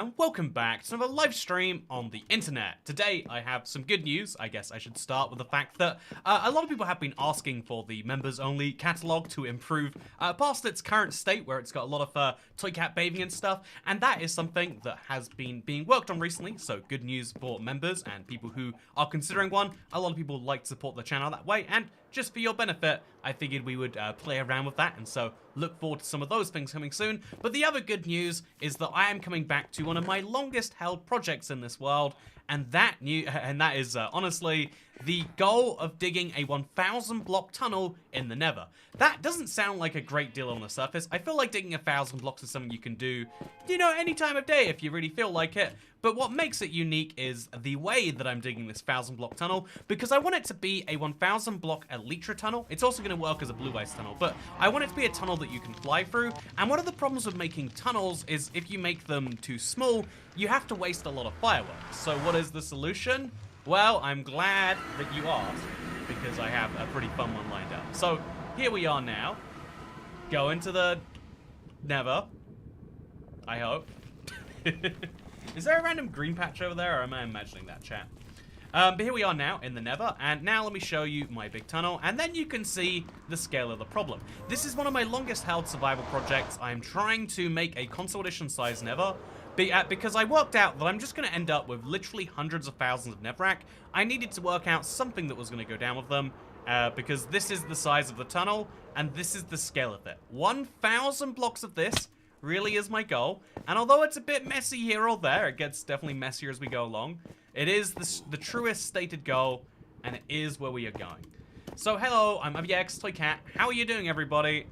And welcome back to another live stream on the internet. Today I have some good news. I guess I should start with the fact that a lot of people have been asking for the members only catalog to improve past its current state where it's got a lot of toy cat bathing and stuff, and that is something that has been being worked on recently, so good news for members and people who are considering one. A lot of people like to support the channel that way, and just for your benefit, I figured we would play around with that, and so look forward to some of those things coming soon. But the other good news is that I am coming back to one of my longest held projects in this world, and that is honestly the goal of digging a 1,000 block tunnel in the Nether. That doesn't sound like a great deal on the surface. I feel like digging 1,000 blocks is something you can do, you know, any time of day if you really feel like it. But what makes it unique is the way that I'm digging this 1,000 block tunnel, because I want it to be a 1,000 block elytra tunnel. It's also going to work as a blue ice tunnel, but I want it to be a tunnel that you can fly through. And one of the problems with making tunnels is if you make them too small, you have to waste a lot of fireworks. So what is the solution? Well, I'm glad that you asked, because I have a pretty fun one lined up. So here we are now. Go into the Nether, I hope. Is there a random green patch over there, or am I imagining that, chat? But here we are now in the Nether, and now let me show you my big tunnel, and then you can see the scale of the problem. This is one of my longest held survival projects. I'm trying to make a console edition size Nether, because I worked out that I'm just going to end up with literally hundreds of thousands of netherrack. I needed to work out something that was going to go down with them, because this is the size of the tunnel, and this is the scale of it. 1,000 blocks of this really is my goal, and although it's a bit messy here or there, it gets definitely messier as we go along. It is the truest stated goal, and it is where we are going. So hello, I'm ibxtoycat. How are you doing, everybody?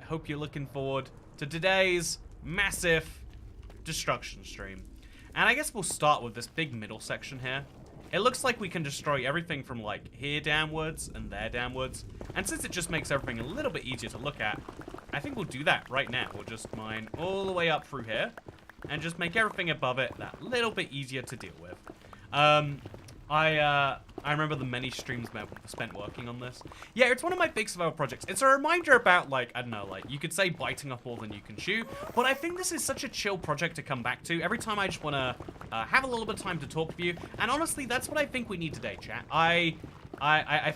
Hope you're looking forward to today's massive destruction stream. And I guess we'll start with this big middle section here. It looks like we can destroy everything from like here downwards and there downwards. And since it just makes everything a little bit easier to look at, I think we'll do that right now. We'll just mine all the way up through here and just make everything above it that little bit easier to deal with. I remember the many streams spent working on this. Yeah, it's one of my big survival projects. It's a reminder about, like, I don't know, like, you could say biting off more than you can chew, but I think this is such a chill project to come back to. Every time I just want to have a little bit of time to talk with you, and honestly, that's what I think we need today, chat. I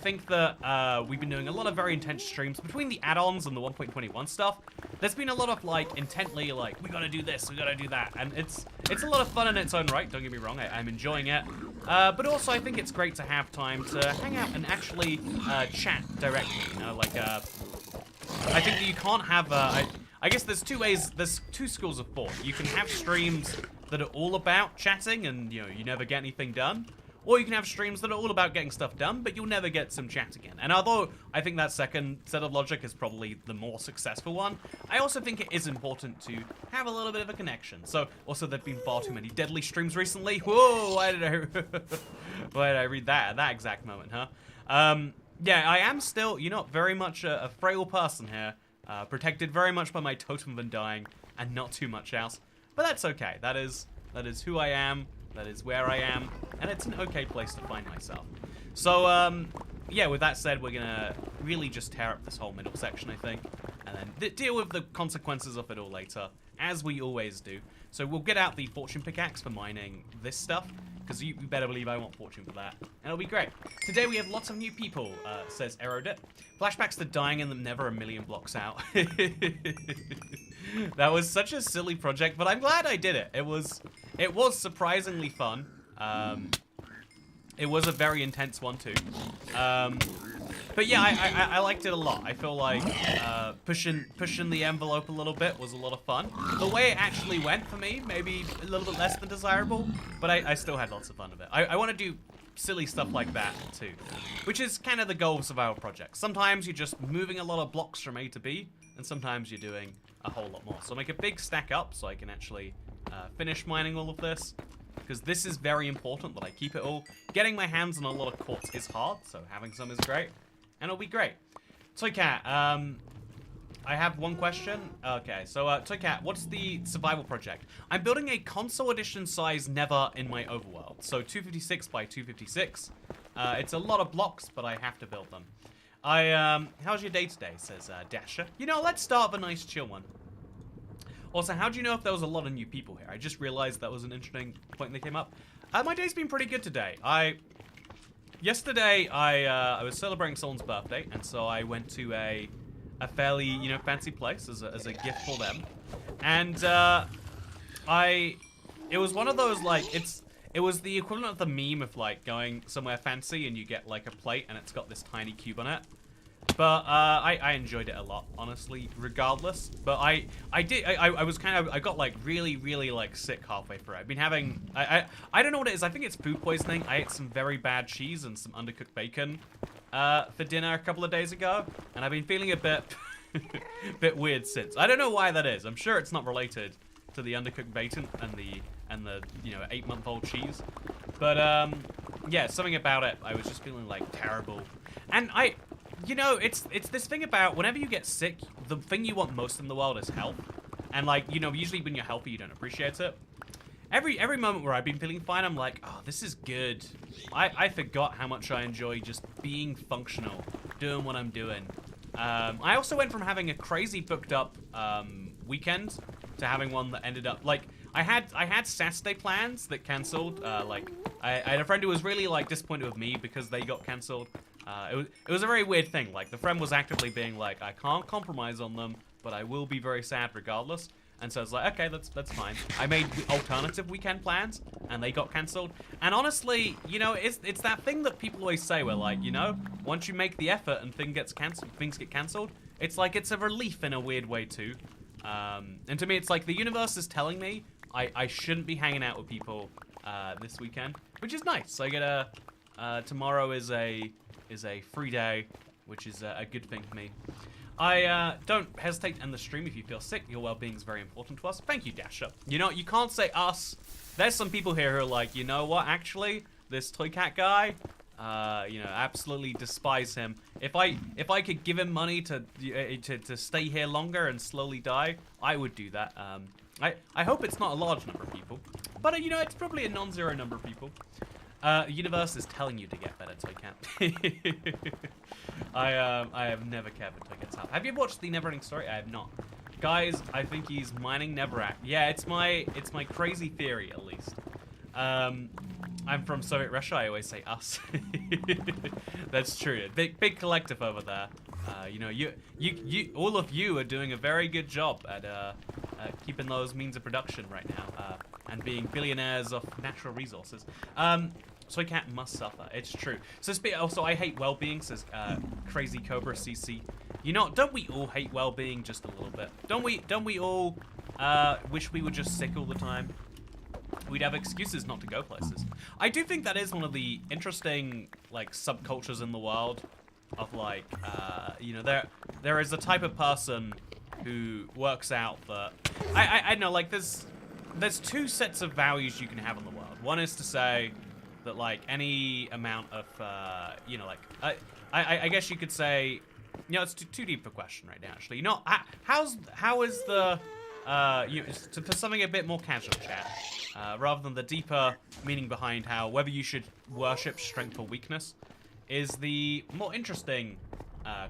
think that we've been doing a lot of very intense streams between the add-ons and the 1.21 stuff. There's been a lot of like intently like we gotta do this, we gotta do that, and it's a lot of fun in its own right. Don't get me wrong, I'm enjoying it, but also I think it's great to have time to hang out and actually chat directly. You know, like I think that you can't have. I guess there's two ways. There's two schools of thought. You can have streams that are all about chatting and you know you never get anything done. Or you can have streams that are all about getting stuff done, but you'll never get some chat again. And although I think that second set of logic is probably the more successful one, I also think it is important to have a little bit of a connection. So, also there've been far too many deadly streams recently. Whoa, why did I read that at that exact moment, huh? Yeah, I am still, you know, very much a frail person here. Protected very much by my totem of undying and not too much else. But that's okay. That is who I am. That is where I am, and it's an okay place to find myself. So, yeah, with that said, we're gonna really just tear up this whole middle section, I think, and then deal with the consequences of it all later, as we always do. So we'll get out the fortune pickaxe for mining this stuff, because you better believe I want fortune for that, and it'll be great. Today we have lots of new people, says Aerodit. Flashbacks to dying in them never a million blocks out. That was such a silly project, but I'm glad I did it. It was surprisingly fun. It was a very intense one too. But yeah, I liked it a lot. I feel like pushing the envelope a little bit was a lot of fun. The way it actually went for me, maybe a little bit less than desirable, but I still had lots of fun with it. I want to do silly stuff like that too, which is kind of the goal of survival projects. Sometimes you're just moving a lot of blocks from A to B, and sometimes you're doing a whole lot more. So I'll make a big stack up so I can actually finish mining all of this, because this is very important that I keep it all. Getting my hands on a lot of quartz is hard, so having some is great, and it'll be great. Toycat, I have one question. Okay, so Toycat, what's the survival project? I'm building a console edition size Nether in my overworld, so 256 by 256. It's a lot of blocks, but I have to build them. How's your day today, says Dasher. You know, let's start with a nice chill one. Also, how do you know if there was a lot of new people here? I just realized that was an interesting point that came up. My day's been pretty good today. Yesterday, I was celebrating someone's birthday, and so I went to a fairly, you know, fancy place as a gift for them. And, it was one of those, like, it was the equivalent of the meme of, like, going somewhere fancy and you get, like, a plate and it's got this tiny cube on it. But, I enjoyed it a lot, honestly, regardless. But I got, like, really, really, like, sick halfway through. I've been having, I don't know what it is. I think it's food poisoning. I ate some very bad cheese and some undercooked bacon, for dinner a couple of days ago. And I've been feeling a bit, bit weird since. I don't know why that is. I'm sure it's not related to the undercooked bacon and the you know, 8-month-old cheese. But, yeah, something about it, I was just feeling, like, terrible. And you know, it's this thing about whenever you get sick, the thing you want most in the world is health. And, like, you know, usually when you're healthy, you don't appreciate it. Every moment where I've been feeling fine, I'm like, oh, this is good. I forgot how much I enjoy just being functional, doing what I'm doing. I also went from having a crazy booked up weekend to having one that ended up, like, I had Saturday plans that cancelled. Like, I had a friend who was really, like, disappointed with me because they got cancelled. It was a very weird thing. Like, the friend was actively being like, I can't compromise on them, but I will be very sad regardless. And so I was like, okay, that's fine. I made alternative weekend plans, and they got cancelled. And honestly, you know, it's that thing that people always say where, like, you know, once you make the effort and things get cancelled, it's like it's a relief in a weird way too. And to me, it's like the universe is telling me I shouldn't be hanging out with people this weekend, which is nice. I get tomorrow is a free day, which is a good thing for me. I don't hesitate to end the stream if you feel sick. Your well-being is very important to us. Thank you, Dasher. You know, you can't say us. There's some people here who are like, you know what, actually, this Toycat guy, you know, absolutely despise him. If I could give him money to stay here longer and slowly die, I would do that. I hope it's not a large number of people, but you know, it's probably a non-zero number of people. The universe is telling you to get better, Toycat. I have never cared for Toycat's health. Have you ever watched the Neverending Story? I have not. Guys, I think he's mining Neverac. Yeah, it's my crazy theory, at least. I'm from Soviet Russia. I always say us. That's true. Big collective over there. You know, you all of you are doing a very good job at keeping those means of production right now, and being billionaires of natural resources. Toycat must suffer. It's true. So also, I hate well-being, says Crazy Cobra CC. You know, don't we all hate well-being just a little bit? Don't we all wish we were just sick all the time? We'd have excuses not to go places. I do think that is one of the interesting, like, subcultures in the world of, like, you know, there is a type of person who works out that I know, like, there's two sets of values you can have in the world. One is to say that, like, any amount of you know, like, I guess you could say, you know, it's too deep a question right now, actually. You know, how is the you know, for something a bit more casual chat, rather than the deeper meaning behind how whether you should worship strength or weakness, is the more interesting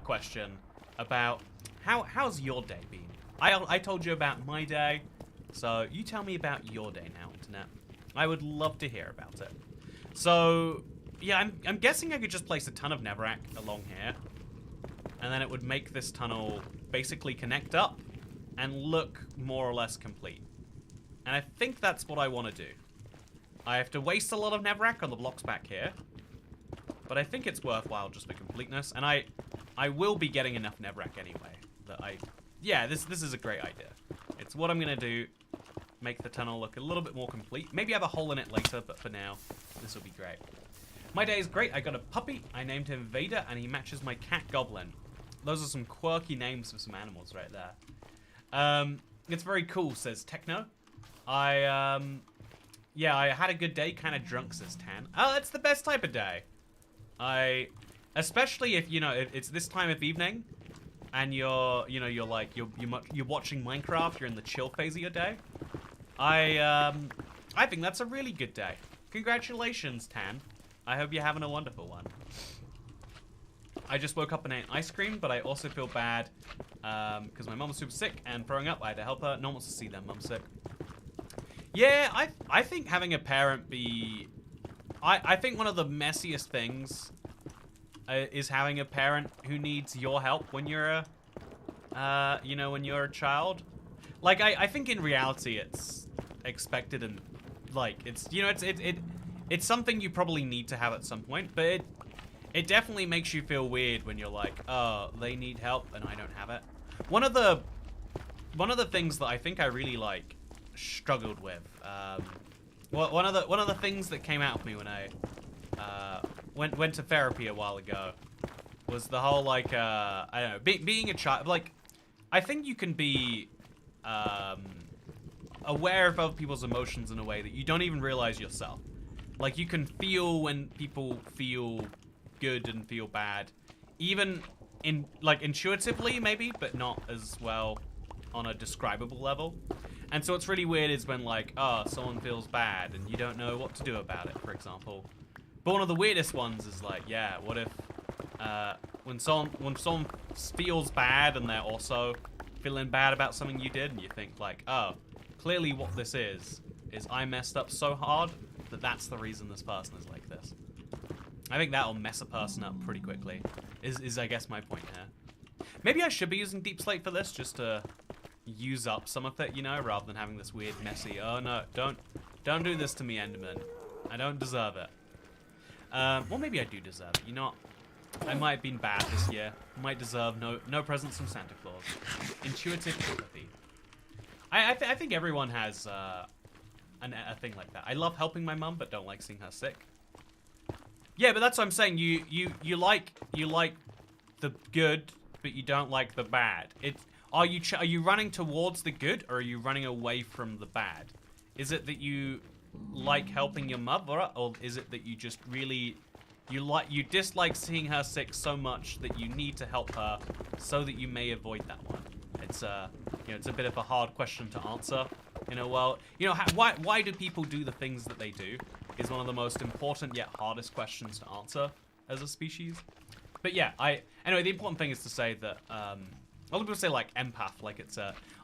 question about how's your day been? I told you about my day, so you tell me about your day now, Internet. I would love to hear about it. So, yeah, I'm guessing I could just place a ton of Neverac along here, and then it would make this tunnel basically connect up and look more or less complete. And I think that's what I want to do. I have to waste a lot of Neverac on the blocks back here, but I think it's worthwhile just for completeness, and I will be getting enough Neverac anyway. Yeah, this is a great idea. It's what I'm gonna do. Make the tunnel look a little bit more complete. Maybe have a hole in it later, but for now, this will be great. My day is great. I got a puppy. I named him Vader, and he matches my cat Goblin. Those are some quirky names for some animals right there. It's very cool, says Techno. Yeah, I had a good day. Kind of drunk, says Tan. Oh, that's the best type of day. Especially if, you know, if it's this time of evening, and you're watching Minecraft. You're in the chill phase of your day. I think that's a really good day. Congratulations, Tan. I hope you're having a wonderful one. I just woke up and ate ice cream, but I also feel bad because my mom was super sick and throwing up. I had to help her. No one wants to see their mom sick. Yeah, I think having a parent be... I think one of the messiest things is having a parent who needs your help when you're a, you know, when you're a child. Like, I think in reality it's expected and, like, it's, you know, it's something you probably need to have at some point, but it definitely makes you feel weird when you're like, oh, they need help and I don't have it. One of the things that I think I really, like, struggled with, one of the things that came out of me when I went to therapy a while ago was the whole, like, I don't know, being a child. Like, I think you can be aware of other people's emotions in a way that you don't even realize yourself. Like, you can feel when people feel good and feel bad, even like intuitively maybe, but not as well on a describable level. And so what's really weird is when, like, oh, someone feels bad and you don't know what to do about it, for example. But one of the weirdest ones is, like, yeah, what if when someone feels bad and they're also feeling bad about something you did, and you think, like, oh, clearly what this is I messed up so hard that that's the reason this person is like this. I think that'll mess a person up pretty quickly, is I guess my point here. Maybe I should be using Deep Slate for this, just to use up some of it, you know, rather than having this weird, messy, oh no, don't do this to me, Enderman. I don't deserve it. Well, maybe I do deserve it, you know what? I might have been bad this year. I might deserve no presents from Santa Claus. Intuitive empathy. I think everyone has a thing like that. I love helping my mum, but don't like seeing her sick. Yeah, but that's what I'm saying. You like the good, but you don't like the bad. Are you running towards the good, or are you running away from the bad? Is it that you like helping your mother, or is it that you just really you dislike seeing her sick so much that you need to help her so that you may avoid that one? It's you know, it's a bit of a hard question to answer in a world. You know, why do people do the things that they do is one of the most important yet hardest questions to answer as a species. But yeah, anyway, the important thing is to say that a lot of people say, like, empath, like it's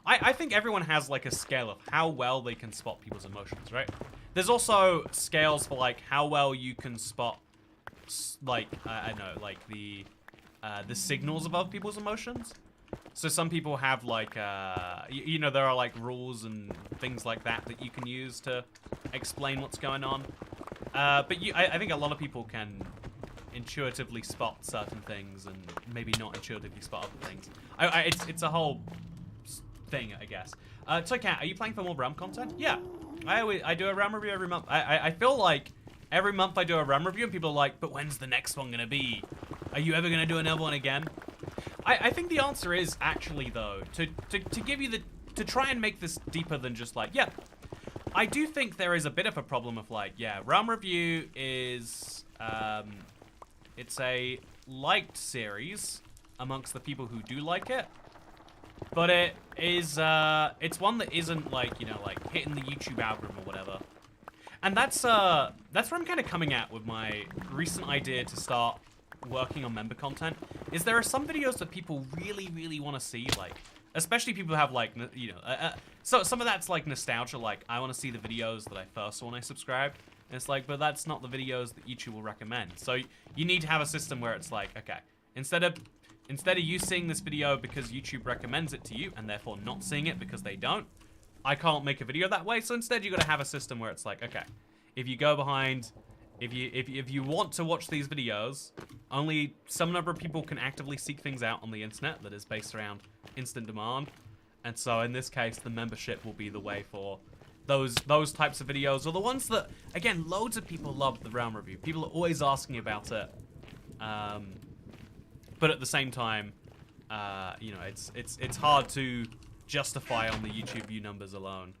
I think everyone has, like, a scale of how well they can spot people's emotions, right? There's also scales for, like, how well you can spot, like, I don't know, like the signals of other people's emotions. So some people have, like, you know, there are, like, rules and things like that you can use to explain what's going on. But I think a lot of people can intuitively spot certain things and maybe not intuitively spot other things. It's a whole thing, I guess. Toycat, are you planning for more realm content? Yeah, I do a realm review every month. I feel like every month I do a realm review and people are like, but when's the next one gonna be? Are you ever gonna do another one again? I think the answer is actually, though, to give you to try and make this deeper than just like, yeah, I do think there is a bit of a problem of, like, yeah, realm review is it's a liked series amongst the people who do like it, but it is it's one that isn't, like, you know, like hitting the YouTube algorithm or whatever. And that's where I'm kind of coming at with my recent idea to start working on member content. Is there are some videos that people really want to see, like, especially people who have, like, you know, so some of that's like nostalgia, like, I want to see the videos that I first saw when I subscribed. And it's like, but that's not the videos that YouTube will recommend. So you need to have a system where it's like, okay, instead of you seeing this video because YouTube recommends it to you and therefore not seeing it because they don't, I can't make a video that way. So instead you got to have a system where it's like, okay, if you go behind, if you want to watch these videos, only some number of people can actively seek things out on the internet that is based around instant demand. And so in this case, the membership will be the way for those types of videos, or the ones that, again, loads of people love the realm review. People are always asking about it, but at the same time, you know, it's hard to justify on the YouTube view numbers alone,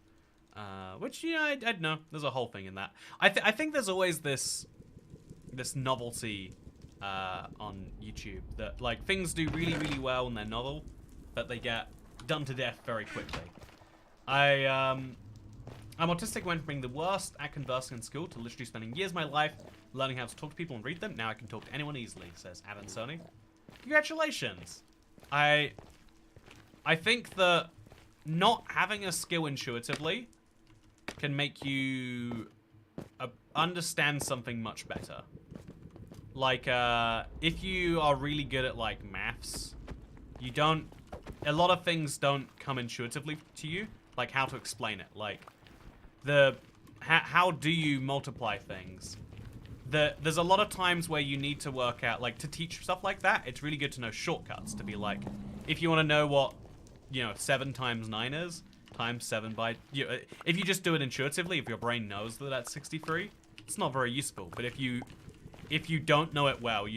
which, you know, I don't know. There's a whole thing in that. I think there's always this novelty on YouTube that, like, things do really well when they're novel, but they get done to death very quickly. I'm autistic, went from being the worst at conversing in school to literally spending years of my life learning how to talk to people and read them. Now I can talk to anyone easily, says Adam Sony. congratulations. I think that not having a skill intuitively can make you understand something much better. Like, if you are really good at, like, maths, a lot of things don't come intuitively to you, like how to explain it. Like, how do you multiply things? There's a lot of times where you need to work out, like, to teach stuff like that, it's really good to know shortcuts, to be like, if you want to know what, 7 times 9 is, times 7 by, if you just do it intuitively, if your brain knows that that's 63, it's not very useful. But if you don't know it well,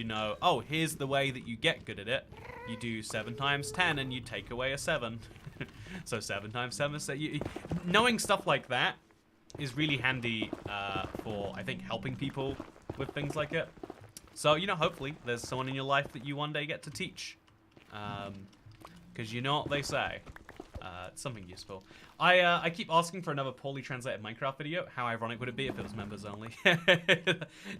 oh, here's the way that you get good at it. You do 7 times 10 and you take away a 7. So 7 times 7 is... knowing stuff like that is really handy for, I think, helping people with things like it. So, hopefully there's someone in your life that you one day get to teach. Because you know what they say. It's something useful. I keep asking for another poorly translated Minecraft video. How ironic would it be if it was members only?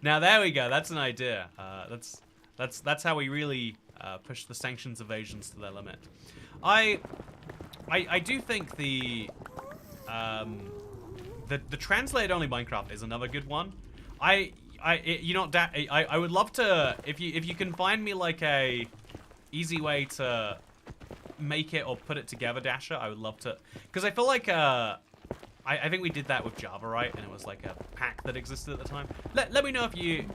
Now there we go. That's an idea. That's how we really push the sanctions evasions to their limit. I do think the translated only Minecraft is another good one. I would love to, if you can find me like a easy way to make it or put it together, Dasher, I would love to, because I feel like I think we did that with Java, right? And it was like a pack that existed at the time. Let me know if you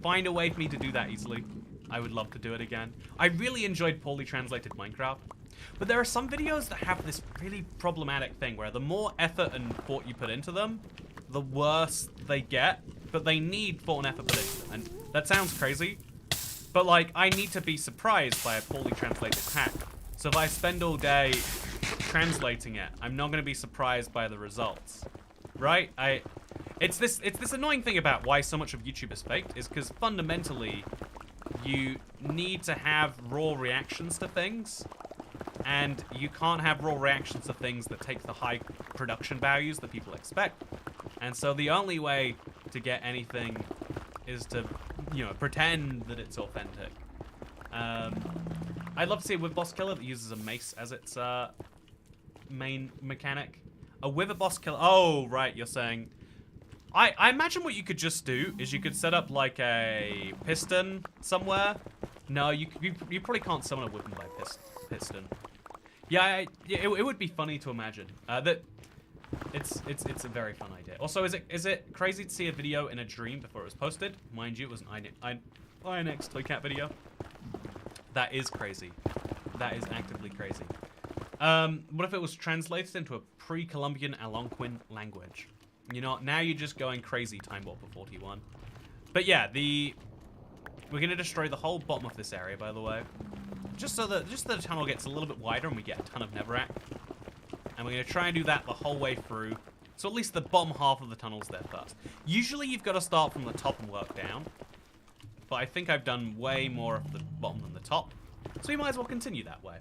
find a way for me to do that easily. I would love to do it again. I really enjoyed poorly translated Minecraft, but there are some videos that have this really problematic thing where the more effort and thought you put into them, the worse they get. But they need thought and effort put into them, and that sounds crazy. But, like, I need to be surprised by a poorly translated pack. So if I spend all day translating it, I'm not going to be surprised by the results. Right? It's this annoying thing about why so much of YouTube is faked, is because fundamentally, you need to have raw reactions to things. And you can't have raw reactions to things that take the high production values that people expect. And so the only way to get anything is to, pretend that it's authentic. I'd love to see a Wither Boss Killer that uses a mace as its main mechanic. A Wither Boss Killer. Oh, right, you're saying. I imagine what you could just do is you could set up like a piston somewhere. No, you probably can't summon a weapon by piston. Yeah, it would be funny to imagine. That it's a very fun idea. Also, is it crazy to see a video in a dream before it was posted? Mind you, it was an ibxtoycat video. That is crazy. That is actively crazy. What if it was translated into a pre-Columbian Algonquin language? Now you're just going crazy, Time Warp for 41. But yeah, we're gonna destroy the whole bottom of this area, by the way. Just so that the tunnel gets a little bit wider and we get a ton of netherrack. And we're gonna try and do that the whole way through. So at least the bottom half of the tunnel's there first. Usually you've got to start from the top and work down. But I think I've done way more of the bottom than the top. So we might as well continue that way.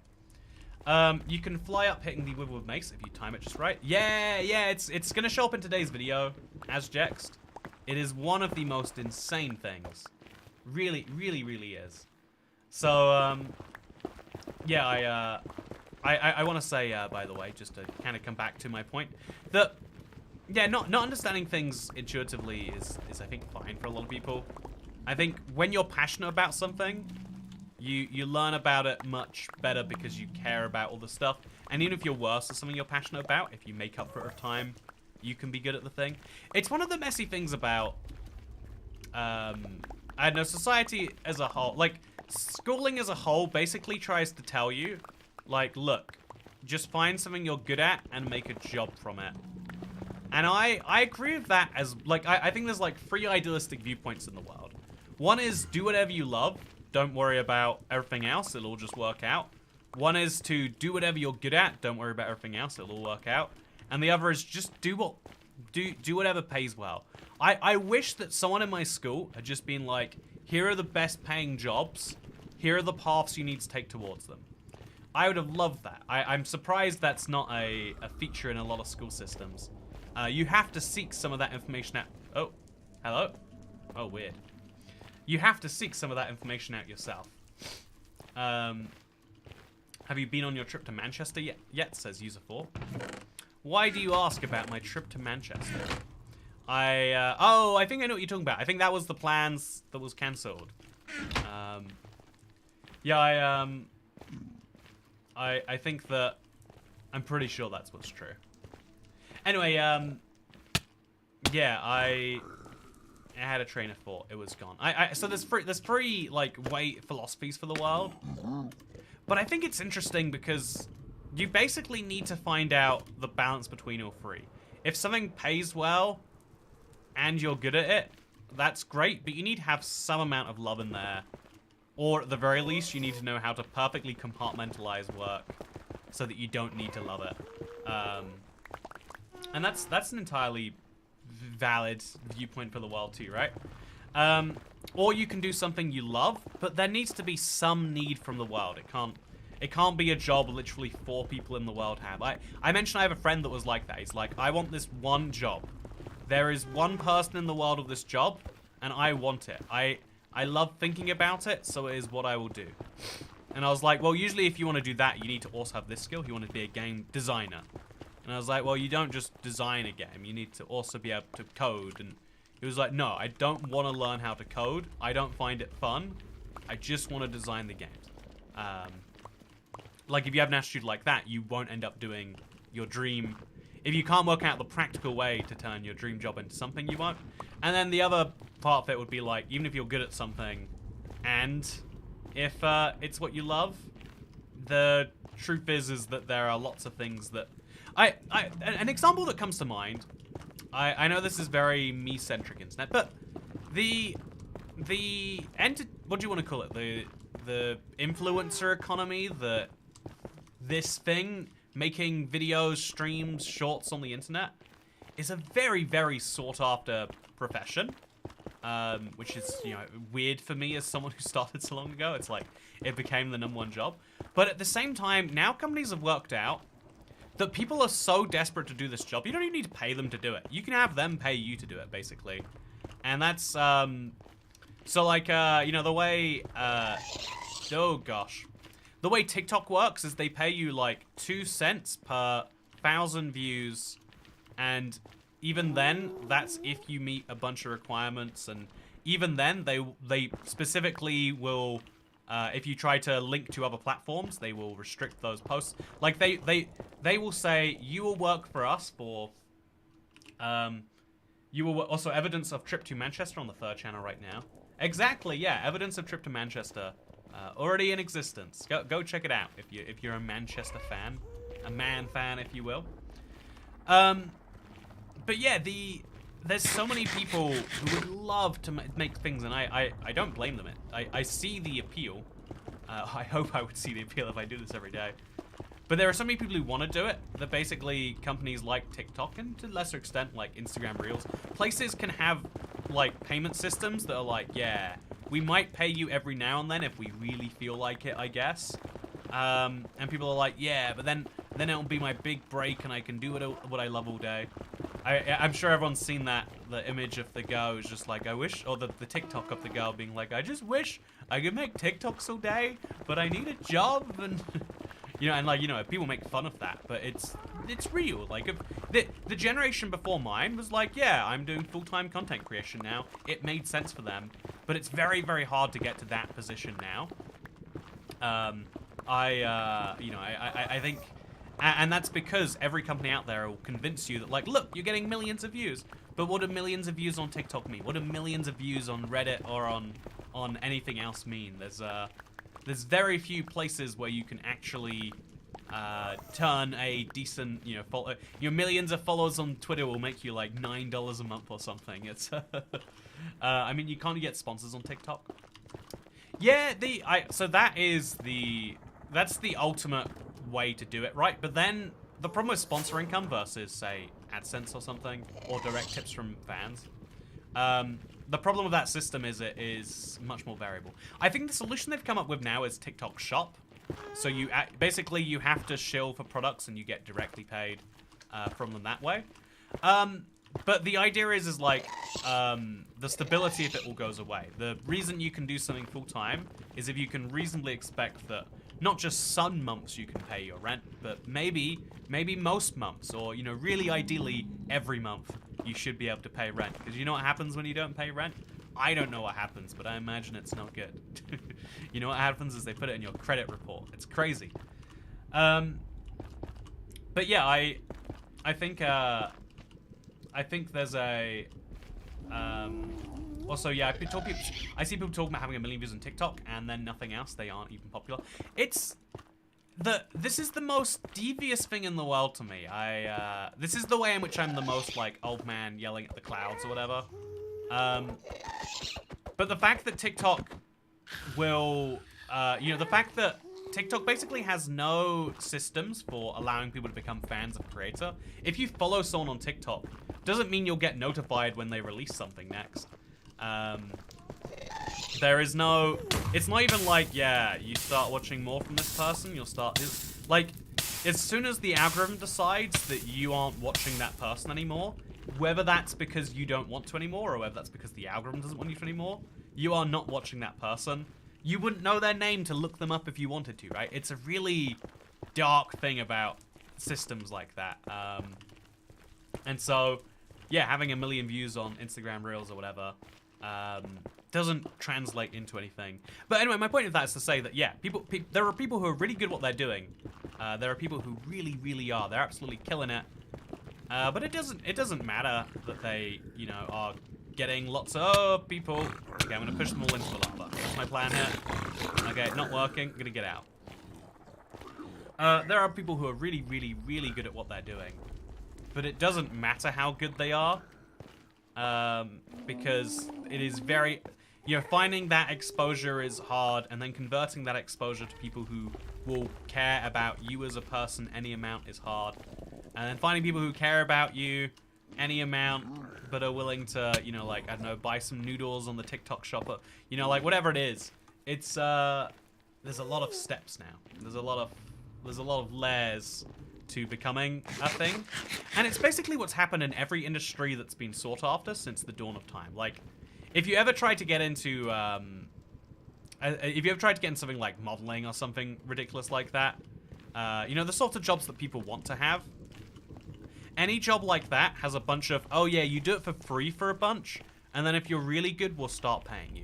You can fly up hitting the wither with mace if you time it just right. Yeah, it's gonna show up in today's video as Jexed. It is one of the most insane things. Really, really, really is. So, yeah, I want to say, by the way, just to kind of come back to my point, that, yeah, not understanding things intuitively is I think, fine for a lot of people. I think when you're passionate about something, you learn about it much better because you care about all the stuff. And even if you're worse at something you're passionate about, if you make up for it with time, you can be good at the thing. It's one of the messy things about, I don't know, society as a whole. Like, schooling as a whole basically tries to tell you, like, look, just find something you're good at and make a job from it. And I agree with that as, like, I think there's, like, 3 idealistic viewpoints in the world. One is do whatever you love. Don't worry about everything else. It'll all just work out. One is to do whatever you're good at. Don't worry about everything else. It'll all work out. And the other is just do whatever pays well. I wish that someone in my school had just been like, here are the best paying jobs. Here are the paths you need to take towards them. I would have loved that. I'm surprised that's not a feature in a lot of school systems. You have to seek some of that information out. Oh, hello? Oh, weird. you have to seek some of that information out yourself. Have you been on your trip to Manchester yet? Says user 4. Why do you ask about my trip to Manchester? Oh, I think I know what you're talking about. I think that was the plans that was cancelled. Yeah, I think that, I'm pretty sure that's what's true. Anyway, yeah, I had a train of thought. It was gone. So there's three like philosophies for the world. But I think it's interesting because you basically need to find out the balance between all three. If something pays well and you're good at it, that's great, but you need to have some amount of love in there. Or at the very least, you need to know how to perfectly compartmentalize work so that you don't need to love it. And that's an entirely valid viewpoint for the world too, right? Or you can do something you love, but there needs to be some need from the world. It can't be a job literally 4 people in the world have. I mentioned I have a friend that was like that. He's like, I want this one job. There is one person in the world with this job, and I want it. I love thinking about it, so it is what I will do. And I was like, well, usually if you want to do that, you need to also have this skill. You want to be a game designer. And I was like, well, you don't just design a game. You need to also be able to code. And he was like, no, I don't want to learn how to code. I don't find it fun. I just want to design the games. Like, if you have an attitude like that, you won't end up doing your dream. If you can't work out the practical way to turn your dream job into something, you won't. And then the other part of it would be like, even if you're good at something, and if it's what you love, the truth is that there are lots of things that... an example that comes to mind, I know this is very me-centric internet, but what do you want to call it? The influencer economy, this thing, making videos, streams, shorts on the internet, is a very, very sought-after profession, which is, you know, weird for me as someone who started so long ago. It's like, it became the #1 job. But at the same time, now companies have worked out that people are so desperate to do this job, you don't even need to pay them to do it. You can have them pay you to do it, basically. And that's, so like, you know, the way, oh gosh. The way TikTok works is they pay you like 2 cents per 1,000 views, and even then, that's if you meet a bunch of requirements, and even then, they specifically will, if you try to link to other platforms, they will restrict those posts. Like they will say, you will work for us for, you will also evidence of trip to Manchester on the 3rd channel right now. Exactly, yeah, evidence of trip to Manchester. Already in existence. Go check it out if you're a Manchester fan, a man fan, if you will. But yeah, there's so many people who would love to make things, and I don't blame them. I see the appeal. I hope I would see the appeal if I do this every day. But there are so many people who want to do it that basically companies like TikTok, and to a lesser extent like Instagram Reels, places can have like payment systems that are like, yeah, we might pay you every now and then if we really feel like it, I guess. And people are like, yeah, but then it'll be my big break and I can do what I love all day. I'm sure everyone's seen the image of the girl who's just like, I wish, or the TikTok of the girl being like, I just wish I could make TikToks all day, but I need a job, and you know, and like, you know, people make fun of that, but it's real. Like, the generation before mine was like, yeah, I'm doing full-time content creation now. It made sense for them, but it's very, very hard to get to that position now. You know, I think, and that's because every company out there will convince you that, like, look, you're getting millions of views, but what do millions of views on TikTok mean? What do millions of views on Reddit or on anything else mean? There's very few places where you can actually turn a decent, you know, millions of followers on Twitter will make you like $9 a month or something. It's, I mean, you can't get sponsors on TikTok. Yeah, so that's the ultimate way to do it, right? But then the problem with sponsor income versus, say, AdSense or something, or direct tips from fans, the problem with that system is it is much more variable. I think the solution they've come up with now is TikTok Shop. So basically you have to shill for products and you get directly paid from them that way. But the idea is like, the stability if it all goes away. The reason you can do something full-time is if you can reasonably expect that not just some months you can pay your rent, but maybe most months, or, you know, really ideally every month you should be able to pay rent. Because you know what happens when you don't pay rent? I don't know what happens, but I imagine it's not good. You know what happens is they put it in your credit report. It's crazy. But yeah, I think there's a also, yeah, I see people talking about having 1 million views on TikTok and then nothing else. They aren't even popular. This is the most devious thing in the world to me. This is the way in which I'm the most like old man yelling at the clouds or whatever. But the fact that TikTok will, you know, the fact that TikTok basically has no systems for allowing people to become fans of a creator. If you follow someone on TikTok, doesn't mean you'll get notified when they release something next. There is no, it's not even like, yeah, you start watching more from this person, you'll start, like, as soon as the algorithm decides that you aren't watching that person anymore, whether that's because you don't want to anymore, or whether that's because the algorithm doesn't want you to anymore, you are not watching that person. You wouldn't know their name to look them up if you wanted to, right? It's a really dark thing about systems like that. And so, yeah, having 1 million views on Instagram Reels or whatever doesn't translate into anything. But anyway, my point of that is to say that, yeah, there are people who are really good at what they're doing. There are people who really, really are. They're absolutely killing it. But it doesn't matter that they, you know, are getting lots of people. Okay, I'm gonna push them all into the lava. That's my plan here. Okay, not working. I'm gonna get out. There are people who are really, really, really good at what they're doing, but it doesn't matter how good they are, because it is very, you know, finding that exposure is hard, and then converting that exposure to people who will care about you as a person any amount is hard. And then finding people who care about you any amount, but are willing to, you know, like, I don't know, buy some noodles on the TikTok shop, or, you know, like, whatever it is. It's, there's a lot of steps now. There's a lot of layers to becoming a thing. And it's basically what's happened in every industry that's been sought after since the dawn of time. Like, if you ever tried to get into, something like modeling or something ridiculous like that, you know, the sorts of jobs that people want to have, any job like that has a bunch of, oh yeah, you do it for free for a bunch, and then if you're really good, we'll start paying you.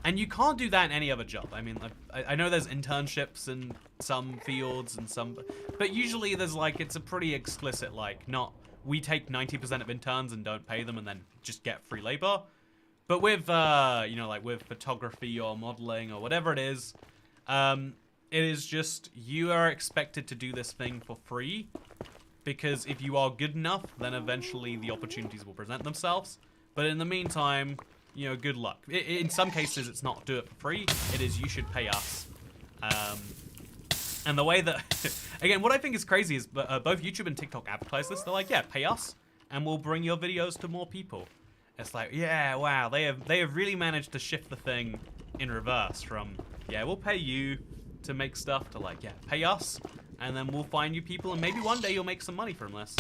And you can't do that in any other job. I mean, I know there's internships in some fields and some, but usually there's like, it's a pretty explicit, like, not, we take 90% of interns and don't pay them and then just get free labor. But with, you know, like with photography or modeling or whatever it is just, you are expected to do this thing for free. Because if you are good enough, then eventually the opportunities will present themselves. But in the meantime, you know, good luck. In some cases, it's not do it for free. It is you should pay us. And the way that, again, what I think is crazy is both YouTube and TikTok advertise this. They're like, yeah, pay us, and we'll bring your videos to more people. It's like, yeah, wow, they have really managed to shift the thing in reverse from, yeah, we'll pay you to make stuff to like, yeah, pay us. And then we'll find you people, and maybe one day you'll make some money from this.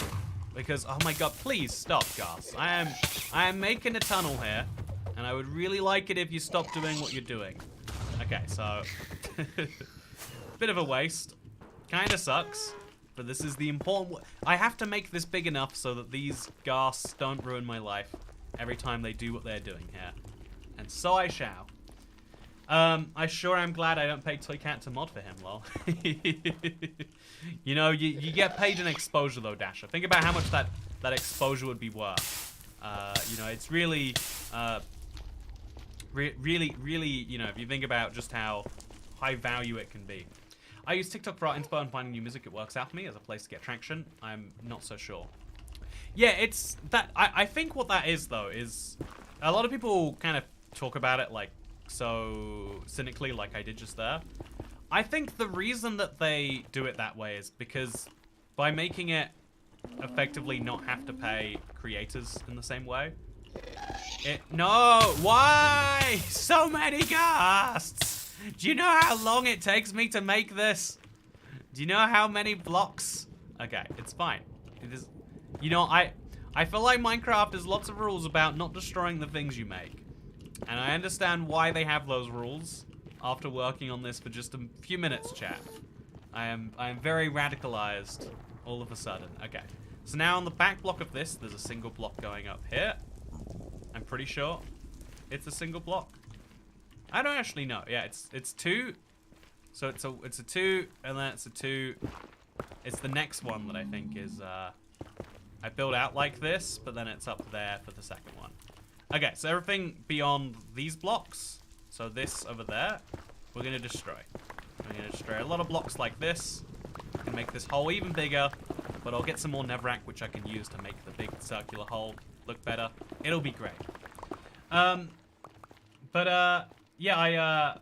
Because, oh my god, please stop, guys. I am making a tunnel here, and I would really like it if you stopped doing what you're doing. Okay, so, bit of a waste. Kinda sucks, but this is the important. I have to make this big enough so that these ghasts don't ruin my life every time they do what they're doing here. And so I shall. I sure am glad I don't pay Toycat to mod for him, lol. You know, you get paid an exposure though, Dasher. Think about how much that exposure would be worth. You know, it's really, really, you know, if you think about just how high value it can be. I use TikTok for art inspo and finding new music. It works out for me as a place to get traction. I'm not so sure. Yeah, it's that. I think what that is though is a lot of people kind of talk about it like so cynically, like I did just there. I think the reason that they do it that way is because by making it effectively not have to pay creators in the same way. No, why so many ghasts? Do you know how long it takes me to make this? Do you know how many blocks? Okay, it's fine. It is. You know, I feel like Minecraft has lots of rules about not destroying the things you make. And I understand why they have those rules after working on this for just a few minutes, chat. I am very radicalized all of a sudden. Okay. So now on the back block of this, there's a single block going up here. I'm pretty sure it's a single block. I don't actually know. Yeah, it's 2. So it's a 2, and then it's a 2. It's the next one that I think is I build out like this, but then it's up there for the second one. Okay, so everything beyond these blocks, so this over there, we're gonna destroy. We're gonna destroy a lot of blocks like this and make this hole even bigger, but I'll get some more netherrack which I can use to make the big circular hole look better. It'll be great. Yeah,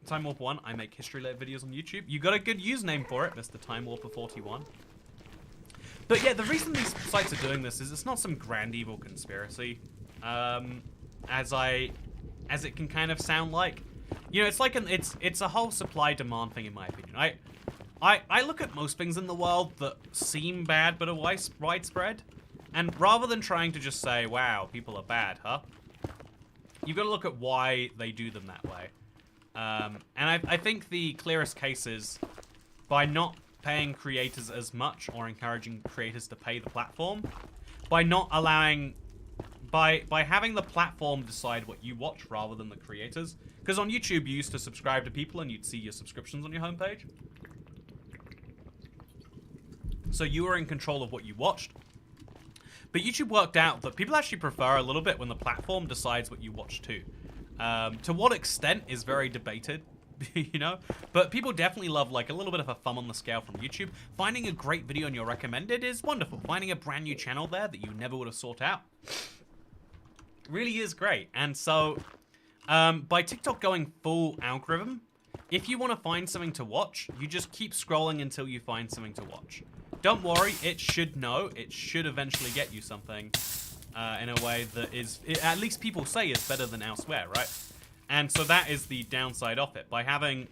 Time Warp 1, I make history-related videos on YouTube. You got a good username for it, Mr. Time Warper 41. But yeah, the reason these sites are doing this is it's not some grand evil conspiracy, as it can kind of sound like. You know, it's like it's a whole supply-demand thing in my opinion. I look at most things in the world that seem bad but are widespread, and rather than trying to just say, wow, people are bad, huh? You've got to look at why they do them that way. And I think the clearest case is by not paying creators as much or encouraging creators to pay the platform, by not allowing, by having the platform decide what you watch rather than the creators. Because on YouTube, you used to subscribe to people and you'd see your subscriptions on your homepage. So you were in control of what you watched. But YouTube worked out that people actually prefer a little bit when the platform decides what you watch too. To what extent is very debated, you know? But people definitely love like a little bit of a thumb on the scale from YouTube. Finding a great video on your recommended is wonderful. Finding a brand new channel there that you never would have sought out really is great. And so by TikTok going full algorithm, if you want to find something to watch, you just keep scrolling until you find something to watch. Don't worry, it should know. It should eventually get you something in a way that is, at least people say, is better than elsewhere, right? And so that is the downside of it. By having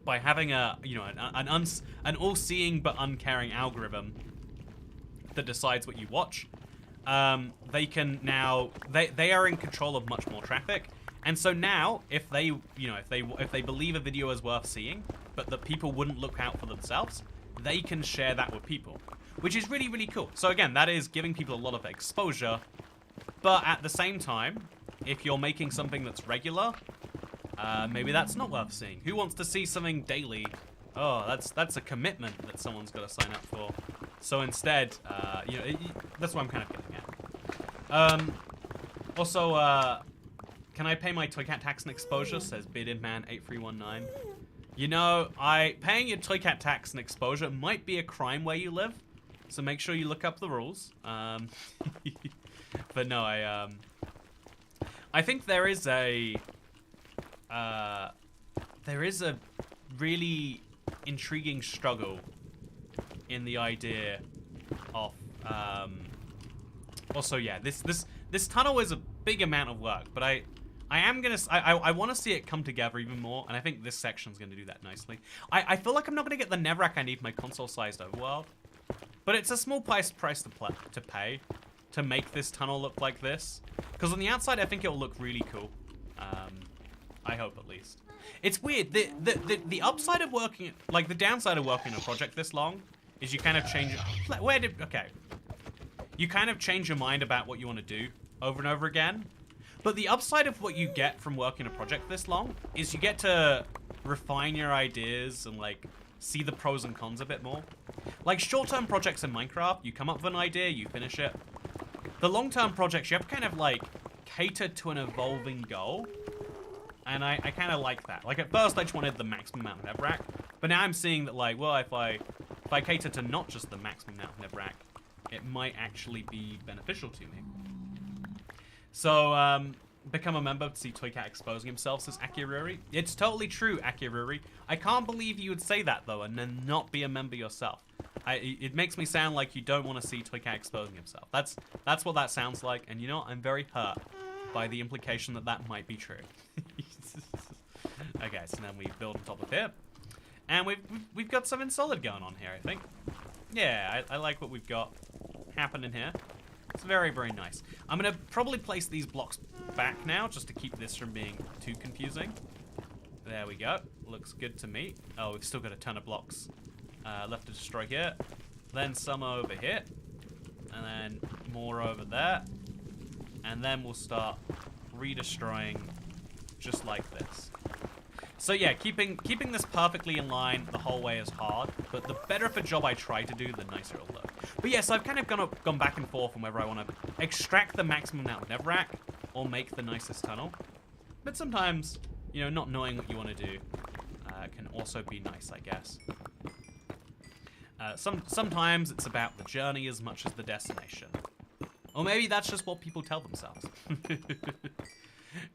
a, you know, an all-seeing but uncaring algorithm that decides what you watch, they can now, they are in control of much more traffic. And so now, if they, you know, if they believe a video is worth seeing, but that people wouldn't look out for themselves, they can share that with people, which is really, really cool. So again, that is giving people a lot of exposure, but at the same time, if you're making something that's regular, maybe that's not worth seeing. Who wants to see something daily? Oh, that's a commitment that someone's got to sign up for. So instead, you know, that's what I'm kind of getting at. Also, can I pay my Toycat tax and exposure? Says Bidinman8319. You know, paying your Toycat tax and exposure might be a crime where you live, so make sure you look up the rules. But no, I think there is a really intriguing struggle in the idea of also, yeah, this tunnel is a big amount of work, but I want to see it come together even more, and I think this section's going to do that nicely. I feel like I'm not going to get the netherrack I need for my console-sized overworld, but it's a small price to pay to make this tunnel look like this. Because on the outside, I think it'll look really cool. I hope, at least. It's weird. The upside of working, like the downside of working on a project this long, is you kind of change. Okay. You kind of change your mind about what you want to do over and over again. But the upside of what you get from working a project this long is you get to refine your ideas and like see the pros and cons a bit more. Like short-term projects in Minecraft, you come up with an idea, you finish it. The long-term projects, you have to kind of like cater to an evolving goal. And I kind of like that. Like at first I just wanted the maximum amount of netherrack, but now I'm seeing that like, well, if I cater to not just the maximum amount of netherrack, it might actually be beneficial to me. So, become a member to see Toycat exposing himself, says Akiruri. It's totally true, Akiruri. I can't believe you would say that, though, and then not be a member yourself. It makes me sound like you don't want to see Toycat exposing himself. That's what that sounds like, and you know, I'm very hurt by the implication that that might be true. Okay, so then we build on top of here. And we've got something solid going on here, I think. Yeah, I like what we've got. happen in here. It's very, very nice. I'm going to probably place these blocks back now just to keep this from being too confusing. There we go. Looks good to me. Oh, we've still got a ton of blocks left to destroy here. Then some over here. And then more over there. And then we'll start redestroying just like this. So yeah, keeping this perfectly in line the whole way is hard, but the better of a job I try to do, the nicer it'll look. But yes, I've kind of gone back and forth on whether I want to extract the maximum amount of netherrack or make the nicest tunnel. But sometimes, you know, not knowing what you want to do can also be nice, I guess. Sometimes it's about the journey as much as the destination. Or maybe that's just what people tell themselves.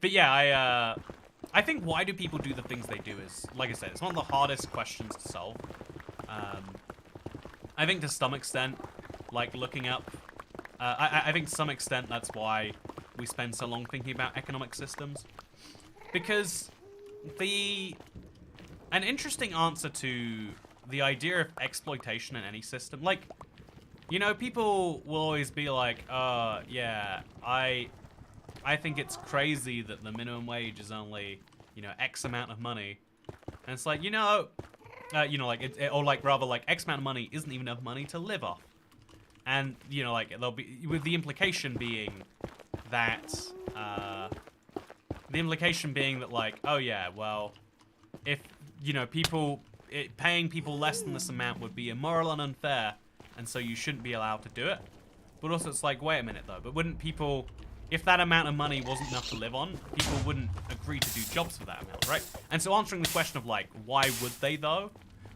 But yeah, I think why do people do the things they do is, like I said, it's one of the hardest questions to solve. I think to some extent, like looking up, I think to some extent that's why we spend so long thinking about economic systems. Because an interesting answer to the idea of exploitation in any system, like, you know, people will always be like, yeah, I think it's crazy that the minimum wage is only, you know, X amount of money. And it's like, you know, like, or like, rather like, X amount of money isn't even enough money to live off. And, you know, like, there'll be, with the implication being that, like, oh yeah, well, if, you know, paying people less than this amount would be immoral and unfair, and so you shouldn't be allowed to do it. But also it's like, wait a minute though, but wouldn't people, if that amount of money wasn't enough to live on, people wouldn't agree to do jobs for that amount, right? And so answering the question of like, why would they though?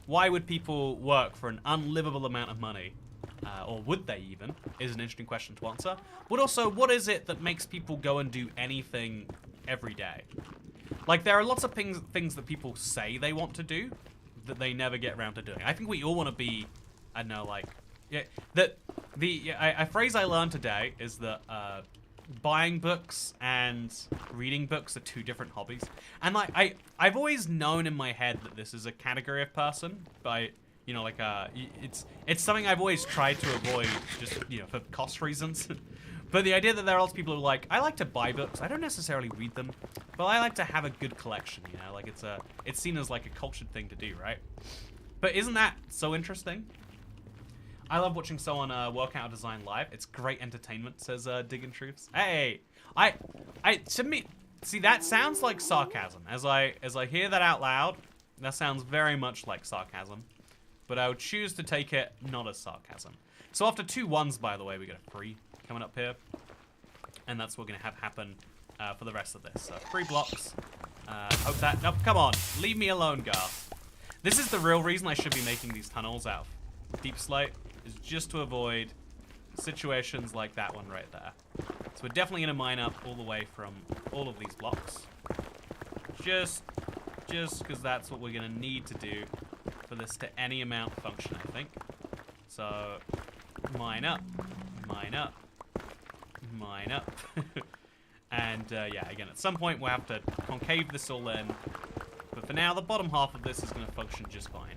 Why would people work for an unlivable amount of money? Or would they even, is an interesting question to answer. But also, what is it that makes people go and do anything every day? Like, there are lots of things that people say they want to do that they never get around to doing. I think we all want to be, I don't know, like, yeah, a phrase I learned today is that buying books and reading books are two different hobbies. And like, I've always known in my head that this is a category of person, but you know, like, it's something I've always tried to avoid, just, you know, for cost reasons. But the idea that there are lots of people who are like, I like to buy books, I don't necessarily read them, but I like to have a good collection, you know, like it's seen as like a cultured thing to do, right? But isn't that so interesting? I love watching someone work out a design live. It's great entertainment, says Diggin' Truths. Hey, to me, see, that sounds like sarcasm. As I hear that out loud, that sounds very much like sarcasm. But I would choose to take it not as sarcasm. So after 2 1s, by the way, we get a 3 coming up here. And that's what we're going to have happen for the rest of this. So 3 blocks. Hope that... No, come on. Leave me alone, Garth. This is the real reason I should be making these tunnels out of deep slate, is just to avoid situations like that one right there. So we're definitely going to mine up all the way from all of these blocks. Just because that's what we're going to need to do for this to any amount function, I think. So, mine up, mine up, mine up. And yeah, again, at some point we'll have to concave this all in. But for now, the bottom half of this is going to function just fine.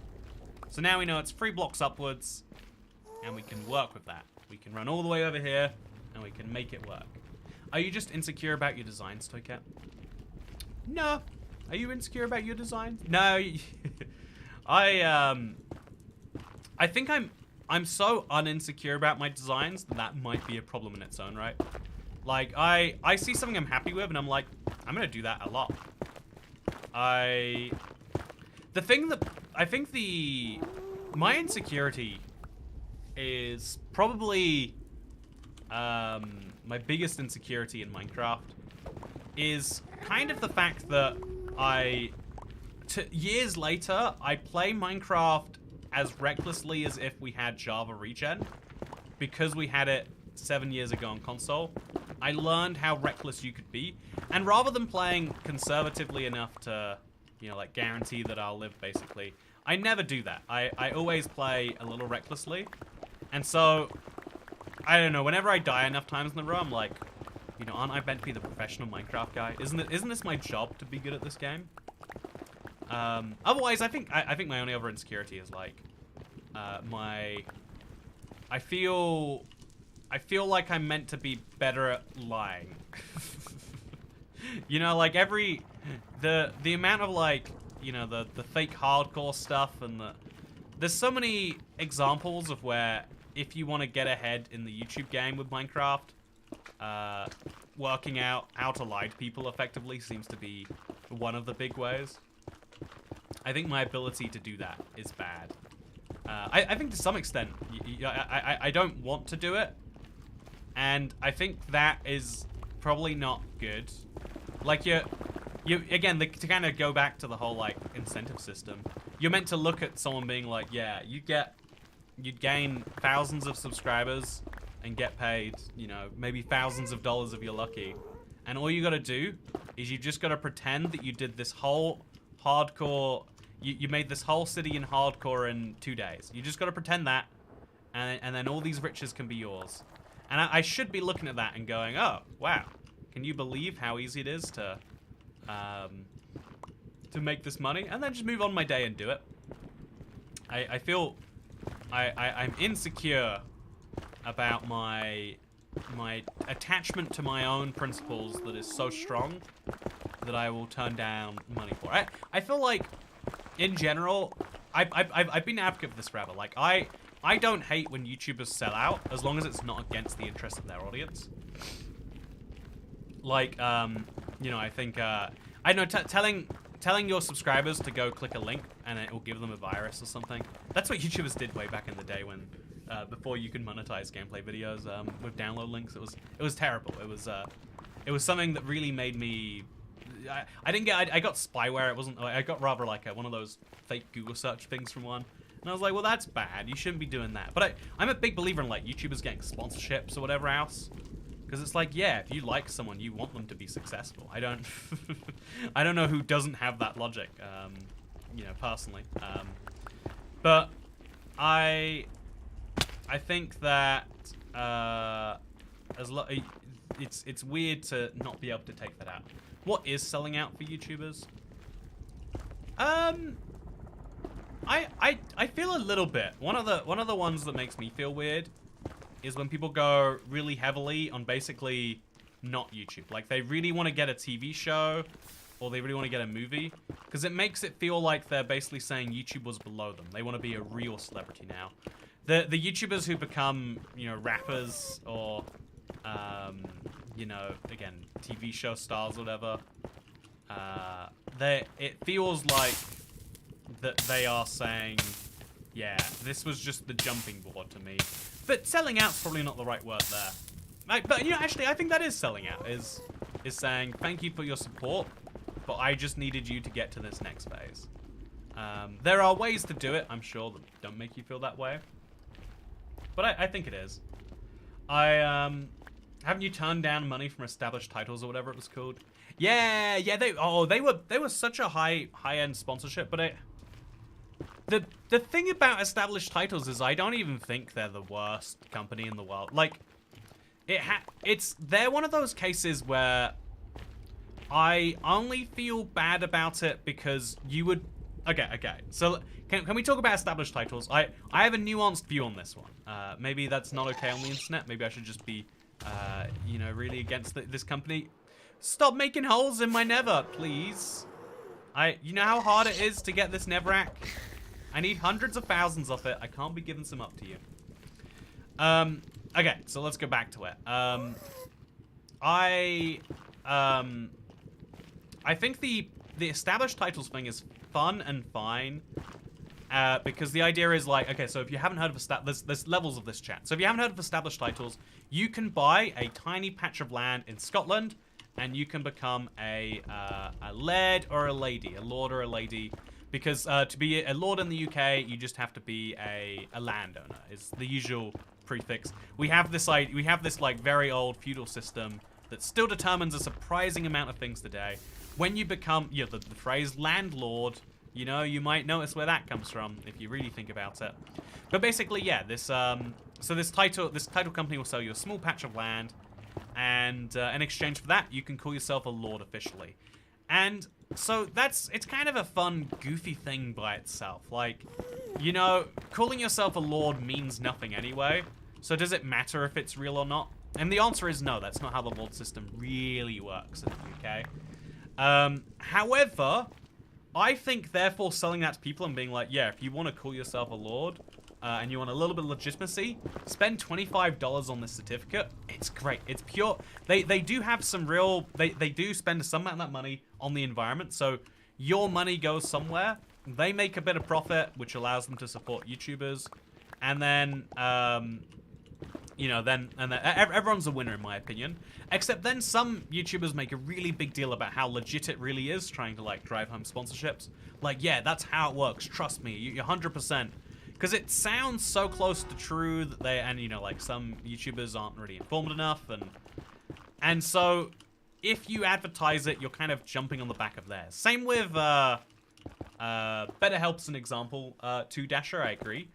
So now we know it's 3 blocks upwards, and we can work with that. We can run all the way over here, and we can make it work. Are you just insecure about your designs, Toycat? No. Are you insecure about your designs? No. I think I'm so uninsecure about my designs that might be a problem in its own right. Like, I see something I'm happy with, and I'm like, I'm gonna do that a lot. My insecurity is probably my biggest insecurity in Minecraft is kind of the fact that years later, I play Minecraft as recklessly as if we had Java regen, because we had it 7 years ago on console. I learned how reckless you could be, and rather than playing conservatively enough to, you know, like guarantee that I'll live, basically, I never do that. I always play a little recklessly, and so, I don't know, whenever I die enough times in a row, I'm like, you know, aren't I meant to be the professional Minecraft guy? Isn't this my job to be good at this game? Otherwise, I think my only other insecurity is like, I feel I feel like I'm meant to be better at lying. You know, like the amount of like, you know, the fake hardcore stuff and there's so many examples of where if you want to get ahead in the YouTube game with Minecraft, working out how to lie to people effectively seems to be one of the big ways. I think my ability to do that is bad. I think to some extent, I don't want to do it. And I think that is probably not good. Like you again, to kind of go back to the whole like incentive system, you're meant to look at someone being like, yeah, you'd gain thousands of subscribers and get paid, you know, maybe thousands of dollars if you're lucky. And all you gotta do is you just gotta pretend that you did this whole hardcore, you made this whole city in hardcore in 2 days. You just gotta pretend that, and then all these riches can be yours. And I should be looking at that and going, oh, wow. Can you believe how easy it is to make this money? And then just move on my day and do it. I feel I'm insecure about my attachment to my own principles that is so strong that I will turn down money for. I feel like, in general, I've been an advocate for this forever. Like, I don't hate when YouTubers sell out, as long as it's not against the interests of their audience. Like, you know, I think, I know, telling your subscribers to go click a link and it will give them a virus or something. That's what YouTubers did way back in the day when, before you could monetize gameplay videos with download links. It was terrible. It was something that really made me. I got spyware. It wasn't. I got rather like one of those fake Google search things from one. And I was like, well, that's bad. You shouldn't be doing that. But I'm a big believer in like YouTubers getting sponsorships or whatever else. Because it's like, yeah, if you like someone, you want them to be successful. I don't know who doesn't have that logic, you know, personally. But I think that it's weird to not be able to take that out. What is selling out for YouTubers? I feel a little bit. One of the ones that makes me feel weird is when people go really heavily on basically not YouTube. Like they really want to get a TV show or they really want to get a movie, because it makes it feel like they're basically saying YouTube was below them. They want to be a real celebrity now. The YouTubers who become, you know, rappers or you know, again, TV show stars or whatever, it feels like that they are saying, yeah, this was just the jumping board to me. But selling out's probably not the right word there. But you know, actually, I think that is selling out. Is saying thank you for your support, but I just needed you to get to this next phase. There are ways to do it, I'm sure, that don't make you feel that way. But I think it is. Haven't you turned down money from established titles or whatever it was called? Yeah, they were such a high-end sponsorship, but the thing about established titles is I don't even think they're the worst company in the world. Like, they're one of those cases where I only feel bad about it because you would. Okay. So can we talk about established titles? I have a nuanced view on this one. Maybe that's not okay on the internet. Maybe I should just be, you know, really against this company. Stop making holes in my nether, please. You know how hard it is to get this netherrack? I need hundreds of thousands of it. I can't be giving some up to you. Okay, so let's go back to it. I think the established titles thing is fun and fine. Because the idea is like, okay, so if you haven't heard of there's levels of this chat. So if you haven't heard of established titles, you can buy a tiny patch of land in Scotland, and you can become a laird or a lady, a lord or a lady. Because to be a lord in the UK, you just have to be a landowner. Is the usual prefix. We have this like very old feudal system that still determines a surprising amount of things today. When you become, you know, the phrase landlord, you know, you might notice where that comes from if you really think about it. But basically, yeah, this title company will sell you a small patch of land, and in exchange for that, you can call yourself a lord officially. And so it's kind of a fun, goofy thing by itself. Like, you know, calling yourself a lord means nothing anyway. So does it matter if it's real or not? And the answer is no. That's not how the Lord system really works in the UK. However, I think therefore selling that to people and being like, yeah, if you want to call yourself a Lord and you want a little bit of legitimacy, spend $25 on this certificate. It's great. It's pure. They do have some real... They do spend some amount of that money on the environment. So your money goes somewhere. They make a bit of profit, which allows them to support YouTubers. And then... you know, everyone's a winner in my opinion. Except then some YouTubers make a really big deal about how legit it really is, trying to like drive home sponsorships. Like, yeah, that's how it works. Trust me, you 100%. Because it sounds so close to true that they, and you know, like some YouTubers aren't really informed enough, and so if you advertise it, you're kind of jumping on the back of theirs. Same with BetterHelp's an example. 2Dasher, I agree.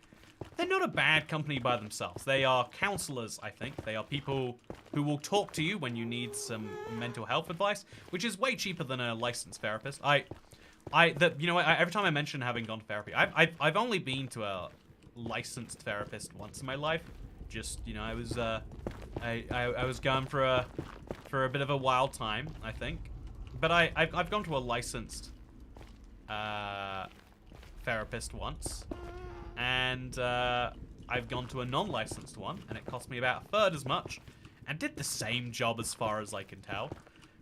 They're not a bad company by themselves. They are counselors, I think. They are people who will talk to you when you need some mental health advice, which is way cheaper than a licensed therapist. You know, every time I mention having gone to therapy, I've only been to a licensed therapist once in my life. Just, you know, I was going for a bit of a wild time, I think. But I've gone to a licensed therapist once. And I've gone to a non-licensed one, and it cost me about a third as much, and did the same job as far as I can tell.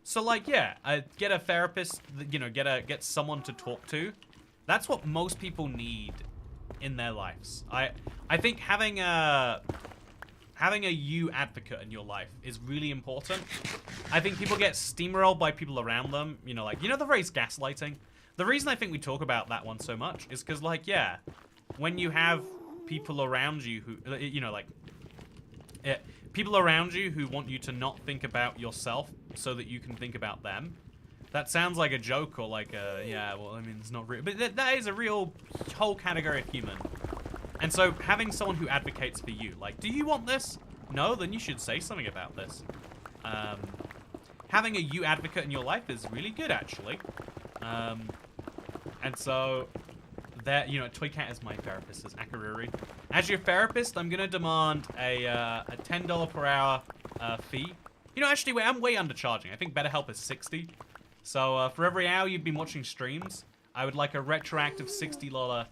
So, like, yeah, get a therapist, you know, get someone to talk to. That's what most people need in their lives. I think having a you advocate in your life is really important. I think people get steamrolled by people around them. You know, like, you know the phrase gaslighting? The reason I think we talk about that one so much is because, like, yeah... When you have people around you who, you know, like, people around you who want you to not think about yourself so that you can think about them, that sounds like a joke or like a, yeah, well, I mean, it's not real. But that is a real whole category of human. And so having someone who advocates for you, like, do you want this? No? Then you should say something about this. Having a you advocate in your life is really good, actually. And so... That, you know, Toycat is my therapist, as Akariri. As your therapist, I'm gonna demand a $10 per hour fee. You know, actually, wait, I'm way undercharging. I think BetterHelp is 60. So for every hour you've been watching streams, I would like a retroactive $60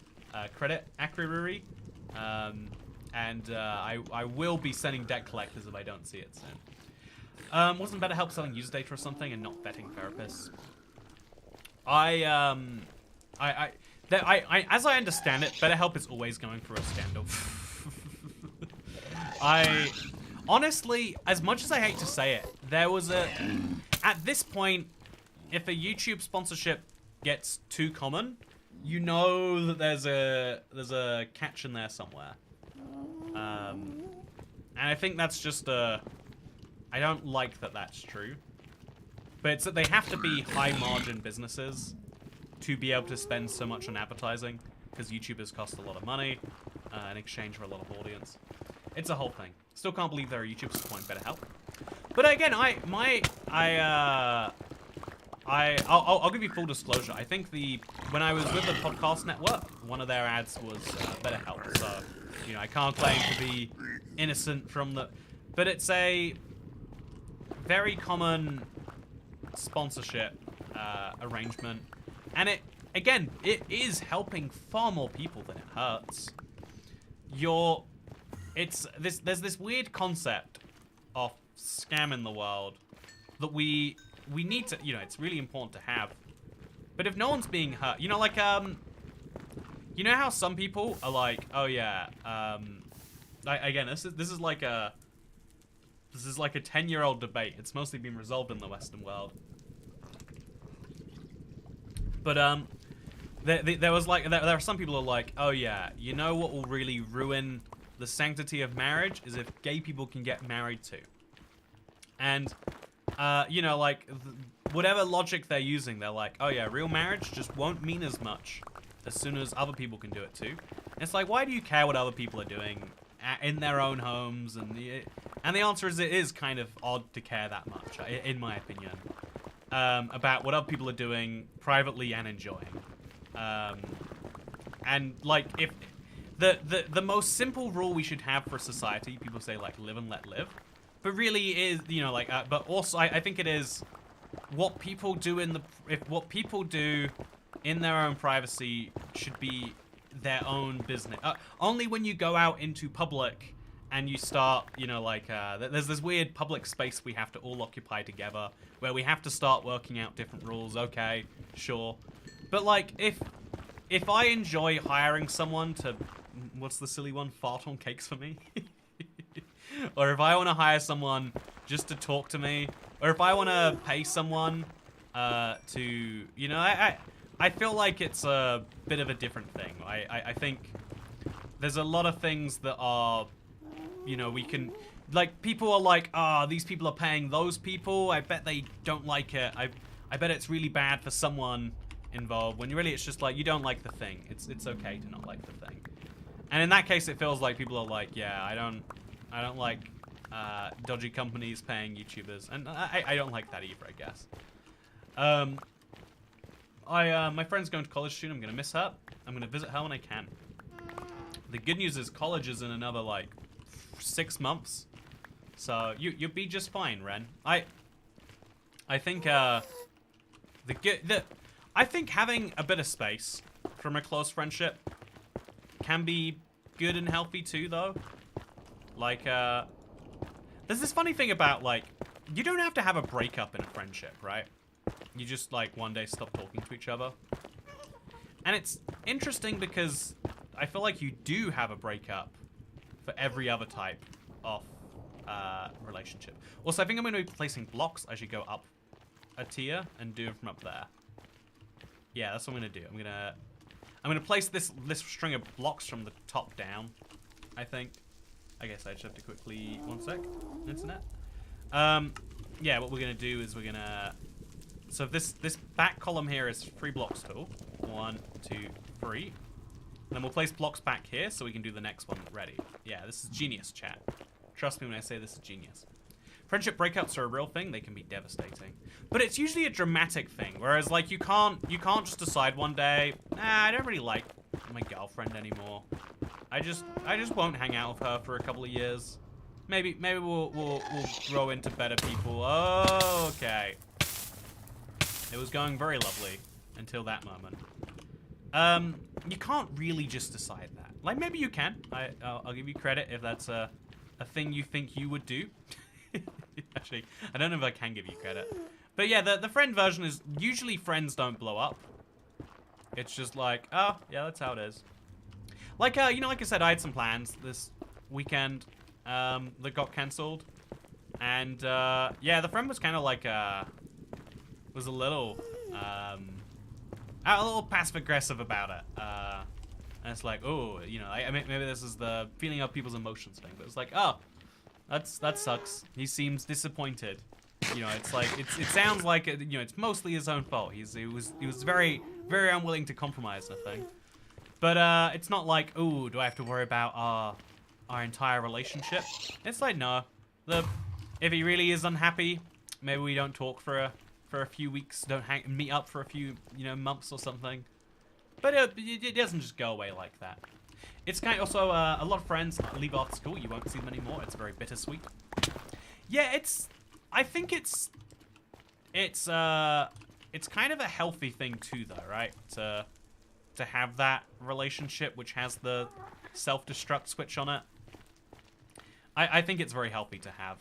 credit, Akariri. I will be sending debt collectors if I don't see it soon. Wasn't BetterHelp selling user data or something and not vetting therapists? As I understand it, BetterHelp is always going through a scandal. Honestly, as much as I hate to say it, there was at this point, if a YouTube sponsorship gets too common, you know that there's a catch in there somewhere. And I think that's just I don't like that that's true. But it's that they have to be high margin businesses to be able to spend so much on advertising, because YouTubers cost a lot of money in exchange for a lot of audience. It's a whole thing. Still can't believe there are YouTubers supporting BetterHelp. But again, I'll give you full disclosure. I think when I was with the podcast network, one of their ads was BetterHelp. So, you know, I can't claim to be innocent from the, but it's a very common sponsorship arrangement. And it is helping far more people than it hurts. There's this weird concept of scam in the world that we need to, you know, it's really important to have. But if no one's being hurt, you know, like, you know how some people are like, oh yeah, again, this is like a 10-year-old debate. It's mostly been resolved in the Western world. But there are some people who are like, oh yeah, you know what will really ruin the sanctity of marriage is if gay people can get married too. And you know, like whatever logic they're using, they're like, oh yeah, real marriage just won't mean as much as soon as other people can do it too. And it's like, why do you care what other people are doing in their own homes? And the answer is, it is kind of odd to care that much, in my opinion. About what other people are doing privately and enjoying. And like, if the most simple rule we should have for society, people say like live and let live, but really is, you know, like, but also I think it is what people do what people do in their own privacy should be their own business. Only when you go out into public and you start, you know, like, there's this weird public space we have to all occupy together where we have to start working out different rules. Okay, sure. But like, if I enjoy hiring someone to, what's the silly one? Fart on cakes for me? Or if I want to hire someone just to talk to me, or if I want to pay someone to, you know, I feel like it's a bit of a different thing. I think there's a lot of things that are, you know, we can, like, people are like, these people are paying those people. I bet they don't like it. I bet it's really bad for someone involved, when really it's just like, you don't like the thing. It's okay to not like the thing. And in that case, it feels like people are like, yeah, I don't like dodgy companies paying YouTubers, and I don't like that either, I guess. My friend's going to college soon. I'm gonna miss her. I'm gonna visit her when I can. The good news is college is in another like 6 months, so you'll be just fine, Ren. I think I think having a bit of space from a close friendship can be good and healthy too, though. Like, there's this funny thing about, like, you don't have to have a breakup in a friendship, right? You just, like, one day stop talking to each other. And it's interesting because I feel like you do have a breakup for every other type of relationship. Also, I think I'm going to be placing blocks. I should go up a tier and do it from up there. Yeah, that's what I'm going to do. I'm gonna place this string of blocks from the top down, I think. I guess I just have to quickly, one sec, internet. Yeah, what we're gonna do is we're gonna, so this back column here is 3 blocks total. 1, 2, 3. And then we'll place blocks back here so we can do the next one ready. Yeah, this is genius, chat. Trust me when I say this is genius. Friendship breakups are a real thing. They can be devastating, but it's usually a dramatic thing. Whereas, like, you can't just decide one day, nah, I don't really like my girlfriend anymore. I just won't hang out with her for a couple of years. Maybe we'll grow into better people. Oh, okay. It was going very lovely until that moment. You can't really just decide that. Like, maybe you can. I'll give you credit if that's a thing you think you would do. Actually, I don't know if I can give you credit. But yeah, the friend version is usually friends don't blow up. It's just like, oh, yeah, that's how it is. Like, you know, like I said, I had some plans this weekend that got cancelled. And, yeah, the friend was kind of like, was a little passive-aggressive about it. And it's like, oh, you know, I mean, maybe this is the feeling of people's emotions thing. But it's like, oh, that sucks. He seems disappointed. You know, it's like, it sounds like, you know, it's mostly his own fault. He was very, very unwilling to compromise, I think. But it's not like, oh, do I have to worry about our entire relationship? It's like, no. If he really is unhappy, maybe we don't talk for a few weeks, don't meet up for a few, you know, months or something. But it doesn't just go away like that. It's kind of also a lot of friends leave after school. You won't see them anymore. It's very bittersweet. Yeah, I think it's kind of a healthy thing too, though, right? To have that relationship which has the self-destruct switch on it. I think it's very healthy to have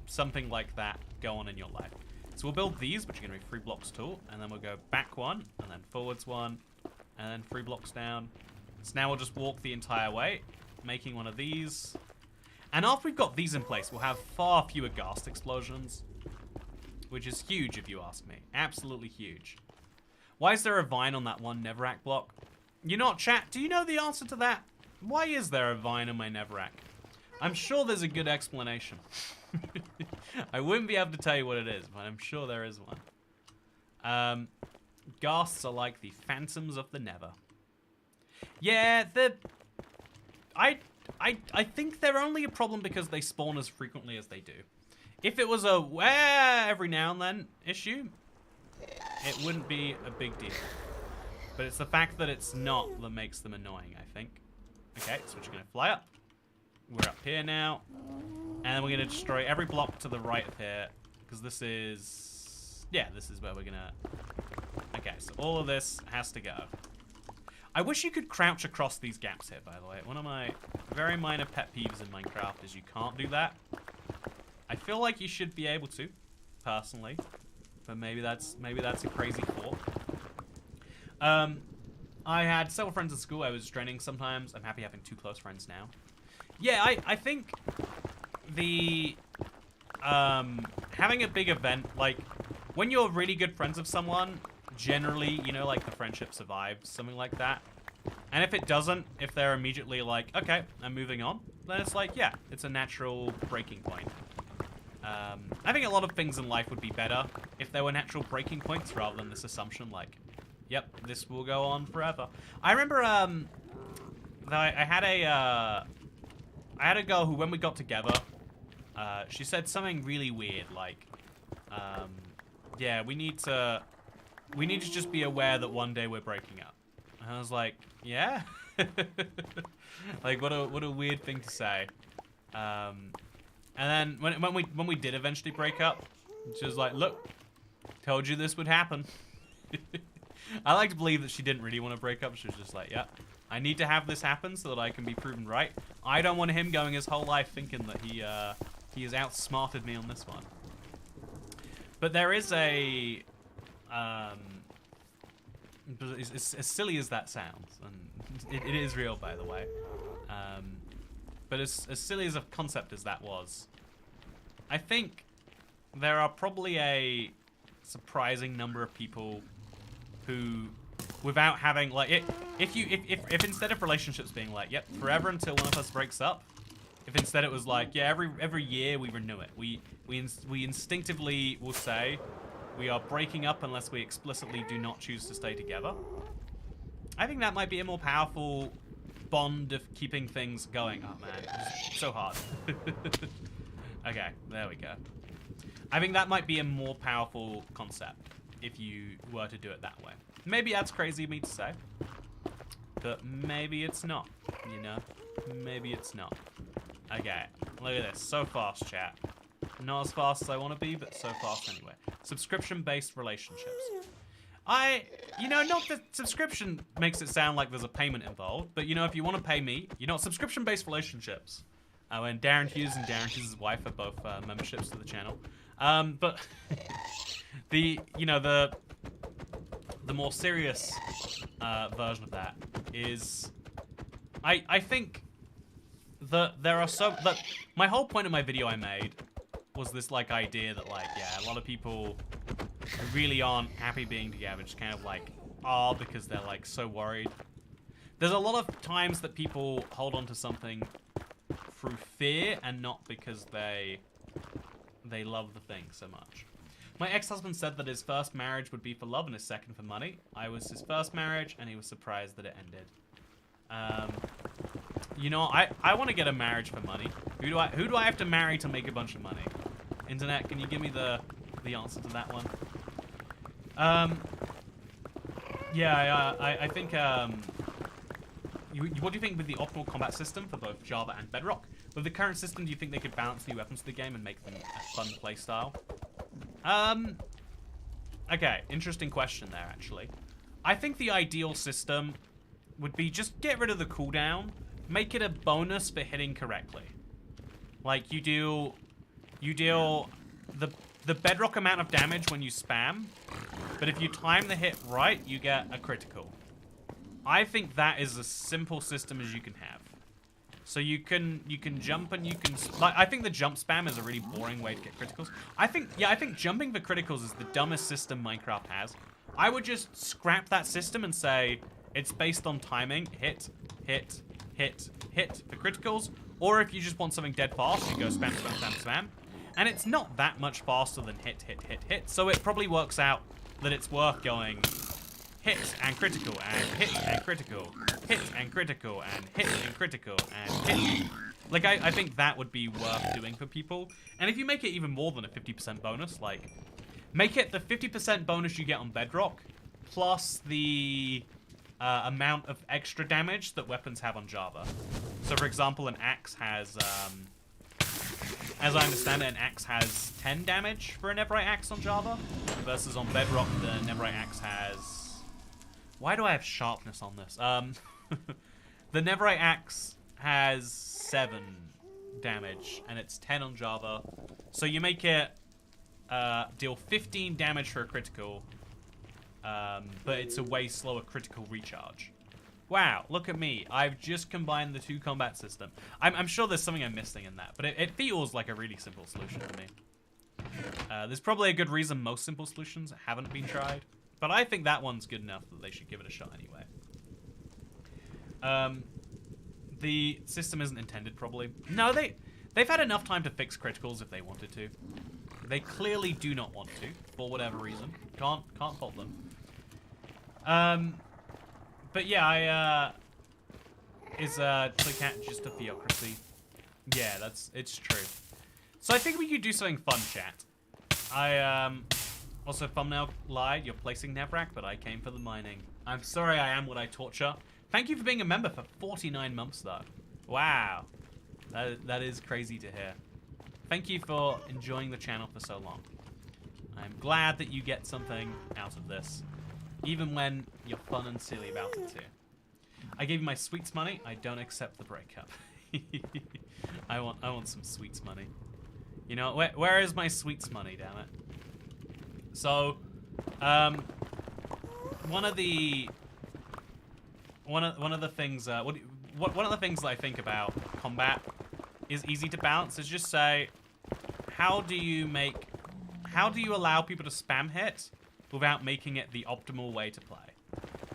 something like that go on in your life. So we'll build these, which are going to be 3 blocks tall, and then we'll go back 1, and then forwards 1, and then 3 blocks down. So now we'll just walk the entire way, making one of these. And after we've got these in place, we'll have far fewer ghast explosions, which is huge if you ask me. Absolutely huge. Why is there a vine on that one Netherrack block? You know what, chat? Do you know the answer to that? Why is there a vine on my Netherrack? I'm sure there's a good explanation. I wouldn't be able to tell you what it is, but I'm sure there is one. Ghasts are like the phantoms of the Nether. Yeah, I think they're only a problem because they spawn as frequently as they do. If it was a every now and then issue, it wouldn't be a big deal. But it's the fact that it's not that makes them annoying, I think. Okay, so we're just going to fly up. We're up here now. And then we're going to destroy every block to the right of here. Because this is... Yeah, this is where we're going to... Okay, so all of this has to go. I wish you could crouch across these gaps here, by the way. One of my very minor pet peeves in Minecraft is you can't do that. I feel like you should be able to, personally. But maybe that's a crazy thought. I had several friends at school I was training sometimes. I'm happy having 2 close friends now. Yeah, I think the having a big event, like when you're really good friends with someone, generally, you know, like the friendship survives, something like that. And if it doesn't, if they're immediately like, okay, I'm moving on, then it's like, yeah, it's a natural breaking point. I think a lot of things in life would be better if there were natural breaking points rather than this assumption like, yep, this will go on forever. I remember I had a girl who, when we got together, she said something really weird, like, yeah, we need to just be aware that one day we're breaking up. And I was like, yeah? Like, what a weird thing to say. And then when we did eventually break up, she was like, look, told you this would happen. I like to believe that she didn't really want to break up. She was just like, yeah, I need to have this happen so that I can be proven right. I don't want him going his whole life thinking that he has outsmarted me on this one. But there is a... as silly as that sounds, and it is real, by the way. But as silly as a concept as that was, I think there are probably a surprising number of people who, without having like if instead of relationships being like, yep, forever until one of us breaks up, if instead it was like, yeah, every year we renew it, we instinctively will say we are breaking up unless we explicitly do not choose to stay together. I think that might be a more powerful bond of keeping things going. Oh man, it's so hard. Okay, there we go. I think that might be a more powerful concept if you were to do it that way. Maybe that's crazy of me to say, but maybe it's not, you know? Maybe it's not. Okay, look at this. So fast, chat. Not as fast as I want to be, but so fast anyway. Subscription-based relationships. You know, not that subscription makes it sound like there's a payment involved, but you know, if you want to pay me, you know, subscription-based relationships. And Darren Hughes and Darren Hughes' wife are both memberships to the channel. But the more serious version of that is, I think that there are that my whole point of my video I made was this like idea that like, yeah, a lot of people who really aren't happy being together just kind of like are because they're like so worried. There's a lot of times that people hold on to something through fear and not because they love the thing so much. My ex-husband said that his first marriage would be for love and his second for money. I was his first marriage and he was surprised that it ended. You know, I want to get a marriage for money. Who do I have to marry to make a bunch of money? Internet, can you give me the answer to that one? Yeah, I think, what do you think with the optimal combat system for both Java and Bedrock? With the current system, do you think they could balance new weapons to the game and make them a fun playstyle? Okay, interesting question there, actually. I think the ideal system would be just get rid of the cooldown, make it a bonus for hitting correctly. Like, you deal the Bedrock amount of damage when you spam, but if you time the hit right, you get a critical. I think that is as simple system as you can have. So you can jump and you can like, I think the jump spam is a really boring way to get criticals. I think jumping for criticals is the dumbest system Minecraft has. I would just scrap that system and say it's based on timing, hit, hit, hit, hit for criticals, or if you just want something dead fast, you go spam, spam, spam, spam. And it's not that much faster than hit, hit, hit, hit. So it probably works out that it's worth going hit and critical and hit and critical, hit and critical and hit and critical and hit. Like, I think that would be worth doing for people. And if you make it even more than a 50% bonus, like, make it the 50% bonus you get on Bedrock, plus the amount of extra damage that weapons have on Java. So, for example, an axe has, as I understand it, an axe has 10 damage for a Netherite axe on Java, versus on Bedrock, the Netherite axe has... Why do I have sharpness on this? The Netherite axe has 7 damage, and it's 10 on Java. So you make it deal 15 damage for a critical, but it's a way slower critical recharge. Wow, look at me. I've just combined the 2 combat system. I'm sure there's something I'm missing in that, but it feels like a really simple solution to me. There's probably a good reason most simple solutions haven't been tried, but I think that one's good enough that they should give it a shot anyway. The system isn't intended, probably. No, they've had enough time to fix criticals if they wanted to. They clearly do not want to, for whatever reason. Can't fault them. But yeah, is toycat just a theocracy? Yeah, it's true. So I think we could do something fun, chat. Also, thumbnail lied, you're placing Nevrak, but I came for the mining. I'm sorry I am what I torture. Thank you for being a member for 49 months, though. Wow. That is crazy to hear. Thank you for enjoying the channel for so long. I'm glad that you get something out of this, even when you're fun and silly about it, too. I gave you my sweets money. I don't accept the breakup. I want some sweets money. You know, where is my sweets money, damn it? So, one of the things one of the things that I think about combat is easy to balance is just say, how do you allow people to spam hit without making it the optimal way to play?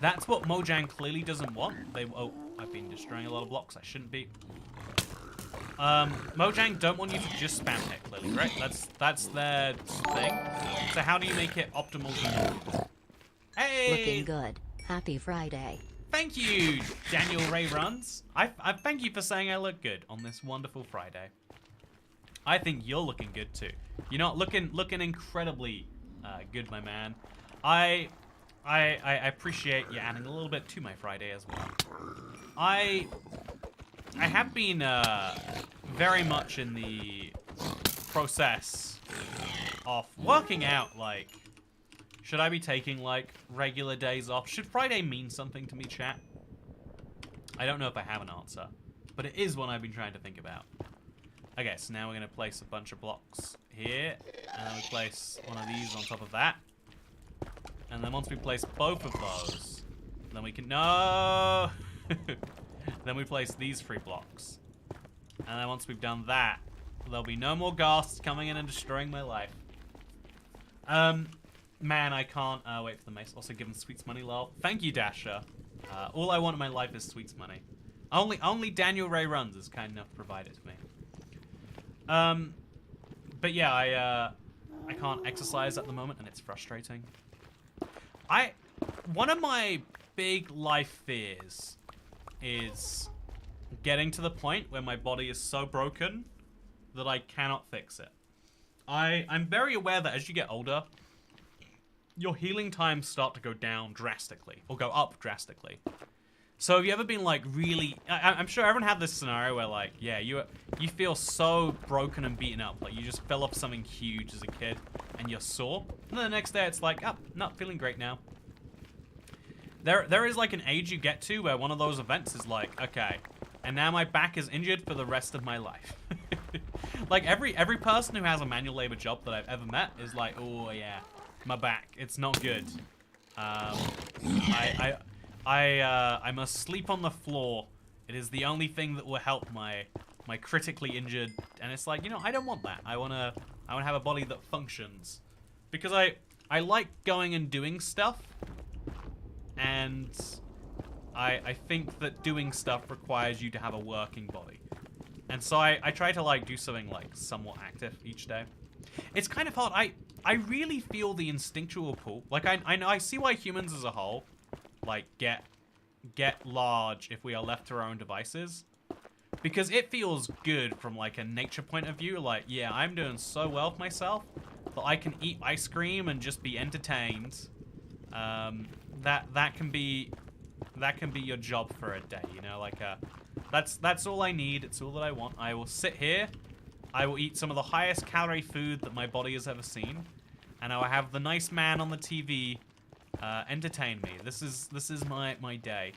That's what Mojang clearly doesn't want. Oh, I've been destroying a lot of blocks I shouldn't be. Mojang don't want you to just spam hit, clearly, right? That's their thing. So how do you make it optimal to you? Hey! Looking good. Happy Friday. Thank you, Daniel Ray Runs. I thank you for saying I look good on this wonderful Friday. I think you're looking good too. You're not looking incredibly good, my man. I appreciate you adding a little bit to my Friday as well. I have been very much in the process of working out, like, should I be taking, like, regular days off? Should Friday mean something to me, chat? I don't know if I have an answer, but it is one I've been trying to think about. Okay, so now we're going to place a bunch of blocks here, and then we place one of these on top of that. And then once we place both of those, then we can... No! Then we place these 3 blocks. And then once we've done that, there'll be no more ghasts coming in and destroying my life. Man, I can't wait for the mace. Also, give him sweets money, lol. Thank you, Dasher. All I want in my life is sweets money. Only Daniel Ray Runs is kind enough to provide it to me. But yeah, I can't exercise at the moment, and it's frustrating. One of my big life fears is getting to the point where my body is so broken that I cannot fix it. I'm very aware that as you get older, your healing times start to go down drastically, or go up drastically. So have you ever been like really... I'm sure everyone had this scenario where like, yeah, you feel so broken and beaten up, like you just fell off something huge as a kid, and you're sore. And then the next day it's like, oh, not feeling great now. There is like an age you get to where one of those events is like, okay, and now my back is injured for the rest of my life. Like every person who has a manual labor job that I've ever met is like, oh yeah, my back, it's not good. I must sleep on the floor. It is the only thing that will help my critically injured. And it's like, you know, I don't want that. I wanna have a body that functions, because I like going and doing stuff, and I think that doing stuff requires you to have a working body. And so I try to like do something like somewhat active each day. It's kind of hard. I really feel the instinctual pull. Like I see why humans as a whole like get large if we are left to our own devices, because it feels good from like a nature point of view. Like, yeah, I'm doing so well for myself that I can eat ice cream and just be entertained. That can be that can be your job for a day, you know, like that's all I need. It's all that I want. I will sit here. I will eat some of the highest calorie food that my body has ever seen, and I will have the nice man on the TV entertain me. This is my day.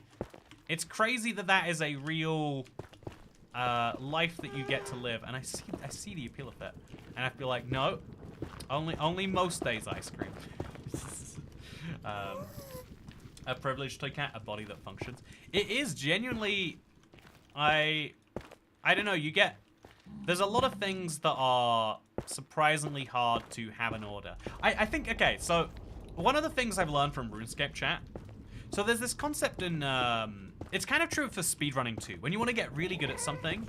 It's crazy that that is a real life that you get to live, and I see the appeal of it, and I feel like no, only most days ice cream. A privileged toy cat, a body that functions. It is genuinely, I don't know. There's a lot of things that are surprisingly hard to have in order. I think, okay, so one of the things I've learned from RuneScape chat, so there's this concept in, it's kind of true for speedrunning too. When you want to get really good at something,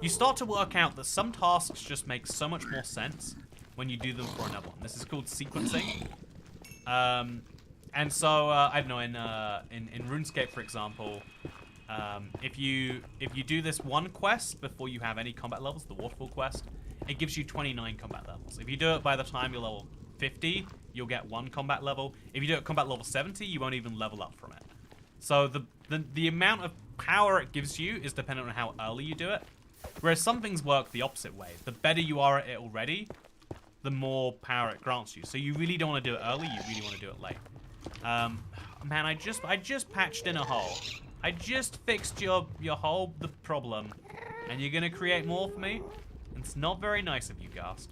you start to work out that some tasks just make so much more sense when you do them for another one. This is called sequencing. And so, I don't know, in RuneScape, for example, if you do this one quest before you have any combat levels, the Waterfall quest, it gives you 29 combat levels. If you do it by the time you're level 50, you'll get 1 combat level. If you do it at combat level 70, you won't even level up from it. So the amount of power it gives you is dependent on how early you do it. Whereas some things work the opposite way. The better you are at it already, the more power it grants you. So you really don't want to do it early, you really want to do it late. Man, I just patched in a hole. I just fixed your hole, the problem, and you're gonna create more for me? It's not very nice of you, Ghast.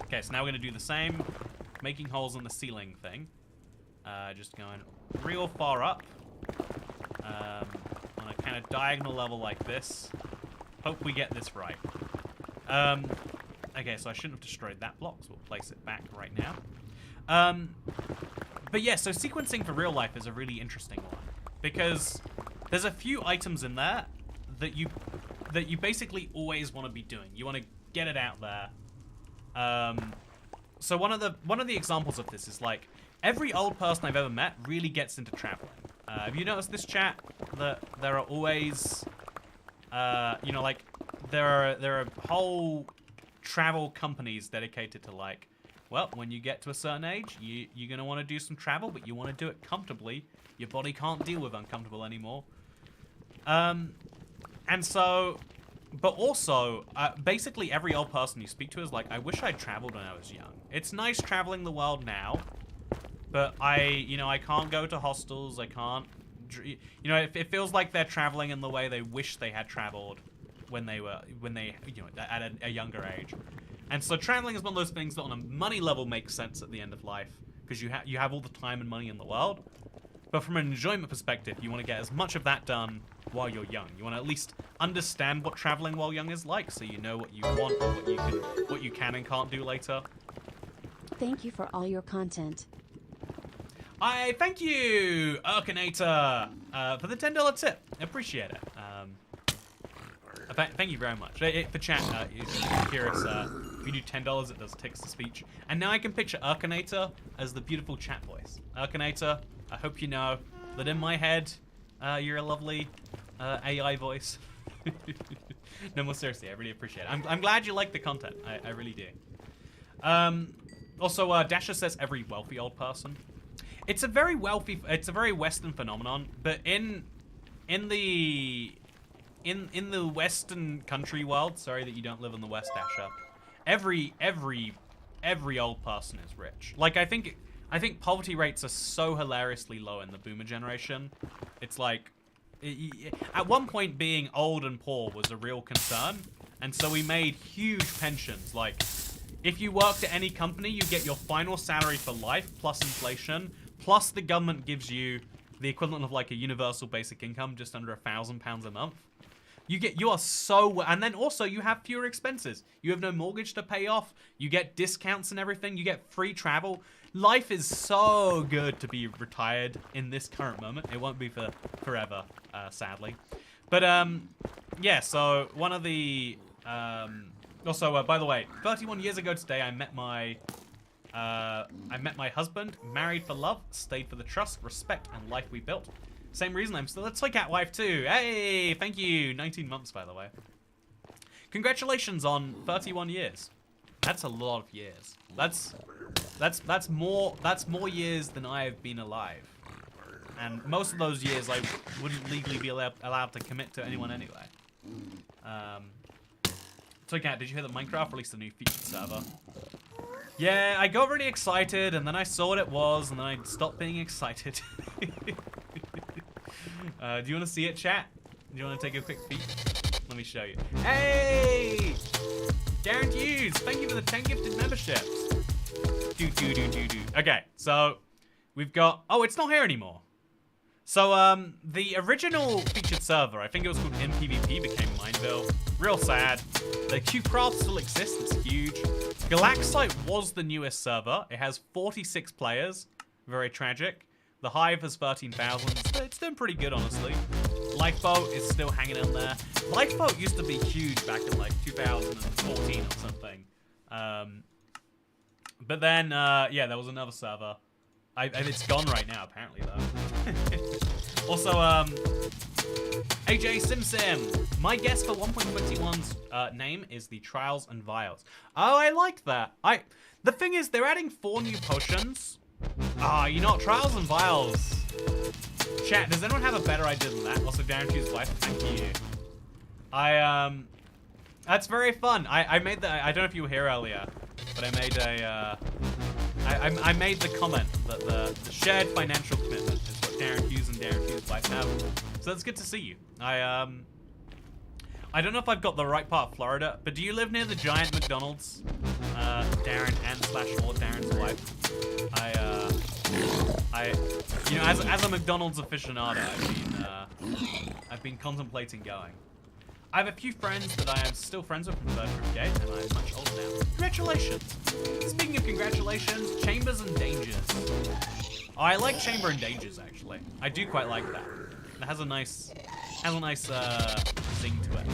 Okay, so now we're gonna do the same making holes in the ceiling thing. Just going real far up. On a kind of diagonal level like this. Hope we get this right. Okay, so I shouldn't have destroyed that block, so we'll place it back right now. But yeah, so sequencing for real life is a really interesting one. Because there's a few items in there that you basically always want to be doing. You want to get it out there. So one of the examples of this is like every old person I've ever met really gets into traveling. Have you noticed this, chat? That there are always, you know, like there are whole travel companies dedicated to like, well, when you get to a certain age, you're gonna want to do some travel, but you want to do it comfortably. Your body can't deal with uncomfortable anymore. And so, but also, basically every old person you speak to is like, I wish I'd traveled when I was young. It's nice traveling the world now, but I can't go to hostels. I can't, it feels like they're traveling in the way they wish they had traveled when they at a younger age. And so traveling is one of those things that on a money level makes sense at the end of life because you have all the time and money in the world. But from an enjoyment perspective, you want to get as much of that done while you're young. You want to at least understand what traveling while young is like, so you know what you want and what you can and can't do later. Thank you for all your content. I thank you, Urkinator, for the $10 tip. I appreciate it. Thank you very much. For chat, if you're curious, if you do $10, it does text-to-speech. And now I can picture Urkinator as the beautiful chat voice. Urkinator, I hope you know that in my head, you're a lovely AI voice. No, more seriously, I really appreciate it. I'm glad you like the content. I really do. Also, Dasher says every wealthy old person. It's a very Western phenomenon, but in the Western country world, sorry that you don't live in the West, Dasher, every old person is rich. Like, I think poverty rates are so hilariously low in the boomer generation. It's like, at one point being old and poor was a real concern, and so we made huge pensions. Like, if you worked at any company, you get your final salary for life, plus inflation, plus the government gives you the equivalent of like a universal basic income, just under £1,000 a month. You are so, and then also you have fewer expenses. You have no mortgage to pay off. You get discounts and everything. You get free travel. Life is so good to be retired in this current moment. It won't be for forever, sadly. But yeah. So one of the also, by the way, 31 years ago today, I met my husband. Married for love, stayed for the trust, respect, and life we built. Same reason I'm still a Toycat wife too. Hey, thank you. 19 months, by the way. Congratulations on 31 years. That's a lot of years. That's more years than I have been alive. And most of those years, I wouldn't legally be allowed to commit to anyone anyway. Toycat, did you hear that Minecraft released a new featured server? Yeah, I got really excited, and then I saw what it was, and then I stopped being excited. Do you want to see it, chat? Do you want to take a quick peek? Let me show you. Hey! Darren Hughes, thank you for the 10 gifted memberships. Okay, so we've got... Oh, it's not here anymore. So, the original featured server, I think it was called MPVP, became Mineville. Real sad. The Qcraft still exists, it's huge. Galaxite was the newest server. It has 46 players. Very tragic. The Hive has 13,000. It's doing pretty good, honestly. Lifeboat is still hanging in there. Lifeboat used to be huge back in, like, 2014 or something. But then, yeah, there was another server. It's gone right now, apparently, though. Also, AJ SimSim. My guess for 1.21's name is the Trials and Vials. Oh, I like that. The thing is, they're adding 4 new potions. You know what? Trials and Vials. Chat, does anyone have a better idea than that? Also, Darren Hughes' wife, thank you. That's very fun. I made the, I don't know if you were here earlier, but I made a, I made the comment that the shared financial commitment is what Darren Hughes and Darren Hughes' wife have. So it's good to see you. I don't know if I've got the right part of Florida, but do you live near the giant McDonald's? Darren and / or Darren's wife. You know, as a McDonald's aficionado, I've been contemplating going. I have a few friends that I am still friends with from third gate, and I'm much older now. Congratulations! Speaking of congratulations, Chambers and Dangers. Oh, I like Chamber and Dangers, actually. I do quite like that. It has a nice zing to it.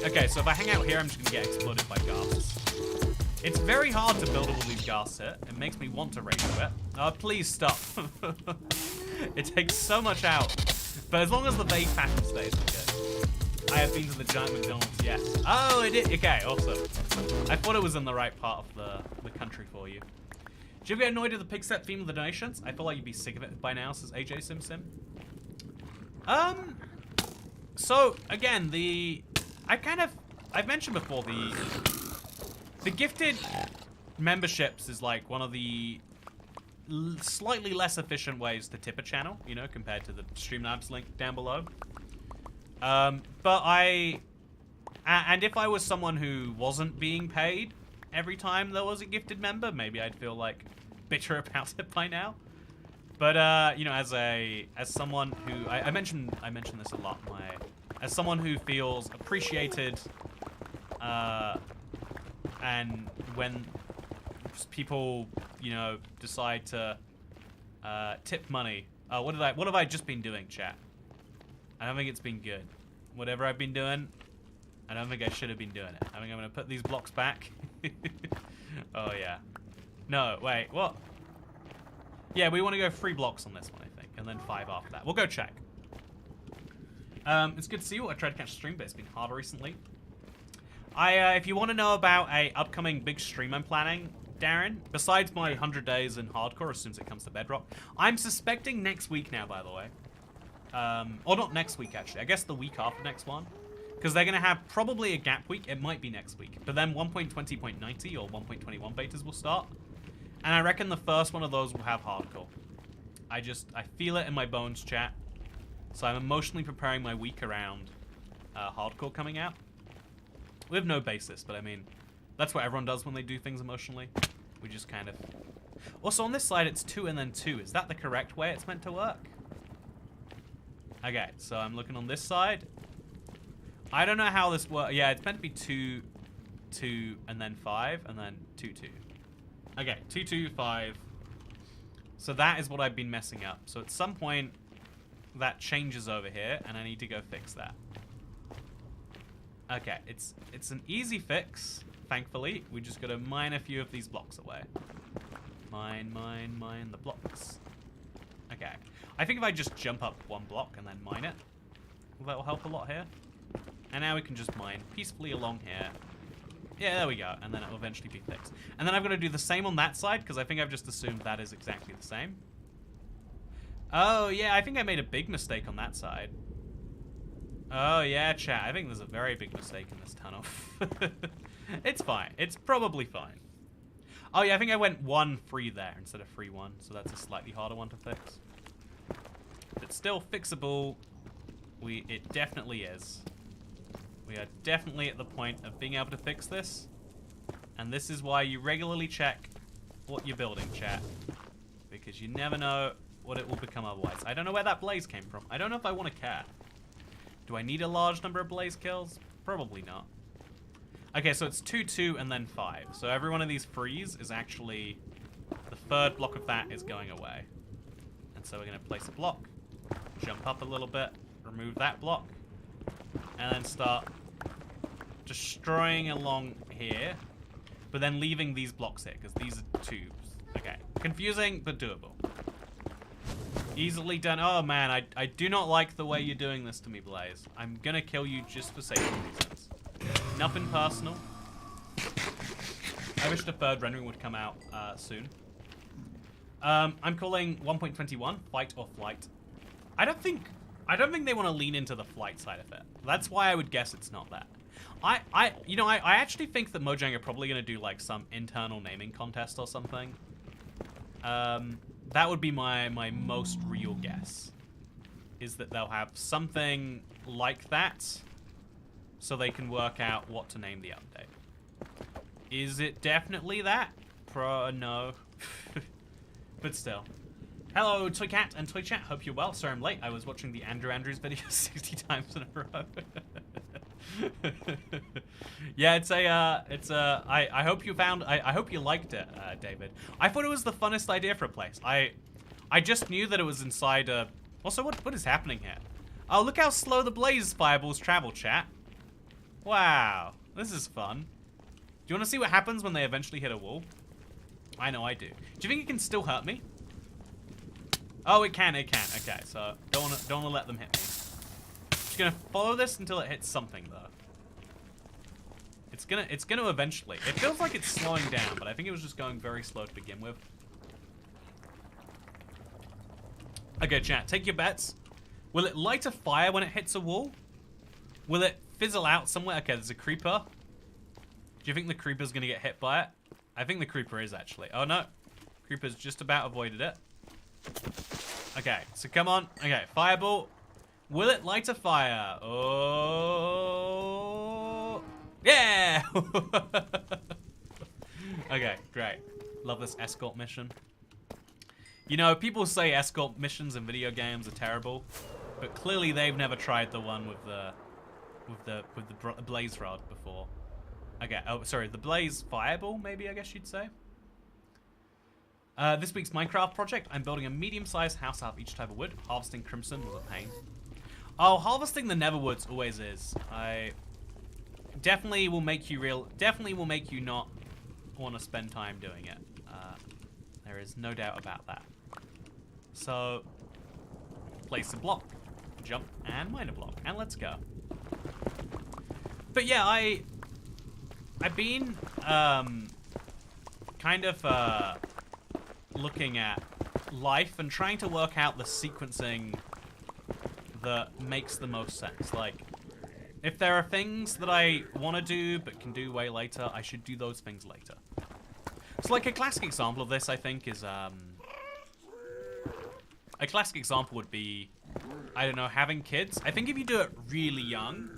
Okay, so if I hang out here, I'm just gonna get exploded by ghasts. It's very hard to build all these ghasts here. It makes me want to rage quit. Please stop. It takes so much out. But as long as the vague pattern stays, we're good. I have been to the giant McDonald's, yes. Oh, it did. Okay, awesome. I thought it was in the right part of the country for you. Do you ever get annoyed at the pig set theme of the donations? I feel like you'd be sick of it by now, says AJ SimSim. So again, I've mentioned before the gifted memberships is like one of the slightly less efficient ways to tip a channel, you know, compared to the Streamlabs link down below. And if I was someone who wasn't being paid every time there was a gifted member, maybe I'd feel like bitter about it by now. But you know, as someone who I mention this a lot, as someone who feels appreciated, and when people, you know, decide to tip money. What have I just been doing, chat? I don't think it's been good. Whatever I've been doing, I don't think I should have been doing it. I think I'm gonna put these blocks back. Oh yeah. No, wait, what? Yeah, we want to go 3 blocks on this one, I think, and then 5 after that. We'll go check. It's good to see you. I tried to catch a stream, but it's been harder recently. If you want to know about a upcoming big stream I'm planning, Darren, besides my 100 days in hardcore as soon as it comes to Bedrock, I'm suspecting next week now, by the way. Or not next week, actually. I guess the week after next one. Because they're going to have probably a gap week. It might be next week. But then 1.20.90 or 1.21 betas will start. And I reckon the first one of those will have hardcore. I feel it in my bones, chat. So I'm emotionally preparing my week around hardcore coming out. We have no basis, but I mean, that's what everyone does when they do things emotionally. We just kind of... Also, on this side, it's 2 and then 2. Is that the correct way it's meant to work? Okay, so I'm looking on this side. I don't know how this works. Yeah, it's meant to be 2, 2, and then 5, and then 2, 2. Okay, 2, 2, 5. So that is what I've been messing up. So at some point, that changes over here, and I need to go fix that. Okay, it's an easy fix, thankfully. We just gotta mine a few of these blocks away. Mine the blocks. Okay. I think if I just jump up 1 block and then mine it, that will help a lot here. And now we can just mine peacefully along here. Yeah, there we go. And then it will eventually be fixed. And then I'm going to do the same on that side, because I think I've just assumed that is exactly the same. Oh, yeah, I think I made a big mistake on that side. Oh, yeah, chat. I think there's a very big mistake in this tunnel. It's fine. It's probably fine. Oh, yeah, I think I went 1 free there instead of free 1, so that's a slightly harder one to fix. But it's still fixable. It definitely is. We are definitely at the point of being able to fix this. And this is why you regularly check what you're building, chat. Because you never know what it will become otherwise. I don't know where that blaze came from. I don't know if I want to care. Do I need a large number of blaze kills? Probably not. Okay, so it's 2, 2, and then 5. So every one of these frees is actually... The third block of that is going away. And so we're going to place a block, jump up a little bit, remove that block, and then start destroying along here, but then leaving these blocks here, because these are tubes. Okay, confusing, but doable. Easily done. Oh man, I do not like the way you're doing this to me, Blaze. I'm gonna kill you just for safety reasons. Nothing personal. I wish the third rendering would come out soon. I'm calling 1.21 fight or flight. I don't think they want to lean into the flight side of it. That's why I would guess it's not that. I actually think that Mojang are probably going to do like some internal naming contest or something. That would be my most real guess. Is that they'll have something like that so they can work out what to name the update. Is it definitely that? No. But still. Hello, ToyCat and ToyChat. Hope you're well. Sorry I'm late. I was watching the Andrews video 60 times in a row. Yeah, I hope you found, I hope you liked it, David. I thought it was the funnest idea for a place. I just knew that it was inside a... Also, what is happening here? Oh, look how slow the blaze fireballs travel, chat. Wow, this is fun. Do you want to see what happens when they eventually hit a wall? I know I do. Do you think it can still hurt me? Oh, it can. Okay, so don't wanna let them hit me. Just gonna follow this until it hits something though. It's gonna eventually. It feels like it's slowing down, but I think it was just going very slow to begin with. Okay, chat, take your bets. Will it light a fire when it hits a wall? Will it fizzle out somewhere? Okay, there's a creeper. Do you think the creeper's gonna get hit by it? I think the creeper is actually. Oh no, creeper's just about avoided it. Okay, so come on. Okay, fireball. Will it light a fire? Oh, yeah! Okay, great. Love this escort mission. You know, people say escort missions in video games are terrible, but clearly they've never tried the one with the blaze rod before. Okay, oh sorry, the blaze fireball, maybe I guess you'd say. This week's Minecraft project, I'm building a medium-sized house out of each type of wood. Harvesting crimson was a pain. Oh, harvesting the netherwoods always is. I definitely will make you not want to spend time doing it. There is no doubt about that. So, place a block, jump, and mine a block, and let's go. But yeah, I've been kind of looking at life and trying to work out the sequencing that makes the most sense. Like, if there are things that I want to do but can do way later, I should do those things later. So like a classic example of this, I think, is a classic example would be, I don't know, having kids. I think if you do it really young,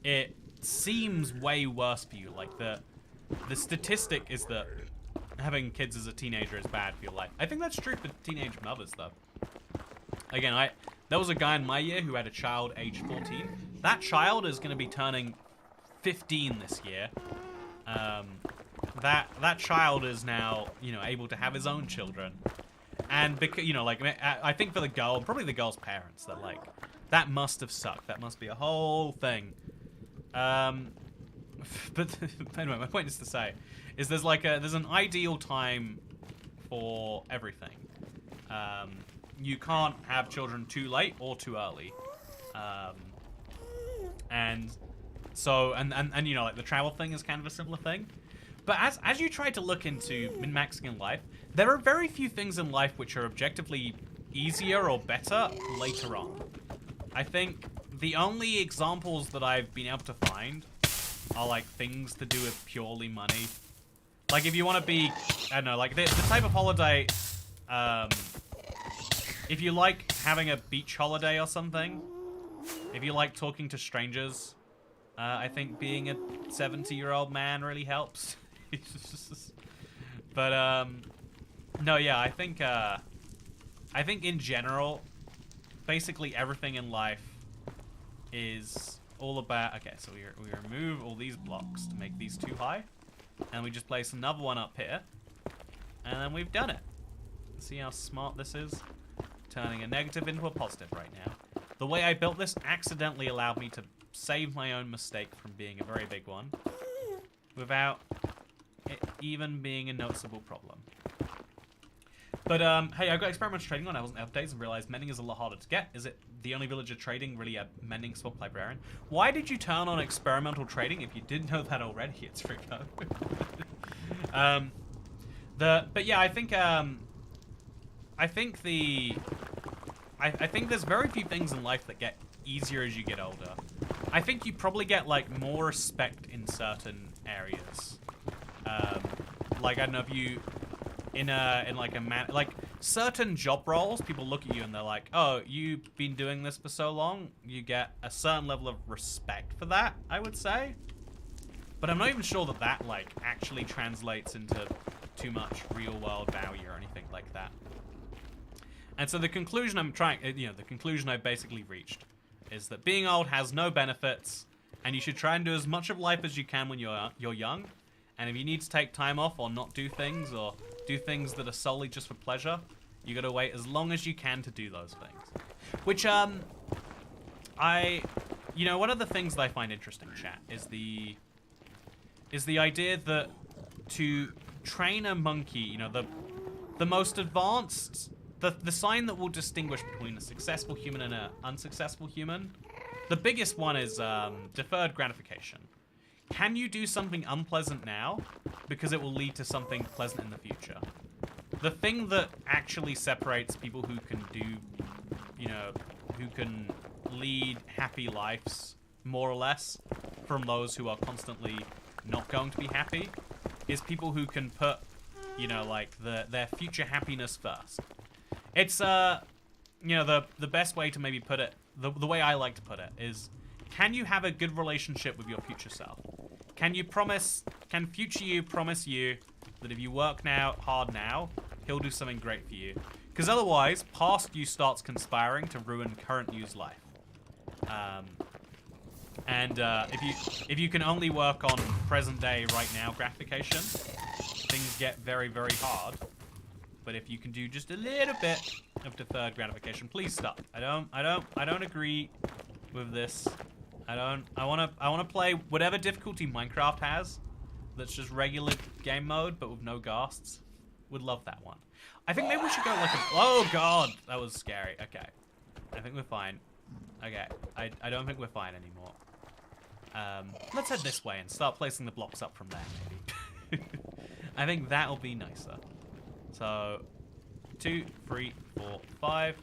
it seems way worse for you. Like the statistic is that having kids as a teenager is bad for your life. I think that's true for teenage mothers, though. Again, there was a guy in my year who had a child age 14. That child is going to be turning 15 this year. That child is now, you know, able to have his own children. And because, you know, like, I think for the girl, probably the girl's parents, that like, that must have sucked. That must be a whole thing. But anyway, my point is to say, is there's an ideal time for everything. You can't have children too late or too early. And so, and you know, like the travel thing is kind of a similar thing. But as you try to look into min-maxing in life, there are very few things in life which are objectively easier or better later on. I think the only examples that I've been able to find are like things to do with purely money. Like if you want to be, I don't know, like the type of holiday, if you like having a beach holiday or something, if you like talking to strangers, I think being a 70-year-old man really helps. But no, yeah, I think in general, basically everything in life is all about. Okay, so we remove all these blocks to make these too high, and we just place another one up here, and then we've done it. See how smart this is? Turning a negative into a positive right now. The way I built this accidentally allowed me to save my own mistake from being a very big one without it even being a noticeable problem. But hey, I got experimental trading on. I wasn't updates and realized mending is a lot harder to get. Is it the only villager trading really a mending swap librarian? Why did you turn on experimental trading if you didn't know that already? It's Rico. But yeah, I think there's very few things in life that get easier as you get older. I think you probably get like more respect in certain areas. Like I don't know if you in certain job roles, people look at you and they're like, "Oh, you've been doing this for so long." You get a certain level of respect for that, I would say. But I'm not even sure that that like actually translates into too much real world value or anything like that. And so the conclusion the conclusion I've basically reached is that being old has no benefits, and you should try and do as much of life as you can when you're young. And if you need to take time off or not do things or do things that are solely just for pleasure, you gotta wait as long as you can to do those things. Which one of the things that I find interesting, chat, is the idea that to train a monkey, the most advanced, the sign that will distinguish between a successful human and an unsuccessful human, the biggest one is deferred gratification. Can you do something unpleasant now because it will lead to something pleasant in the future? The thing that actually separates people who can who can lead happy lives, more or less, from those who are constantly not going to be happy, is people who can put, their future happiness first. It's, the best way to maybe put it, the way I like to put it is, can you have a good relationship with your future self? Can future you promise you that if you work hard now, he'll do something great for you? Because otherwise, past you starts conspiring to ruin current you's life. If you can only work on present day right now gratification, things get very, very hard. But if you can do just a little bit of deferred gratification, please stop. I don't agree with this. I wanna play whatever difficulty Minecraft has that's just regular game mode but with no ghasts. Would love that one. I think maybe we should go like oh god, that was scary. Okay. I think we're fine. Okay. I don't think we're fine anymore. Let's head this way and start placing the blocks up from there, maybe. I think that'll be nicer. So 2, 3, 4, 5,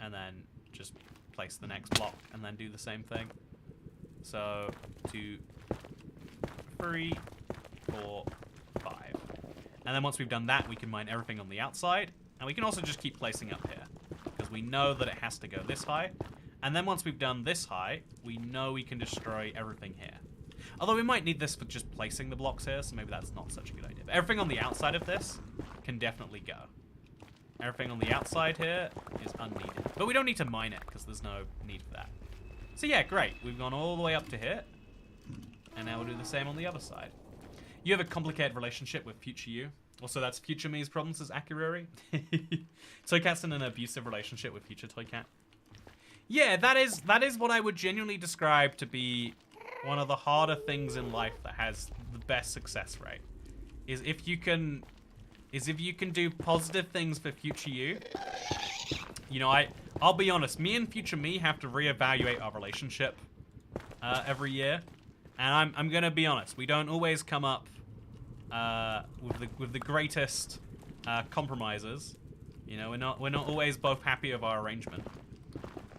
and then just place the next block and then do the same thing. So 2, 3, 4, 5. And then once we've done that, we can mine everything on the outside. And we can also just keep placing up here, because we know that it has to go this high. And then once we've done this high, we know we can destroy everything here. Although we might need this for just placing the blocks here, so maybe that's not such a good idea. But everything on the outside of this can definitely go. Everything on the outside here is unneeded. But we don't need to mine it, because there's no need for that. So yeah, great. We've gone all the way up to here. And now we'll do the same on the other side. You have a complicated relationship with future you. Also, that's future me's problems as Akiruri. Toycat's in an abusive relationship with future Toycat. Yeah, that is what I would genuinely describe to be one of the harder things in life that has the best success rate. Is if you can do positive things for future you. I'll be honest, me and future me have to reevaluate our relationship every year. And I'm gonna be honest, we don't always come up with the greatest compromises. You know, we're not always both happy with our arrangement.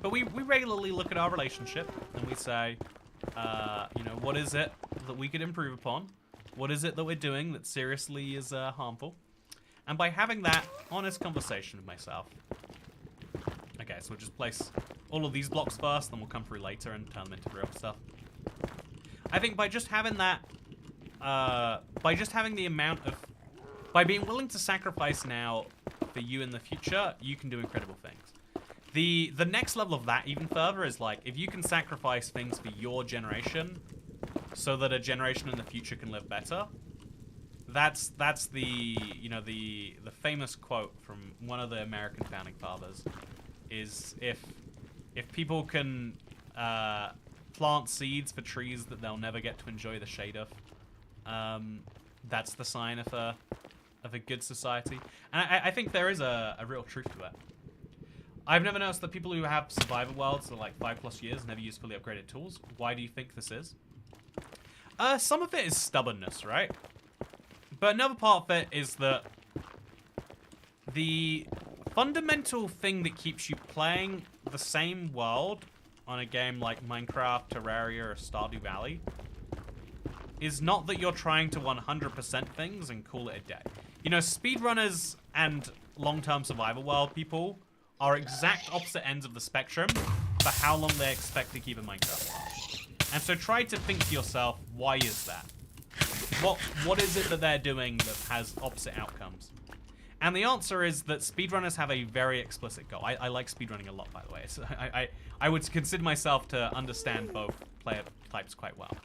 But we regularly look at our relationship and we say, you know, what is it that we could improve upon? What is it that we're doing that seriously is harmful? And by having that honest conversation with myself, okay, so we'll just place all of these blocks first, then we'll come through later and turn them into real stuff. I think by just having that, by just having the amount of, by being willing to sacrifice now for you in the future, you can do incredible things. The next level of that even further is like, if you can sacrifice things for your generation so that a generation in the future can live better, that's the, you know, the famous quote from one of the American founding fathers is if people can plant seeds for trees that they'll never get to enjoy the shade of, that's the sign of a good society. And I think there is a real truth to it. I've never noticed that people who have survivor worlds for like 5+ years never use fully upgraded tools. Why do you think this is? Some of it is stubbornness, right? But another part of it is that the fundamental thing that keeps you playing the same world on a game like Minecraft, Terraria, or Stardew Valley is not that you're trying to 100% things and call it a day. You know, speedrunners and long-term survival world people are exact opposite ends of the spectrum for how long they expect to keep a Minecraft world. And so try to think to yourself, why is that? What is it that they're doing that has opposite outcomes? And the answer is that speedrunners have a very explicit goal. I like speedrunning a lot, by the way. So I would consider myself to understand both player types quite well.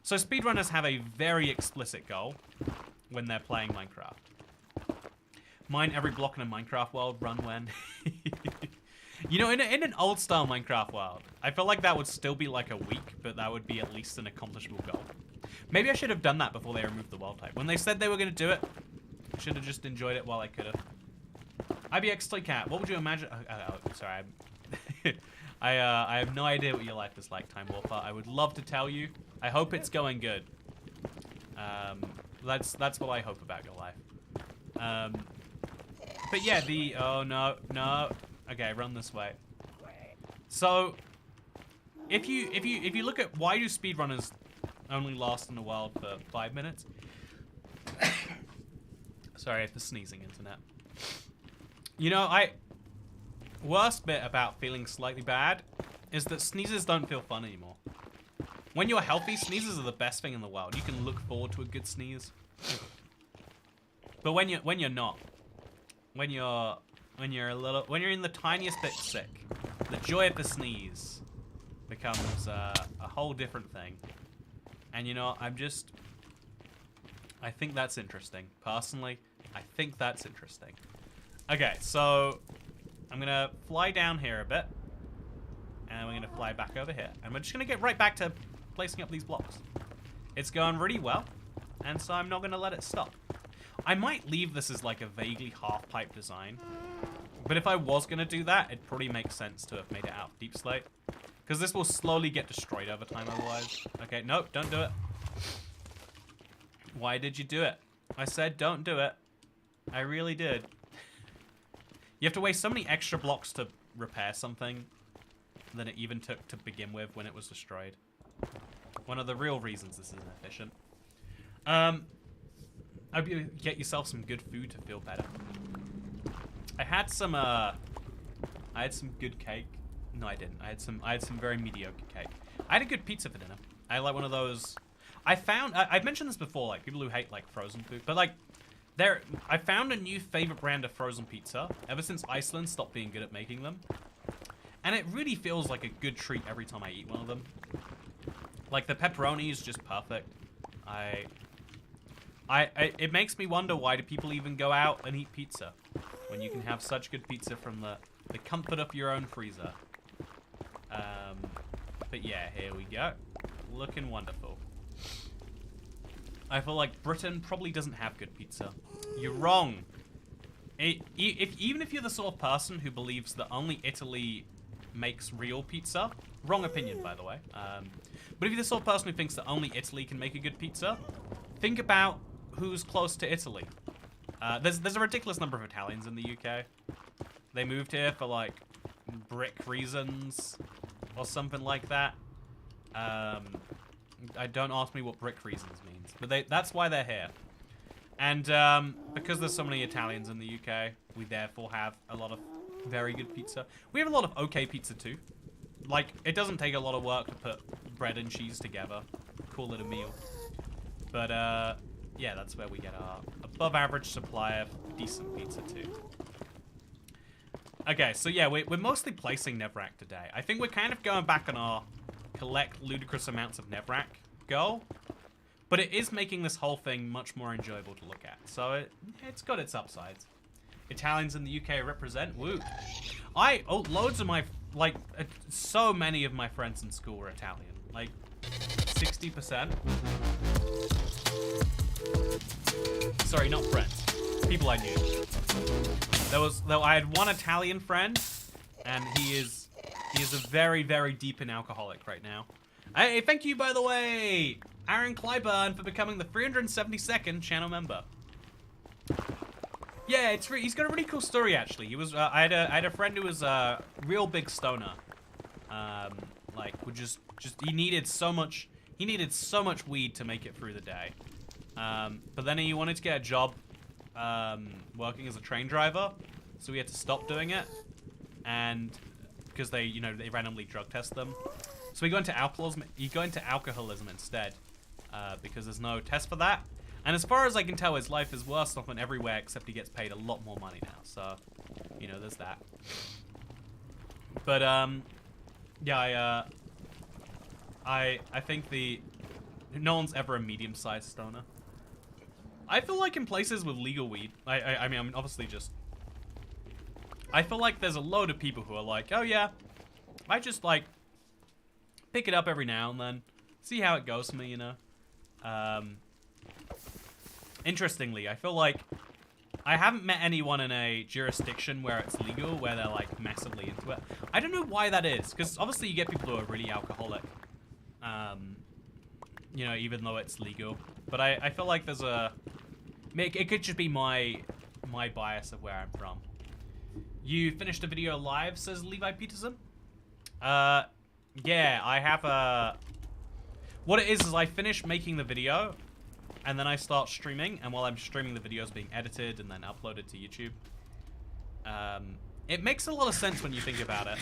So speedrunners have a very explicit goal when they're playing Minecraft. Mine every block in a Minecraft world, run when. You know, in an old style Minecraft world, I feel like that would still be like a week, but that would be at least an accomplishable goal. Maybe I should have done that before they removed the world type. When they said they were going to do it, I should have just enjoyed it while I could have. ibxtoycat, what would you imagine? Sorry, I have no idea what your life is like, Time Warper. I would love to tell you. I hope it's going good. That's what I hope about your life. But yeah, oh no. Okay, run this way. So, if you look at why do speedrunners only last in the world for 5 minutes? Sorry for sneezing, internet. You know, worst bit about feeling slightly bad is that sneezes don't feel fun anymore. When you're healthy, sneezes are the best thing in the world. You can look forward to a good sneeze. But when you're not, when you're in the tiniest bit sick, the joy of the sneeze becomes a whole different thing. And you know, I think that's interesting. Personally, I think that's interesting. Okay, so I'm gonna fly down here a bit, and we're gonna fly back over here, and we're just gonna get right back to placing up these blocks. It's going really well, and so I'm not gonna let it stop. I might leave this as like a vaguely half-pipe design, but if I was gonna do that, it'd probably make sense to have made it out deep slate, because this will slowly get destroyed over time otherwise. Okay, nope, don't do it. Why did you do it? I said don't do it. I really did. You have to waste so many extra blocks to repair something than it even took to begin with when it was destroyed. One of the real reasons this isn't efficient. I hope you get yourself some good food to feel better. I had some good cake. No, I didn't. I had some very mediocre cake. I had a good pizza for dinner. I like one of those. I've mentioned this before, like people who hate like frozen food, but like I found a new favorite brand of frozen pizza ever since Iceland stopped being good at making them. And it really feels like a good treat every time I eat one of them. Like the pepperoni is just perfect. It makes me wonder, why do people even go out and eat pizza when you can have such good pizza from the comfort of your own freezer? But yeah, here we go. Looking wonderful. I feel like Britain probably doesn't have good pizza. You're wrong. Even if you're the sort of person who believes that only Italy makes real pizza, wrong opinion, by the way. But if you're the sort of person who thinks that only Italy can make a good pizza, think about who's close to Italy. There's a ridiculous number of Italians in the UK. they moved here for like brick reasons or something like that. I don't ask me what brick reasons means, but that's why they're here. And because there's so many Italians in the UK, we therefore have a lot of very good pizza. We have a lot of okay pizza too. Like, it doesn't take a lot of work to put bread and cheese together, call it a meal. But yeah, that's where we get our above average supply of decent pizza too. Okay, so yeah, we're mostly placing Nevrak today. I think we're kind of going back on our collect ludicrous amounts of Nevrak goal. But it is making this whole thing much more enjoyable to look at. So it's got its upsides. Italians in the UK represent. Woo. Loads of my, like, so many of my friends in school were Italian. Like, 60%. Sorry, not friends. People I knew. I had one Italian friend, and he is a very, very deep in alcoholic right now. Hey, thank you, by the way, Aaron Clyburn, for becoming the 372nd channel member. Yeah, he's got a really cool story actually. He was I had a friend who was a real big stoner. Like would just he needed so much weed to make it through the day. But then he wanted to get a job working as a train driver, so he had to stop doing it, and because they randomly drug test them. So he got into alcoholism instead, because there's no test for that. And as far as I can tell, his life is worse off than everywhere, except he gets paid a lot more money now. So, there's that. But yeah, I think no one's ever a medium-sized stoner. I feel like in places with legal weed, I mean, obviously just. I feel like there's a load of people who are like, oh yeah, I just like pick it up every now and then, see how it goes for me, Interestingly, I feel like I haven't met anyone in a jurisdiction where it's legal, where they're like massively into it. I don't know why that is, because obviously you get people who are really alcoholic, even though it's legal. But I feel like there's it could just be my bias of where I'm from. You finished a video live, says Levi Peterson. Yeah, I have what it is I finish making the video, and then I start streaming, and while I'm streaming, the video's being edited and then uploaded to YouTube. It makes a lot of sense when you think about it.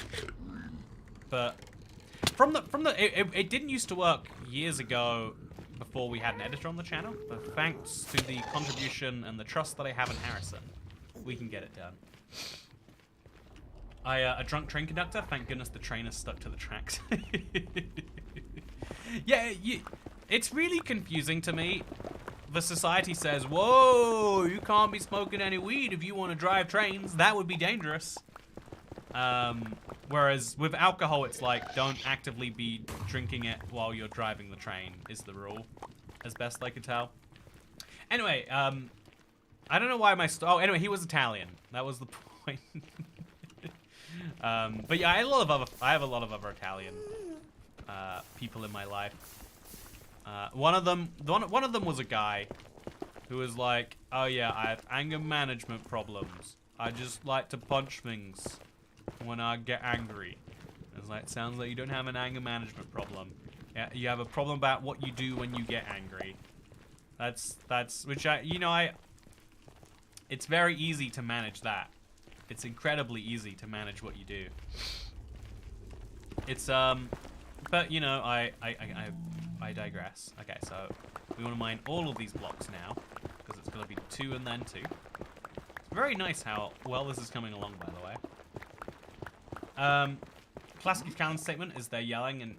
But it didn't used to work years ago before we had an editor on the channel, but thanks to the contribution and the trust that I have in Harrison, we can get it done. A drunk train conductor? Thank goodness the train is stuck to the tracks. Yeah, it's really confusing to me. The society says, whoa, you can't be smoking any weed if you want to drive trains. That would be dangerous. Whereas with alcohol, it's like, don't actively be drinking it while you're driving the train is the rule, as best I could tell. Anyway, I don't know why anyway, he was Italian. That was the point. But yeah, I have a lot of other Italian people in my life. One of them was a guy who was like, oh yeah, I have anger management problems. I just like to punch things when I get angry. It's like, sounds like you don't have an anger management problem. Yeah, you have a problem about what you do when you get angry. It's very easy to manage that. It's incredibly easy to manage what you do. It's but I digress. Okay, so we want to mine all of these blocks now, because it's going to be 2 and then 2. It's very nice how well this is coming along, by the way. Classic Italian statement is they're yelling, and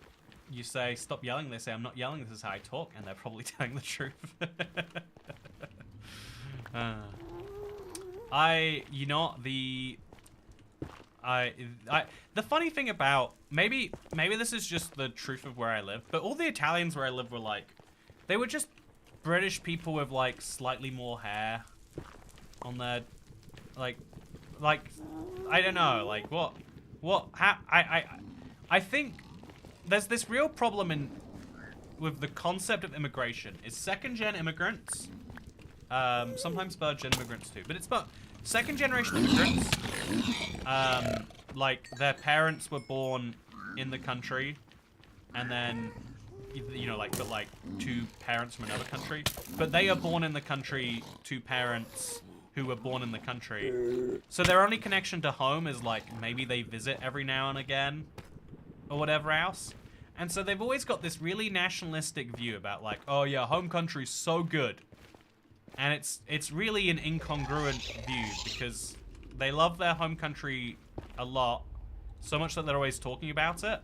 you say, stop yelling. They say, I'm not yelling, this is how I talk, and they're probably telling the truth. The funny thing about, maybe this is just the truth of where I live, but all the Italians where I live were like, they were just British people with like slightly more hair on their, like, I don't know, like I think there's this real problem with the concept of immigration. Is second-gen immigrants Sometimes third-gen immigrants too, but it's about second-generation immigrants. Like their parents were born in the country, and then but like two parents from another country, but they are born in the country to parents who were born in the country. So their only connection to home is like maybe they visit every now and again, or whatever else. And so they've always got this really nationalistic view about like, oh yeah, home country's so good. And it's really an incongruent view because they love their home country a lot, so much that they're always talking about it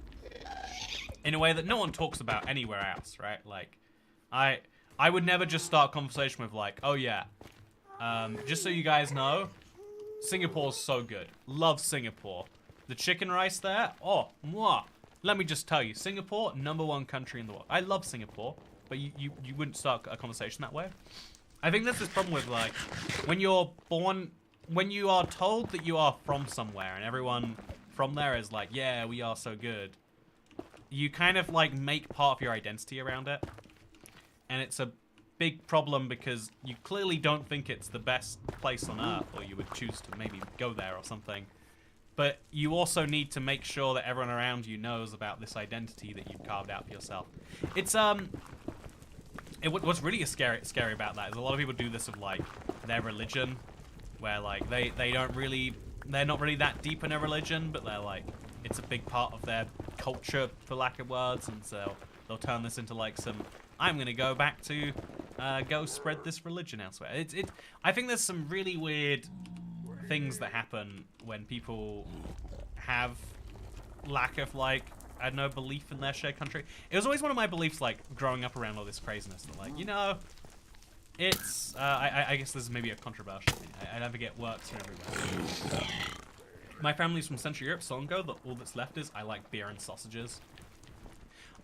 in a way that no one talks about anywhere else, right? Like, I would never just start a conversation with like, oh yeah, just so you guys know, Singapore's so good. Love Singapore. The chicken rice there, oh, mwah. Let me just tell you, Singapore, #1 country in the world. I love Singapore, but you wouldn't start a conversation that way. I think there's this problem with like, when you are told that you are from somewhere and everyone from there is like, yeah, we are so good, you kind of like make part of your identity around it. And it's a big problem because you clearly don't think it's the best place on earth, or you would choose to maybe go there or something. But you also need to make sure that everyone around you knows about this identity that you've carved out for yourself. It's what's really scary about that is a lot of people do this with like their religion, where like they're not really that deep in a religion, but they're like, it's a big part of their culture, for lack of words, and so they'll turn this into like some, I'm gonna go back to go spread this religion elsewhere. I think there's some really weird things that happen when people have lack of like, I don't know, belief in their shared country. It was always one of my beliefs, like growing up around all this craziness, that like, you know, it's I guess this is maybe a controversial thing. I never get works from everywhere. My family's from Central Europe, so long ago that all that's left is I like beer and sausages.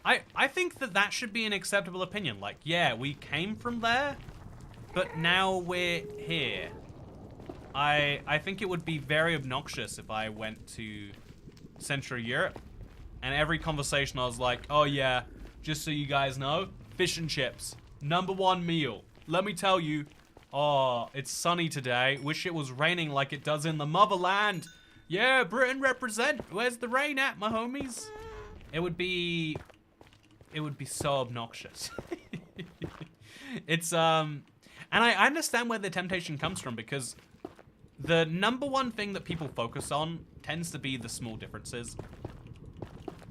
I think that should be an acceptable opinion. Like, yeah, we came from there, but now we're here. I think it would be very obnoxious if I went to Central Europe and every conversation I was like, oh yeah, just so you guys know, fish and chips, #1 meal. Let me tell you, oh, it's sunny today. Wish it was raining like it does in the motherland. Yeah, Britain represent. Where's the rain at, my homies? It would be so obnoxious. It's, and I understand where the temptation comes from, because the #1 thing that people focus on tends to be the small differences.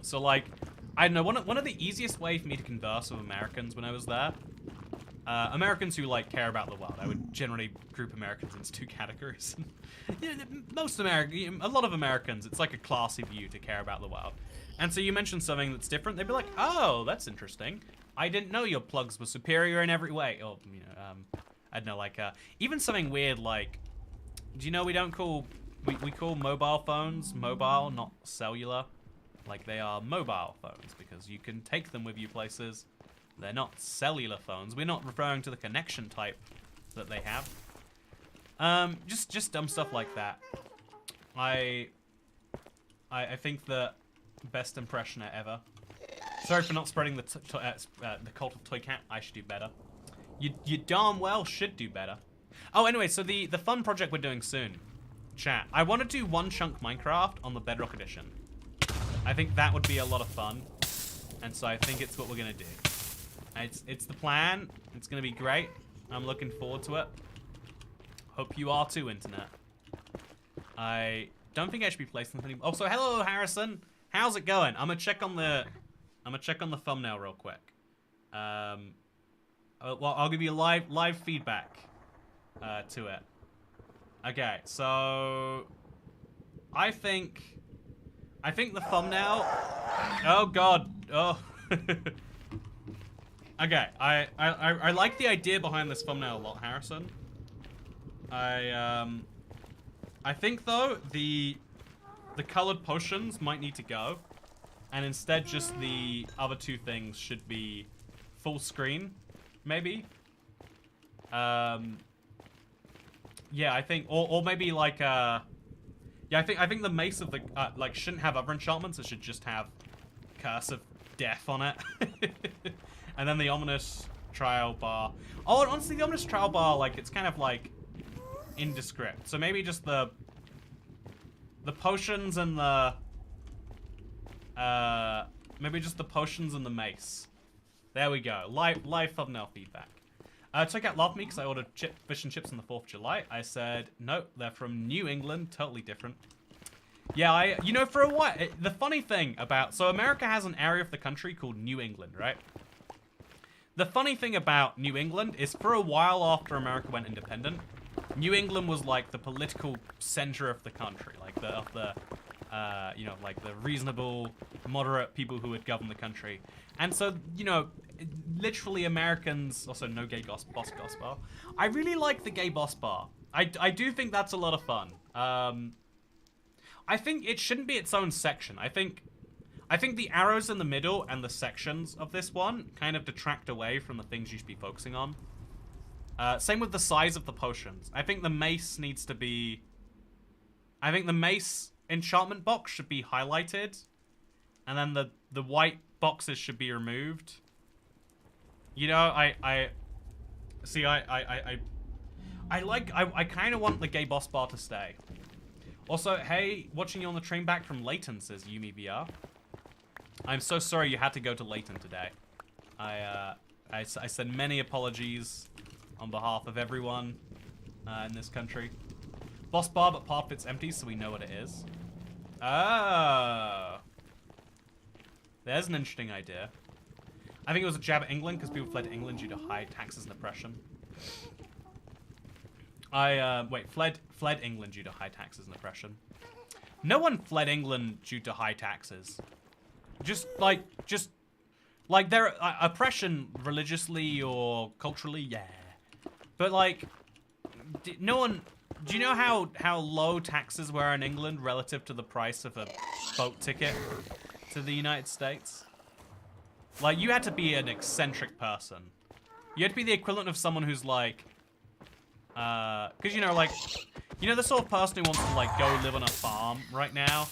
So like, I don't know, one of the easiest ways for me to converse with Americans when I was there, Americans who like care about the world, I would generally group Americans into 2 categories. A lot of Americans, it's like a classy view to care about the world. And so you mention something that's different, they'd be like, oh, that's interesting. I didn't know your plugs were superior in every way. Or, you know, I don't know, like, even something weird like, do you know we call mobile phones mobile, not cellular? Like, they are mobile phones because you can take them with you places. They're not cellular phones. We're not referring to the connection type that they have. Just dumb stuff like that. I think the best impressioner ever. Sorry for not spreading the cult of Toycat. I should do better. You darn well should do better. Oh, anyway, so the fun project we're doing soon, chat. I want to do One Chunk Minecraft on the Bedrock Edition. I think that would be a lot of fun, and so I think it's what we're gonna do. It's the plan. It's gonna be great. I'm looking forward to it. Hope you are too, internet. I don't think I should be placing anything. Oh, so hello, Harrison. How's it going? I'm gonna check on the thumbnail real quick. Well, I'll give you live feedback to it. Okay, so I think the thumbnail. Oh God. Oh. Okay, I like the idea behind this thumbnail a lot, Harrison. I think though the colored potions might need to go, and instead just the other 2 things should be full screen, maybe. Yeah, I think, or maybe like yeah, I think the mace of the like shouldn't have other enchantments. It should just have Curse of Death on it. And then the ominous trial bar. Oh, and honestly, the ominous trial bar, like, it's kind of like indescript. So maybe just the potions and the maybe just the potions and the mace. There we go. Live thumbnail feedback. Toycat laughed at me because I ordered fish and chips on the 4th of July. I said, no, they're from New England. Totally different. Yeah, you know, for a while, the funny thing about, so America has an area of the country called New England, right? The funny thing about New England is for a while after America went independent, New England was like the political center of the country, like you know, like the reasonable, moderate people who would govern the country. And so, you know, literally Americans, also no gay boss bar. I really like the gay boss bar. I do think that's a lot of fun. I think it shouldn't be its own section. I think the arrows in the middle and the sections of this one kind of detract away from the things you should be focusing on. Same with the size of the potions. I think the mace needs to be... I think the mace enchantment box should be highlighted. And then the white boxes should be removed. You know, I kind of want the gay boss bar to stay. Also, hey, watching you on the train back from Layton, says Yumi VR. I'm so sorry you had to go to Layton today. I send many apologies on behalf of everyone in this country. Boss bar, but part of it's empty, so we know what it is. Oh. There's an interesting idea. I think it was a jab at England, because people fled to England due to high taxes and oppression. Wait, fled England due to high taxes and oppression. No one fled England due to high taxes. Just like their oppression religiously or culturally, yeah. But like, no one, do you know how low taxes were in England relative to the price of a boat ticket to the United States? Like, you had to be an eccentric person. You had to be the equivalent of someone who's like, because, you know, like, you know, the sort of person who wants to, like, go live on a farm right now?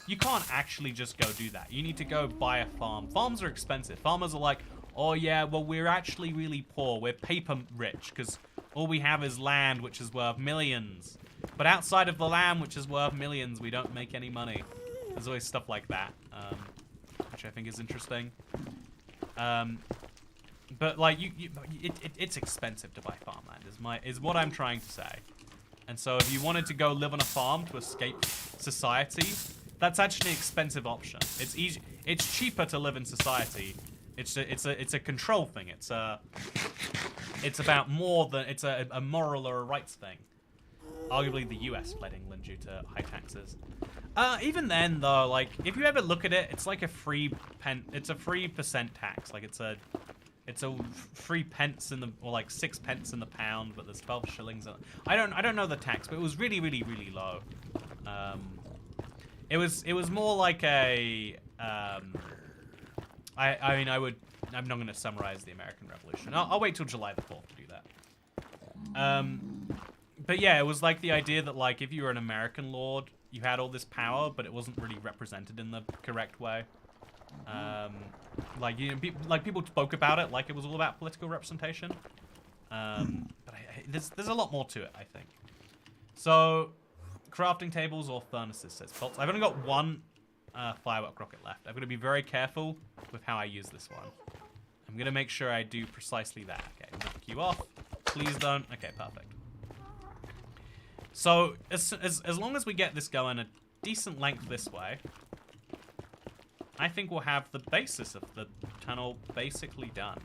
You can't actually just go do that. You need to go buy a farm. Farms are expensive. Farmers are like, oh, yeah, well, we're actually really poor. We're paper rich, because all we have is land, which is worth millions. But outside of the land, which is worth millions, we don't make any money. There's always stuff like that, which I think is interesting. But like it's expensive to buy farmland is what I'm trying to say. And so if you wanted to go live on a farm to escape society, that's actually an expensive option. It's cheaper to live in society. It's a control thing. It's about more than it's a moral or a rights thing. Arguably the US fled England due to high taxes. Even then though, like if you ever look at it, it's like a free percent tax. Like it's a 3 pence in the, or like 6 pence in the pound, but there's 12 shillings. I don't know the tax, but it was really low. It was more like a, I'm not going to summarize the American Revolution. I'll wait till July the 4th to do that. But yeah, it was like the idea that like if you were an American lord, you had all this power, but it wasn't really represented in the correct way. Like, you know, people spoke about it like it was all about political representation. But there's a lot more to it, I think. So, crafting tables or furnaces, says Bolts. I've only got one firework rocket left. I've got to be very careful with how I use this one. I'm going to make sure I do precisely that. Okay, knock you off. Please don't. Okay, perfect. So, as long as we get this going a decent length this way, I think we'll have the basis of the tunnel basically done.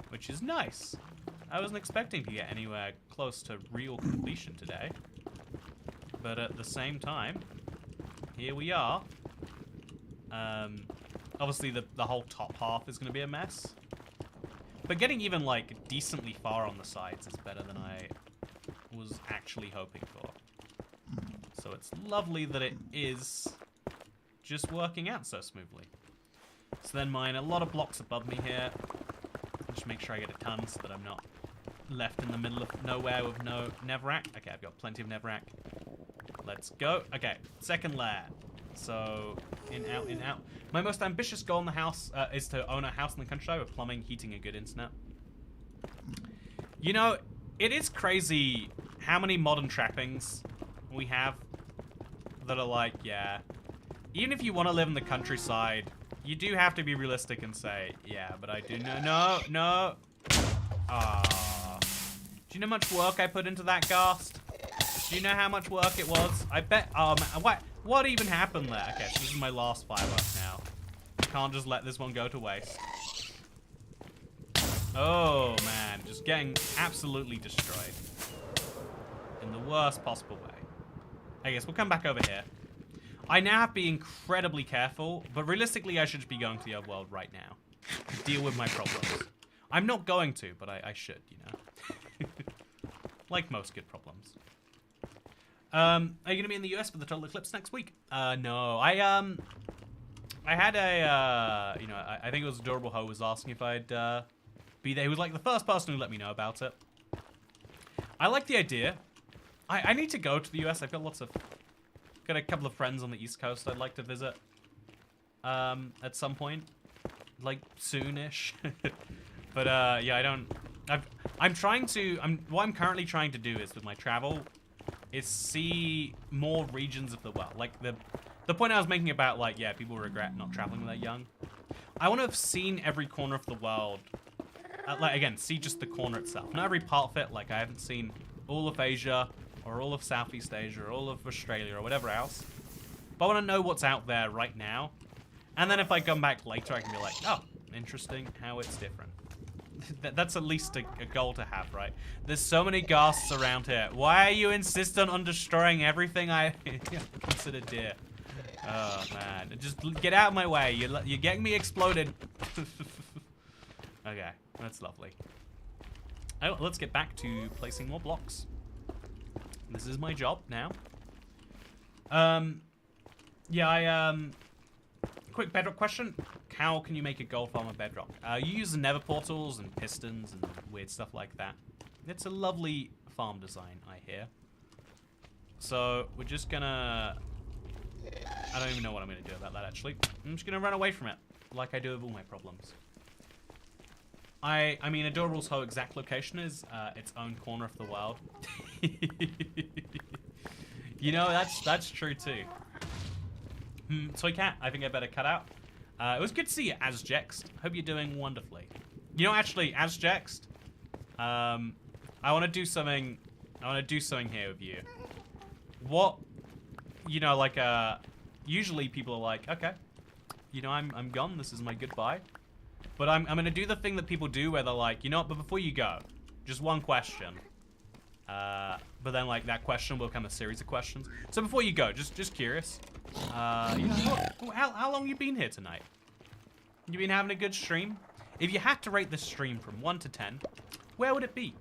Which is nice. I wasn't expecting to get anywhere close to real completion today. But at the same time, here we are. Obviously the whole top half is going to be a mess. But getting even like decently far on the sides is better than I was actually hoping for. So it's lovely that it is just working out so smoothly. So then mine, a lot of blocks above me here. Just make sure I get a ton so that I'm not left in the middle of nowhere with no netherrack. Okay, I've got plenty of netherrack. Let's go. Okay, second layer. So, in, out, in, out. My most ambitious goal in the house is to own a house in the countryside with plumbing, heating, and good internet. You know, it is crazy how many modern trappings we have that are like, yeah. Even if you want to live in the countryside, you do have to be realistic and say, yeah, but I do no. Ah. Do you know how much work I put into that ghast? Do you know how much work it was? I bet, what even happened there? Okay, so this is my last fiber now. Can't just let this one go to waste. Oh, man, just getting absolutely destroyed. In the worst possible way. I guess we'll come back over here. I now have to be incredibly careful, but realistically I should just be going to the other world right now. To deal with my problems. I'm not going to, but I should, you know. Like most good problems. Are you gonna be in the US for the total eclipse next week? No. I had a, you know, I think it was Adorable Ho was asking if I'd, be there. He was like the first person who let me know about it. I like the idea. I need to go to the US. I've got got a couple of friends on the East Coast I'd like to visit, at some point. Like, soon-ish. But, yeah, what I'm currently trying to do is, with my travel, is see more regions of the world. Like, the point I was making about, like, yeah, people regret not traveling when they're young. I want to have seen every corner of the world. Like, again, see just the corner itself. Not every part of it. Like, I haven't seen all of Asia, or all of Southeast Asia, or all of Australia, or whatever else. But I want to know what's out there right now. And then if I come back later, I can be like, oh, interesting how it's different. That's at least a goal to have, right? There's so many ghasts around here. Why are you insistent on destroying everything I consider dear? Oh, man. Just get out of my way. You're getting me exploded. Okay, that's lovely. Oh, let's get back to placing more blocks. This is my job now. Yeah, quick bedrock question. How can you make a gold farm on bedrock? You use the nether portals and pistons and weird stuff like that. It's a lovely farm design, I hear. So, we're just gonna... I don't even know what I'm gonna do about that, actually. I'm just gonna run away from it, like I do with all my problems. I mean, Adorable's whole exact location is its own corner of the world. You know, that's true too. Toycat, I think I better cut out. It was good to see you, Asjext. Hope you're doing wonderfully. You know, actually, Asjext, I want to do something. I want to do something here with you. What, you know, like, usually people are like, okay, you know, I'm gone. This is my goodbye. But I'm gonna do the thing that people do where they're like, you know what, but before you go, just one question. But then, like, that question will become a series of questions. So before you go, just curious. You know, how long you been here tonight? You been having a good stream? If you had to rate this stream from 1 to 10, where would it be?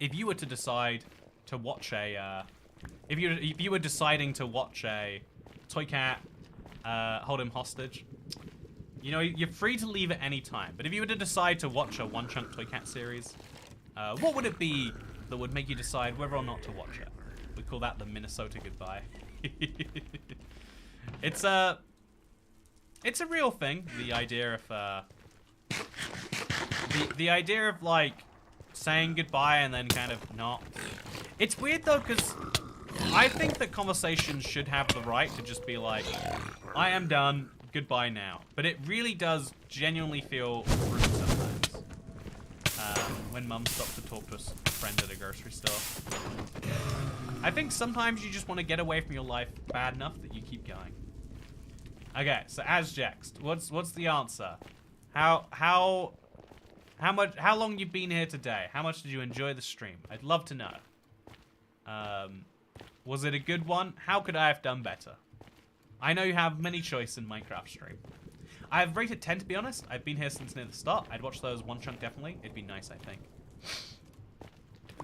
If you were to decide to watch a, if you were deciding to watch a Toycat hold him hostage, you know, you're free to leave at any time. But if you were to decide to watch a One Chunk Toycat series, what would it be that would make you decide whether or not to watch it? We call that the Minnesota goodbye. It's a real thing. The idea of the idea of like saying goodbye and then kind of not. It's weird though, because I think that conversations should have the right to just be like, I am done. Goodbye now. But it really does genuinely feel rude sometimes. When mum stops to talk to a friend at a grocery store. I think sometimes you just want to get away from your life bad enough that you keep going. Okay, so Asjext, what's the answer? How long you been here today? How much did you enjoy the stream? I'd love to know. Was it a good one? How could I have done better? I know you have many choice in Minecraft stream. I've rated 10 to be honest. I've been here since near the start. I'd watch those One Chunk definitely. It'd be nice, I think.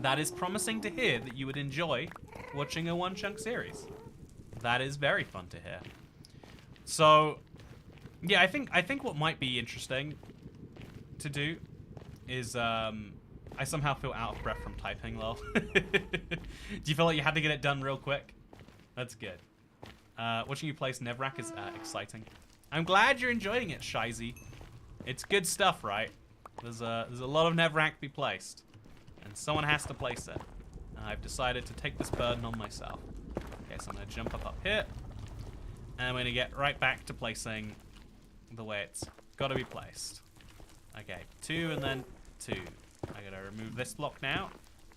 That is promising to hear that you would enjoy watching a One Chunk series. That is very fun to hear. So, yeah, I think what might be interesting to do is I somehow feel out of breath from typing, lol. Do you feel like you had to get it done real quick? That's good. Watching you place Nevrak is exciting. I'm glad you're enjoying it, Shizy. It's good stuff, right? There's a lot of Nevrak to be placed, and someone has to place it. And I've decided to take this burden on myself. Okay, so I'm gonna jump up here, and I'm gonna get right back to placing the way it's gotta be placed. Okay, 2 and then 2. I gotta remove this block now,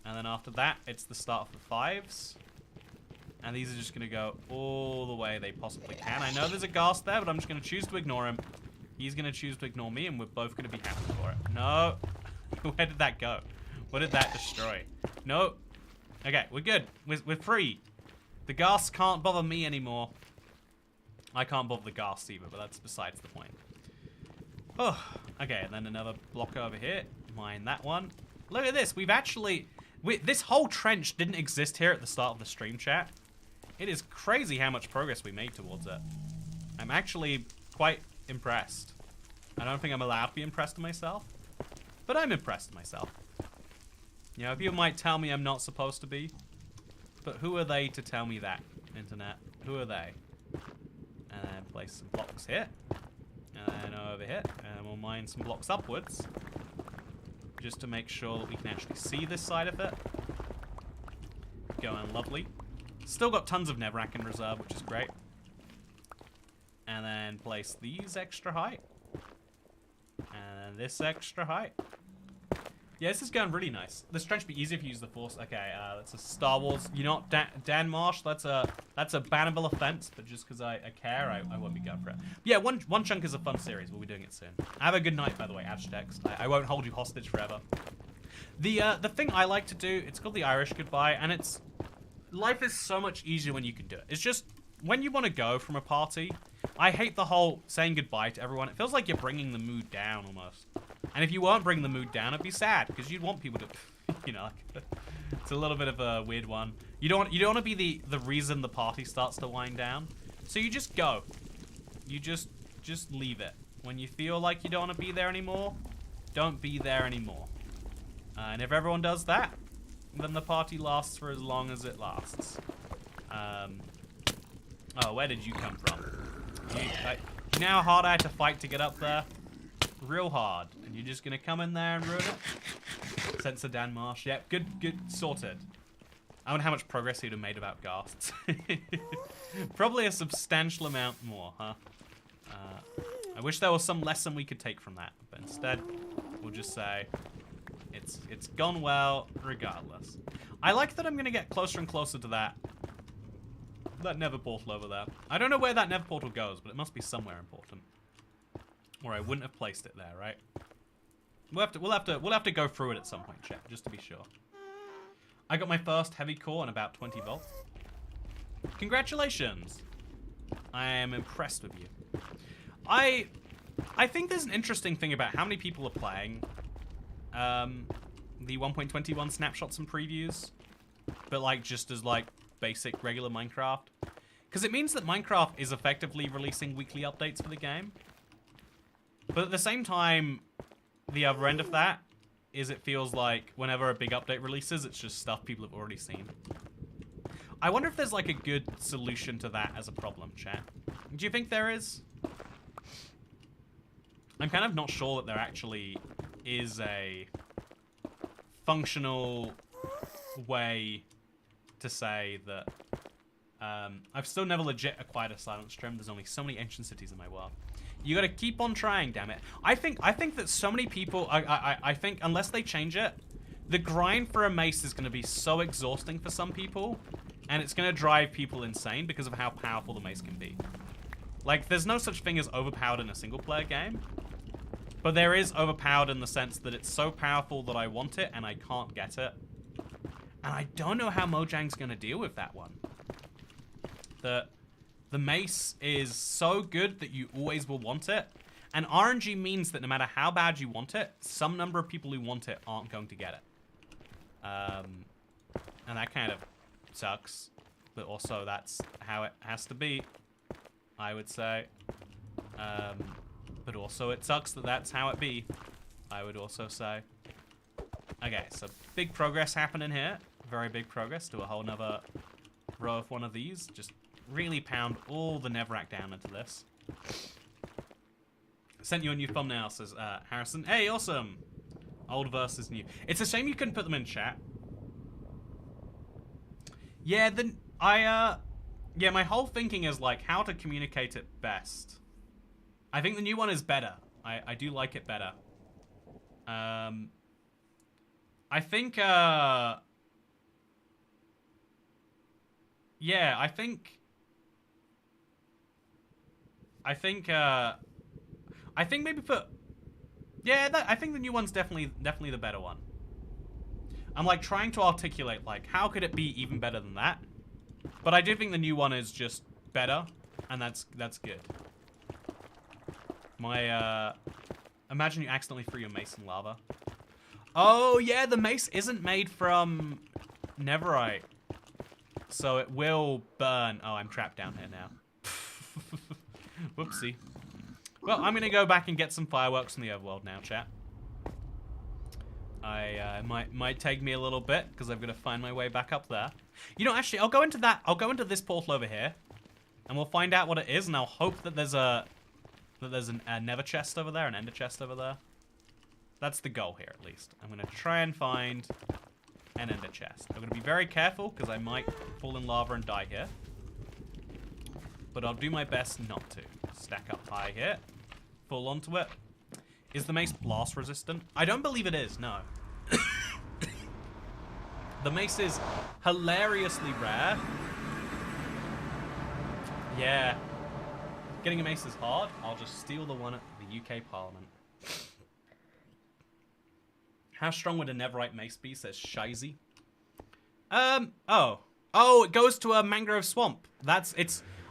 and then after that, it's the start of the 5s. And these are just gonna go all the way they possibly can. I know there's a ghast there, but I'm just gonna choose to ignore him. He's gonna choose to ignore me, and we're both gonna be happy for it. No. Where did that go? What did that destroy? No. Okay, we're good. We're free. The ghasts can't bother me anymore. I can't bother the ghasts either, but that's besides the point. Oh, okay, and then another block over here. Mine that one. Look at this. We've actually... this whole trench didn't exist here at the start of the stream, chat. It is crazy how much progress we made towards it. I'm actually quite impressed. I don't think I'm allowed to be impressed with myself, but I'm impressed with myself. You know, people might tell me I'm not supposed to be, but who are they to tell me that, internet? Who are they? And then place some blocks here, and then over here, and we'll mine some blocks upwards, just to make sure that we can actually see this side of it. Going lovely. Still got tons of Nevrak in reserve, which is great. And then place these extra height. And this extra height. Yeah, this is going really nice. This trench would be easier if you use the Force. Okay, that's a Star Wars. You know what, Dan Marsh? That's a bannable offense, but just because I care, I won't be going for it. Yeah, one chunk is a fun series. We'll be doing it soon. Have a good night, by the way, Aztecs. I won't hold you hostage forever. The thing I like to do, it's called the Irish goodbye, and it's... Life is so much easier when you can do it. It's just, when you want to go from a party, I hate the whole saying goodbye to everyone. It feels like you're bringing the mood down, almost. And if you weren't bringing the mood down, it'd be sad, because you'd want people to, you know, like, it's a little bit of a weird one. You don't want to be the reason the party starts to wind down. So you just go. You just leave it. When you feel like you don't want to be there anymore, don't be there anymore. And if everyone does that, then the party lasts for as long as it lasts. Oh, where did you come from? You know how hard I had to fight to get up there? Real hard. And you're just gonna come in there and ruin it? Censor Dan Marsh. Yep, good, sorted. I wonder how much progress he'd have made about ghasts. Probably a substantial amount more, huh? I wish there was some lesson we could take from that, but instead, we'll just say it's gone well regardless. I like that I'm gonna get closer and closer to that nether portal over there. I don't know where that nether portal goes, but it must be somewhere important. Or I wouldn't have placed it there, right? We'll have to go through it at some point, chat, just to be sure. I got my first heavy core in about 20 volts. Congratulations! I am impressed with you. I think there's an interesting thing about how many people are playing the 1.21 snapshots and previews, but like just as like basic regular Minecraft. Because it means that Minecraft is effectively releasing weekly updates for the game. But at the same time, the other end of that is it feels like whenever a big update releases, it's just stuff people have already seen. I wonder if there's like a good solution to that as a problem, chat. Do you think there is? I'm kind of not sure that there actually is a functional way to say that I've still never legit acquired a silent stream. There's only so many ancient cities in my world. You gotta keep on trying, damn it. I think that so many people, I think unless they change it, the grind for a mace is gonna be so exhausting for some people, and it's gonna drive people insane because of how powerful the mace can be. Like, there's no such thing as overpowered in a single player game, but there is overpowered in the sense that it's so powerful that I want it and I can't get it. And I don't know how Mojang's gonna deal with that one. The mace is so good that you always will want it. And RNG means that no matter how bad you want it, some number of people who want it aren't going to get it. And that kind of sucks. But also that's how it has to be, I would say. But also it sucks that that's how it be, I would also say. Okay, so big progress happening here. Very big progress. Do a whole nother row of one of these. Just really pound all the Nevrack down into this. Sent you a new thumbnail, says Harrison. Hey, awesome. Old versus new. It's a shame you couldn't put them in chat. Yeah, then yeah, my whole thinking is like how to communicate it best. I think the new one is better. I do like it better. I think yeah, I think maybe put I think the new one's definitely the better one. I'm like trying to articulate like how could it be even better than that? But I do think the new one is just better, and that's good. My imagine you accidentally threw your mace in lava. Oh yeah, the mace isn't made from Neverite, so it will burn. Oh, I'm trapped down here now. Whoopsie. Well, I'm gonna go back and get some fireworks from the overworld now, chat. Might take me a little bit because I've got to find my way back up there. You know, actually, I'll go into this portal over here, and we'll find out what it is, and I'll hope that there's a Nether chest over there, an Ender chest over there. That's the goal here, at least. I'm gonna try and find an Ender chest. I'm gonna be very careful because I might fall in lava and die here, but I'll do my best not to. Stack up high here, fall onto it. Is the mace blast resistant? I don't believe it is, no. The mace is hilariously rare. Yeah. Getting a mace is hard. I'll just steal the one at the UK Parliament. How strong would a Neverite mace be, says Shizy. Oh, it goes to a mangrove swamp.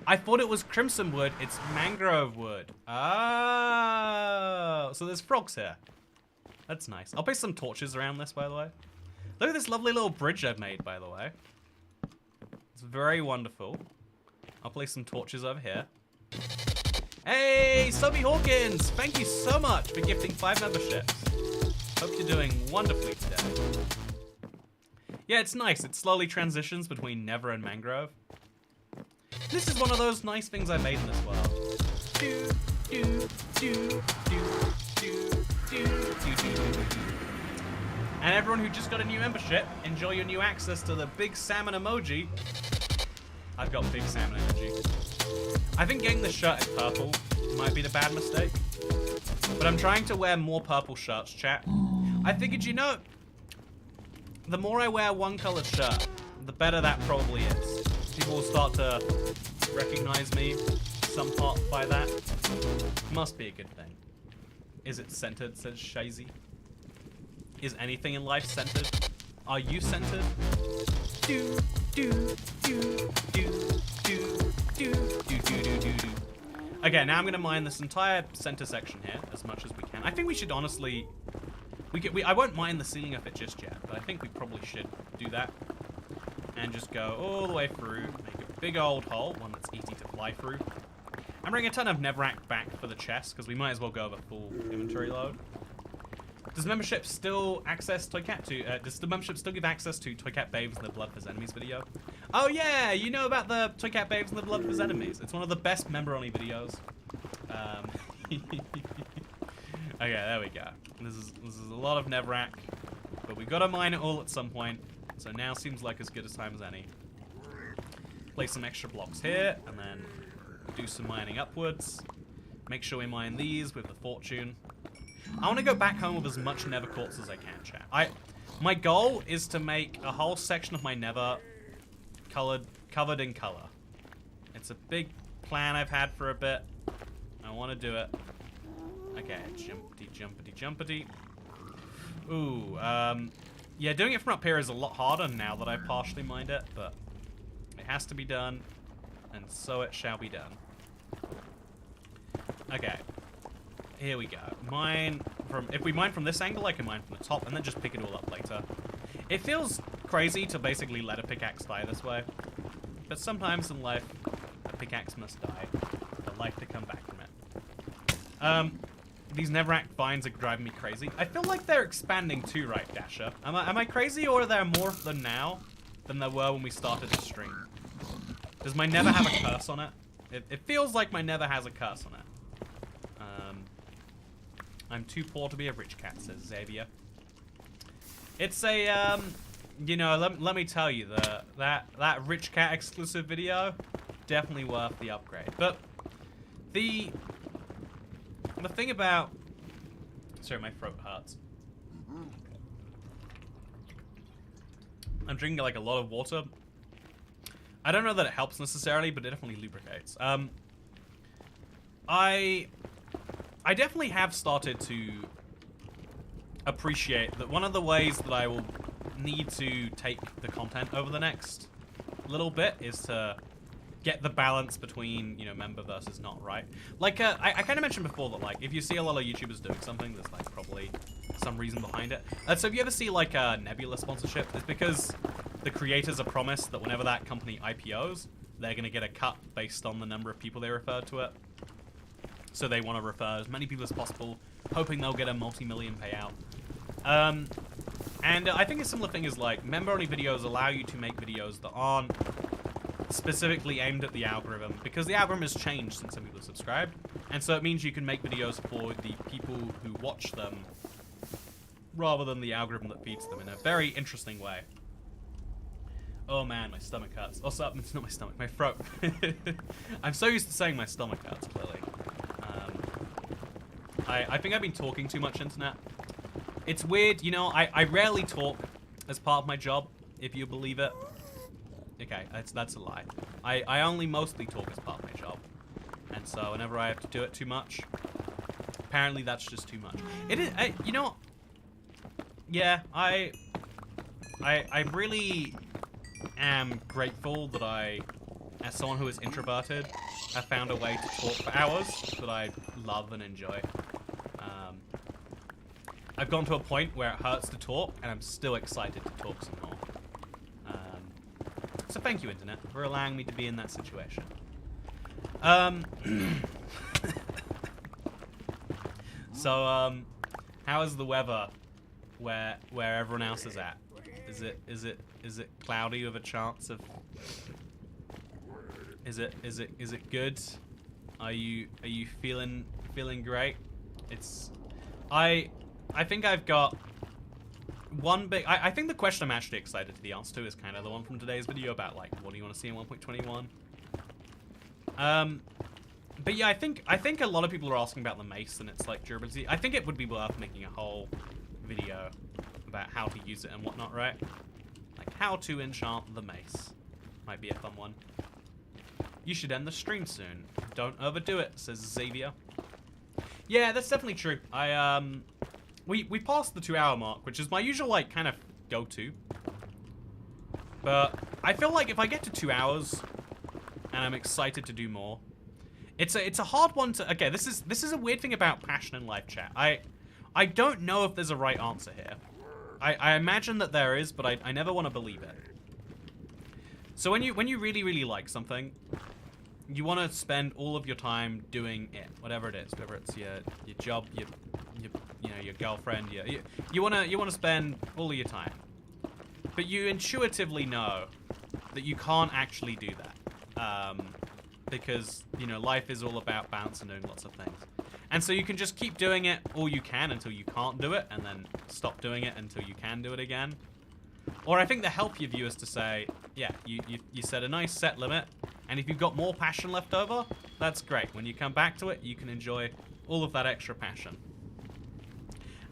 I thought it was crimson wood. It's mangrove wood. Oh, so there's frogs here. That's nice. I'll place some torches around this, by the way. Look at this lovely little bridge I've made, by the way. It's very wonderful. I'll place some torches over here. Hey, Subby Hawkins! Thank you so much for gifting 5 memberships. Hope you're doing wonderfully today. Yeah, it's nice. It slowly transitions between Never and Mangrove. This is one of those nice things I made in this world. And everyone who just got a new membership, enjoy your new access to the big salmon emoji. I've got big salmon energy. I think getting the shirt in purple might be the bad mistake. But I'm trying to wear more purple shirts, chat. I figured, you know, the more I wear one colored shirt, the better that probably is. People will start to recognize me somewhat by that. Must be a good thing. Is it centered, says Shazy. Is anything in life centered? Are you centered? Okay, now I'm gonna mine this entire center section here as much as we can. I think we should honestly, I won't mine the ceiling of it just yet, but I think we probably should do that and just go all the way through, make a big old hole, one that's easy to fly through. I'm bringing a ton of Nevrack back for the chest because we might as well go over full inventory load. Does membership still access Toycat to? Does the membership still give access to Toycat Babes and the Blood of His Enemies video? Oh yeah, you know about the Toycat Babes and the Blood of His Enemies. It's one of the best member-only videos. Okay, there we go. This is a lot of Nevrack, but we gotta mine it all at some point. So now seems like as good a time as any. Place some extra blocks here, and then do some mining upwards. Make sure we mine these with the fortune. I want to go back home with as much nether quartz as I can, chat. My goal is to make a whole section of my nether covered in color. It's a big plan I've had for a bit. I want to do it. Okay, jumpity. Ooh, yeah, doing it from up here is a lot harder now that I've partially mined it, but it has to be done, and so it shall be done. Okay. Here we go. If we mine from this angle, I can mine from the top and then just pick it all up later. It feels crazy to basically let a pickaxe die this way. But sometimes in life, a pickaxe must die for life to come back from it. These Nevrack vines are driving me crazy. I feel like they're expanding too, right, Dasher? Am I crazy, or are there more of them now than there were when we started the stream? Does my never have a curse on it? It feels like my never has a curse on it. I'm too poor to be a rich cat, says Xavier. It's a, you know, let me tell you, that rich cat exclusive video, definitely worth the upgrade. But the thing about, sorry, my throat hurts. I'm drinking like a lot of water. I don't know that it helps necessarily, but it definitely lubricates. I definitely have started to appreciate that one of the ways that I will need to take the content over the next little bit is to get the balance between, you know, member versus not, right? Like, I kind of mentioned before that, like, if you see a lot of YouTubers doing something, there's, like, probably some reason behind it. So if you ever see, like, a Nebula sponsorship, it's because the creators are promised that whenever that company IPOs, they're going to get a cut based on the number of people they referred to it. So they want to refer as many people as possible, hoping they'll get a multi-million payout. And I think a similar thing is, like, member-only videos allow you to make videos that aren't specifically aimed at the algorithm, because the algorithm has changed since some people have subscribed, and so it means you can make videos for the people who watch them rather than the algorithm that feeds them in a very interesting way. Oh man, my stomach hurts. Also, it's not my stomach, my throat. I'm so used to saying my stomach hurts, clearly. I think I've been talking too much, internet. It's weird, you know, I rarely talk as part of my job, if you believe it. Okay, that's a lie. I only mostly talk as part of my job. And so whenever I have to do it too much, apparently that's just too much. It is, you know, yeah, I really am grateful that I, as someone who is introverted, have found a way to talk for hours that I love and enjoy. I've gone to a point where it hurts to talk, and I'm still excited to talk some more. So thank you, internet, for allowing me to be in that situation. So, how is the weather where everyone else is at? Is it cloudy with a chance of? Is it good? Are you feeling great? I think I've got one big... I think the question I'm actually excited to the answer to is kind of the one from today's video about, like, what do you want to see in 1.21? But yeah, I think a lot of people are asking about the mace and its, like, durability. I think it would be worth making a whole video about how to use it and whatnot, right? Like, how to enchant the mace. Might be a fun one. You should end the stream soon. Don't overdo it, says Xavier. Yeah, that's definitely true. We passed the 2-hour mark, which is my usual, like, kind of go-to. But I feel like if I get to 2 hours and I'm excited to do more, it's a hard one to... Okay, this is a weird thing about passion in live chat. I don't know if there's a right answer here. I imagine that there is, but I never want to believe it. So when you really, really like something, you want to spend all of your time doing it, whatever it is, whether it's your job, you know, your girlfriend, you want to spend all of your time. But you intuitively know that you can't actually do that. Because, you know, life is all about balance and doing lots of things. And so you can just keep doing it all you can until you can't do it, and then stop doing it until you can do it again. Or I think the healthier view is to say, yeah, you set a nice set limit, and if you've got more passion left over, that's great. When you come back to it, you can enjoy all of that extra passion.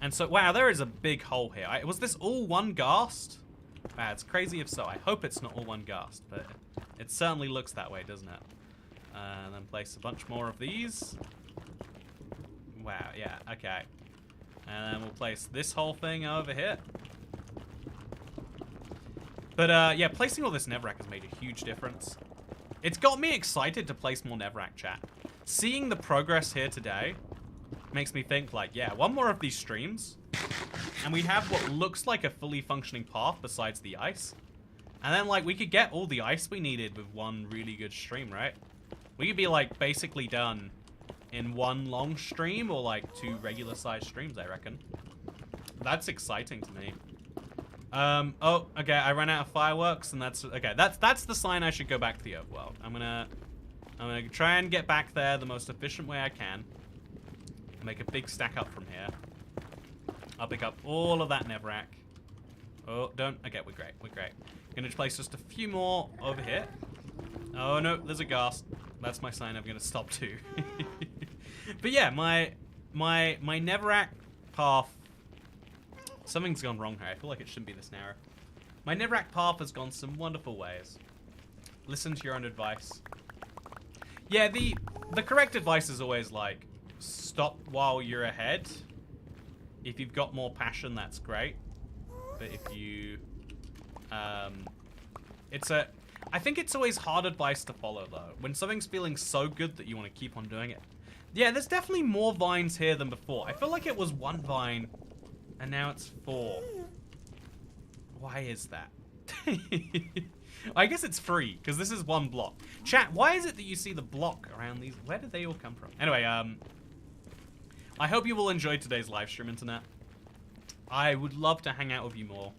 And so, wow, there is a big hole here. Was this all one ghast? Wow, it's crazy if so. I hope it's not all one ghast, but it certainly looks that way, doesn't it? And then place a bunch more of these. Wow, yeah, okay. And then we'll place this whole thing over here. But, yeah, placing all this Nevrac has made a huge difference. It's got me excited to place more Nevrac, chat. Seeing the progress here today makes me think, like, yeah, one more of these streams, and we have what looks like a fully functioning path besides the ice. And then, like, we could get all the ice we needed with one really good stream, right? We could be, like, basically done in one long stream or, like, 2 regular-sized streams, I reckon. That's exciting to me. Oh, okay, I ran out of fireworks, and that's okay. That's the sign I should go back to the overworld. I'm gonna try and get back there the most efficient way I can. Make a big stack up from here. I'll pick up all of that Nevrac. Oh, don't. Okay, we're great. We're great. Gonna place just a few more over here. Oh no, there's a ghast. That's my sign. I'm gonna stop too. But yeah, my Nevrac path. Something's gone wrong here. I feel like it shouldn't be this narrow. My Nevrac path has gone some wonderful ways. Listen to your own advice. Yeah, the correct advice is always like, stop while you're ahead. If you've got more passion, that's great. But if you, I think it's always hard advice to follow though. When something's feeling so good that you want to keep on doing it. Yeah, there's definitely more vines here than before. I feel like it was 1 vine, and now it's 4. Why is that? I guess it's free, because this is 1 block. Chat, why is it that you see the block around these? Where did they all come from? Anyway, I hope you all enjoyed today's live stream, internet. I would love to hang out with you more,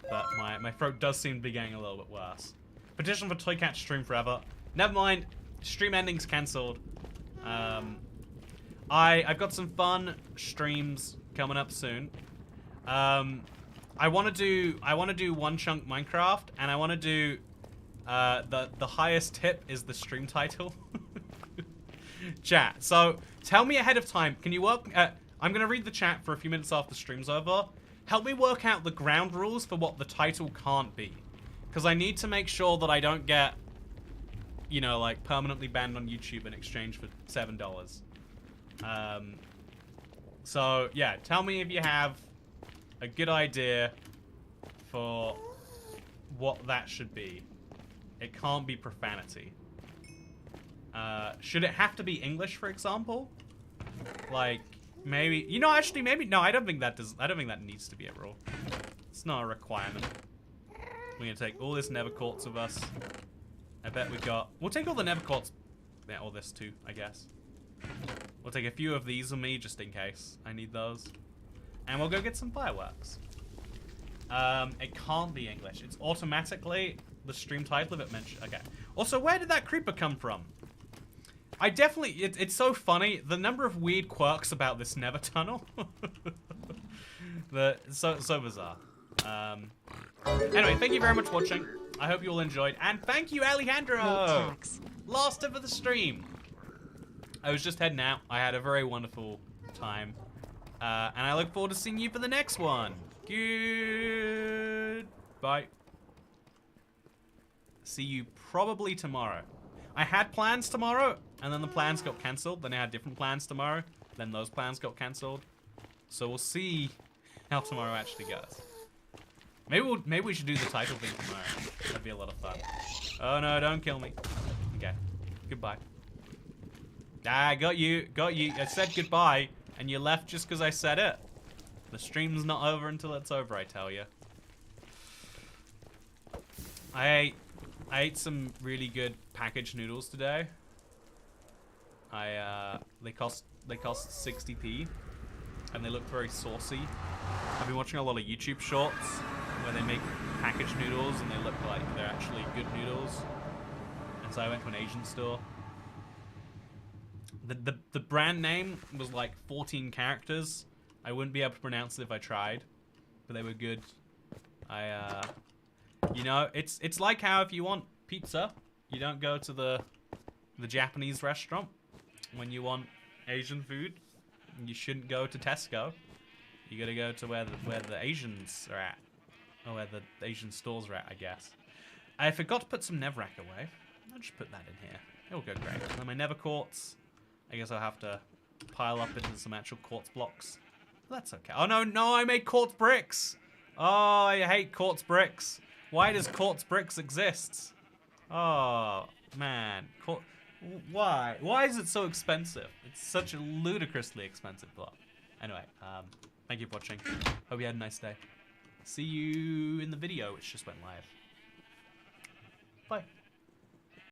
but my throat does seem to be getting a little bit worse. Petition for Toycat stream forever. Never mind, stream ending's cancelled. I've got some fun streams coming up soon. I want to do 1 chunk Minecraft, and I want to do the highest tip is the stream title. Chat. So tell me ahead of time. Can you work? I'm gonna read the chat for a few minutes after the stream's over. Help me work out the ground rules for what the title can't be, because I need to make sure that I don't get, you know, like permanently banned on YouTube in exchange for $7. So yeah, tell me if you have a good idea for what that should be. It can't be profanity. Should it have to be English, for example? Like, maybe, you know, actually, maybe, no, I don't think that needs to be a rule. It's not a requirement. We're gonna take all this nether quartz with us. I bet we'll take all the nether quartz, yeah, all this too, I guess. We'll take a few of these with me, just in case I need those. And we'll go get some fireworks. It can't be English. It's automatically the stream title if it mentioned. Okay. Also, where did that creeper come from? I definitely, it's so funny, the number of weird quirks about this nether tunnel. So bizarre. Anyway, thank you very much for watching. I hope you all enjoyed. And thank you, Alejandro! Last tip of the stream. I was just heading out. I had a very wonderful time. And I look forward to seeing you for the next one. Goodbye. See you probably tomorrow. I had plans tomorrow, and then the plans got cancelled. Then I had different plans tomorrow. Then those plans got cancelled. So we'll see how tomorrow actually goes. Maybe we should do the title thing tomorrow. That'd be a lot of fun. Oh no, don't kill me. Okay. Goodbye. Ah, got you. Got you. I said goodbye, and you left just because I said it. The stream's not over until it's over, I tell you. I ate some really good packaged noodles today. They cost 60p, and they look very saucy. I've been watching a lot of YouTube shorts where they make packaged noodles and they look like they're actually good noodles. And so I went to an Asian store. The brand name was like 14 characters. I wouldn't be able to pronounce it if I tried, but they were good. You know, it's like how if you want pizza, you don't go to the Japanese restaurant. When you want Asian food, you shouldn't go to Tesco. You gotta go to where the Asians are at, or where the Asian stores are at, I guess. I forgot to put some Nevrac away. I'll just put that in here. It'll go great. And then my Nether quartz, I guess I'll have to pile up into some actual quartz blocks. That's okay. Oh no, I made quartz bricks. Oh, I hate quartz bricks. Why does quartz bricks exist? Oh man, why? Why is it so expensive? It's such a ludicrously expensive block. Anyway, thank you for watching. Hope you had a nice day. See you in the video, which just went live. Bye.